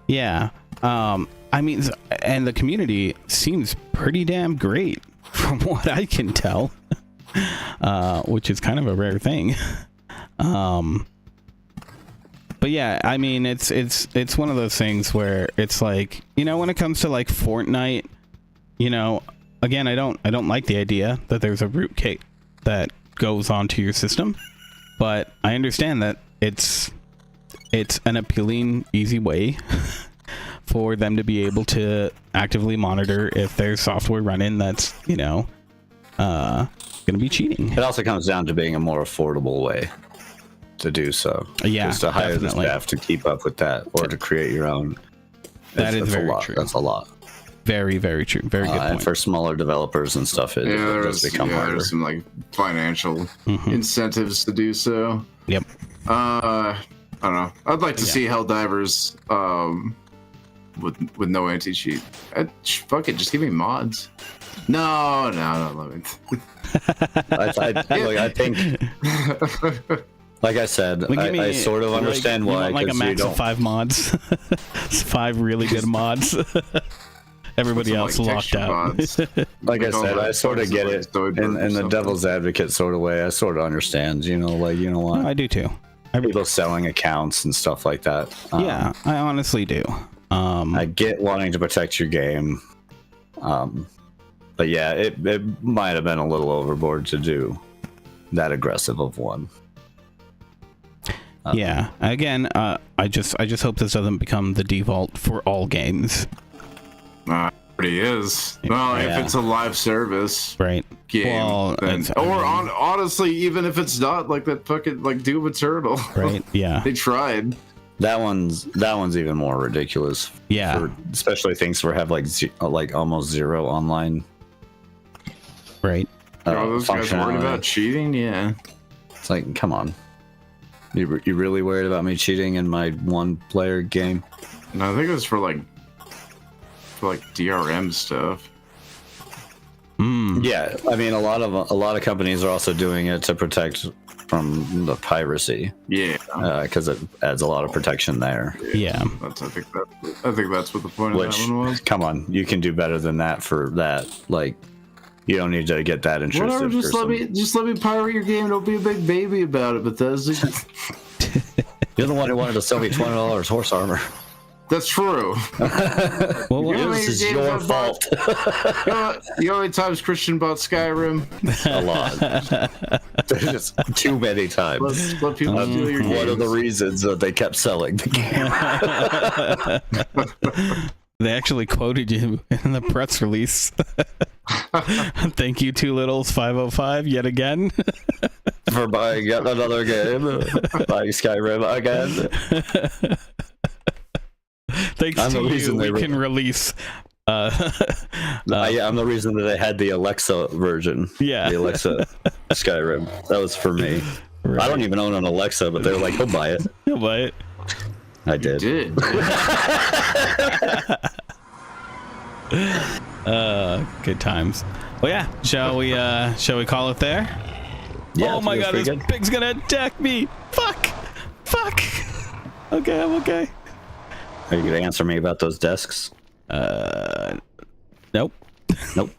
Yeah. I mean, and the community seems pretty damn great from what I can tell, which is kind of a rare thing. But yeah, I mean, it's one of those things where it's like, when it comes to like Fortnite, again, I don't like the idea that there's a rootkit that goes onto your system, but I understand that it's an appealing, easy way for them to be able to actively monitor if there's software running that's, gonna be cheating. It also comes down to being a more affordable way to do so. Yeah, just to hire definitely. the staff to keep up with that, or to create your own. That is That's very a lot. true. That's a lot. Very, very true. Very good And point. for smaller developers and stuff, it does become harder. There's some like financial Mhm. incentives to do so. Yep. I don't know. I'd like to see Helldivers with no anti-cheat. Fuck it, just give me mods. No, don't let me. I think, like I said, I sort of understand why. Like a max of 5 mods. 5 really good mods. Everybody else locked out. Like I said, I sort of get it. In the devil's advocate sort of way, I sort of understand. You know what? I do too. People selling accounts and stuff like that. Yeah, I honestly do. I get wanting to protect your game. But yeah, it might have been a little overboard to do that aggressive of one. Yeah. Again, I just hope this doesn't become the default for all games. It already is. Well, Yeah. if it's a live service Right. game, Well, then, honestly, even if it's not like that fucking like Doom Eternal, Right. Yeah. they tried. That one's even more ridiculous. Yeah. Especially things where have like almost zero online. Right. Those guys worried about cheating? Yeah. It's like, come on. You really worried about me cheating in my one-player game? No, I think it was for like DRM stuff. Yeah, I mean, a lot of companies are also doing it to protect from the piracy. Yeah, because it adds a lot of protection there. Yeah. I think that's what the point of that one was. Come on, you can do better than that for that. Like, you don't need to get that intrusive. Whatever, just let me pirate your game. Don't be a big baby about it, Bethesda. You're the one who wanted to sell me $20 horse armor. That's true. Well, this is your fault. You know how many times Christian bought Skyrim? A lot. There's just too many times. Let people steal your games. One of the reasons that they kept selling the game. They actually quoted you in the press release. Thank you, Two Littles 505 yet again. For buying yet another game. Buying Skyrim again. Thanks to you, we can release. I'm the reason that they had the Alexa version. Yeah. The Alexa Skyrim. That was for me. Right. I don't even own an Alexa, but they're like, he'll buy it. He'll buy it. I did. You did. Good times. Well, yeah. Shall we call it there? Yeah, oh my god, this pig's gonna attack me! Fuck! Okay, I'm okay. Are you gonna answer me about those desks? Nope. Nope.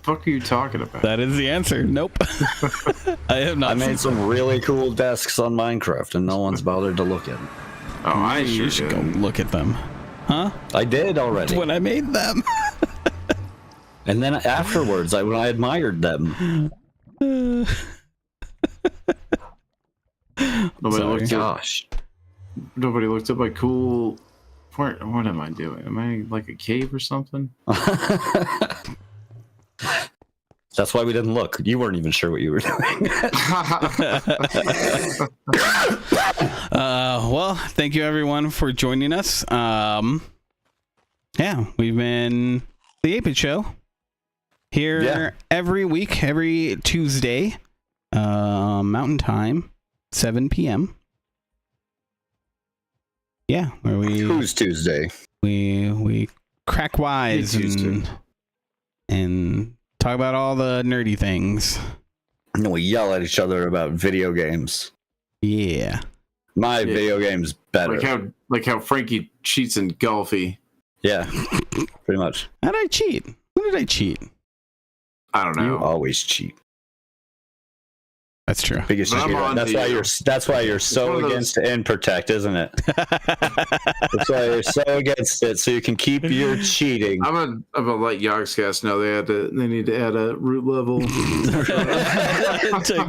Fuck are you talking about? That is the answer. Nope. I have not. I made some really cool desks on Minecraft, and no one's bothered to look at them. Oh, you should go look at them. Huh? I did already. When I made them. And then afterwards, when I admired them. Nobody looked at my cool. What am I doing? Am I like a cave or something? That's why we didn't look. You weren't even sure what you were doing. Well, thank you everyone for joining us. Yeah, we've been the 8-Bit Show here every week, every Tuesday, Mountain Time, 7 p.m. Yeah, where Who's Tuesday? We crack wise and talk about all the nerdy things. And we yell at each other about video games. Yeah. My video game's better. Like how Frankie cheats in Golfy. Yeah, pretty much. How did I cheat? When did I cheat? I don't know. You always cheat. That's true. Biggest cheater. That's why you're so against end protect, isn't it? That's why you're so against it, so you can keep your cheating. I'm gonna let Yogscast know they need to add a root level to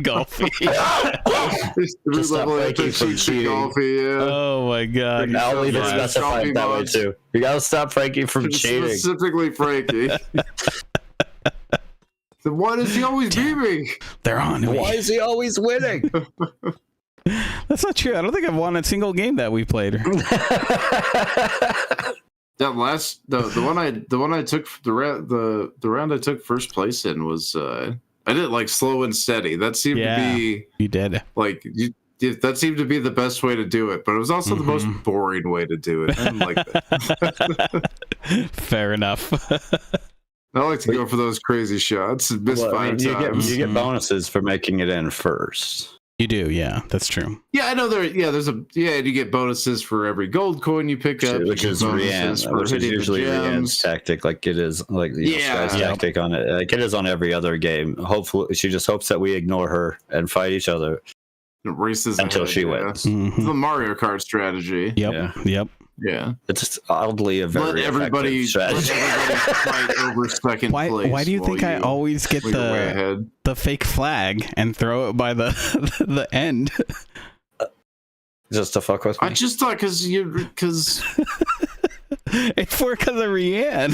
Golfy. Root level from cheating. Golfy, yeah. Oh my god. I'll leave it specified that way too. You gotta stop Frankie from cheating. Specifically Frankie. Then why does he always beat me? They're on me. Why is he always winning? That's not true. I don't think I've won a single game that we played. That last the one I took the round I took first place in was I did it like slow and steady. That seemed to be You did. like that seemed to be the best way to do it, but it was also the most boring way to do it. I didn't like that. Fair enough. I like to go for those crazy shots and miss five times. You get bonuses for making it in first. You do, yeah, that's true. Yeah, I know you get bonuses for every gold coin you pick up, Which is usually Rianne's tactic, like it is like Sky's tactic on it. Like it is on every other game. Hopefully she just hopes that we ignore her and fight each other. It races until ahead, she wins. It's the Mario Kart strategy. Yep. Yeah. It's oddly a very everybody strategy. fight over second place. Why do you think I always get the fake flag and throw it by the end? Just to fuck with me? I just thought because it's for because of Rianne.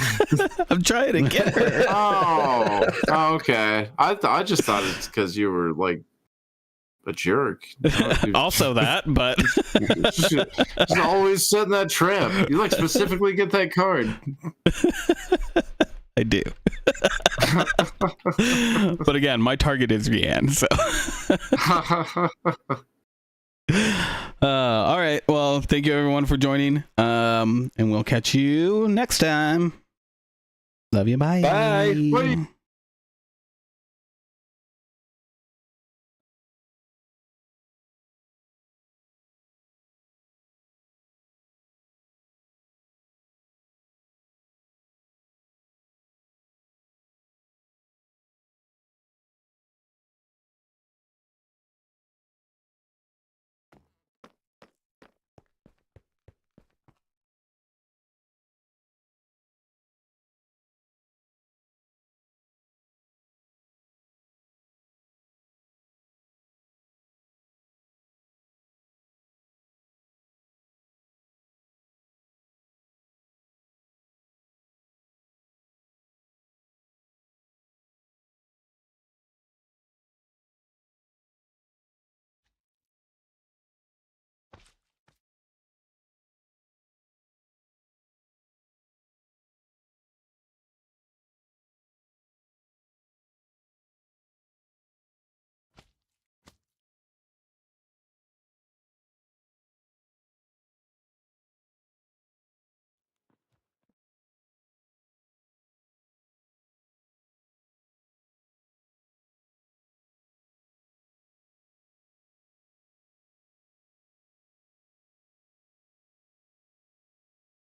I'm trying to get her. Oh, okay. I just thought it's because you were like a jerk. Also that, but just always setting that trap. You like specifically get that card. I do. But again, my target is Rianne, so all right. Well, thank you everyone for joining. And we'll catch you next time. Love you. Bye. Bye. Bye.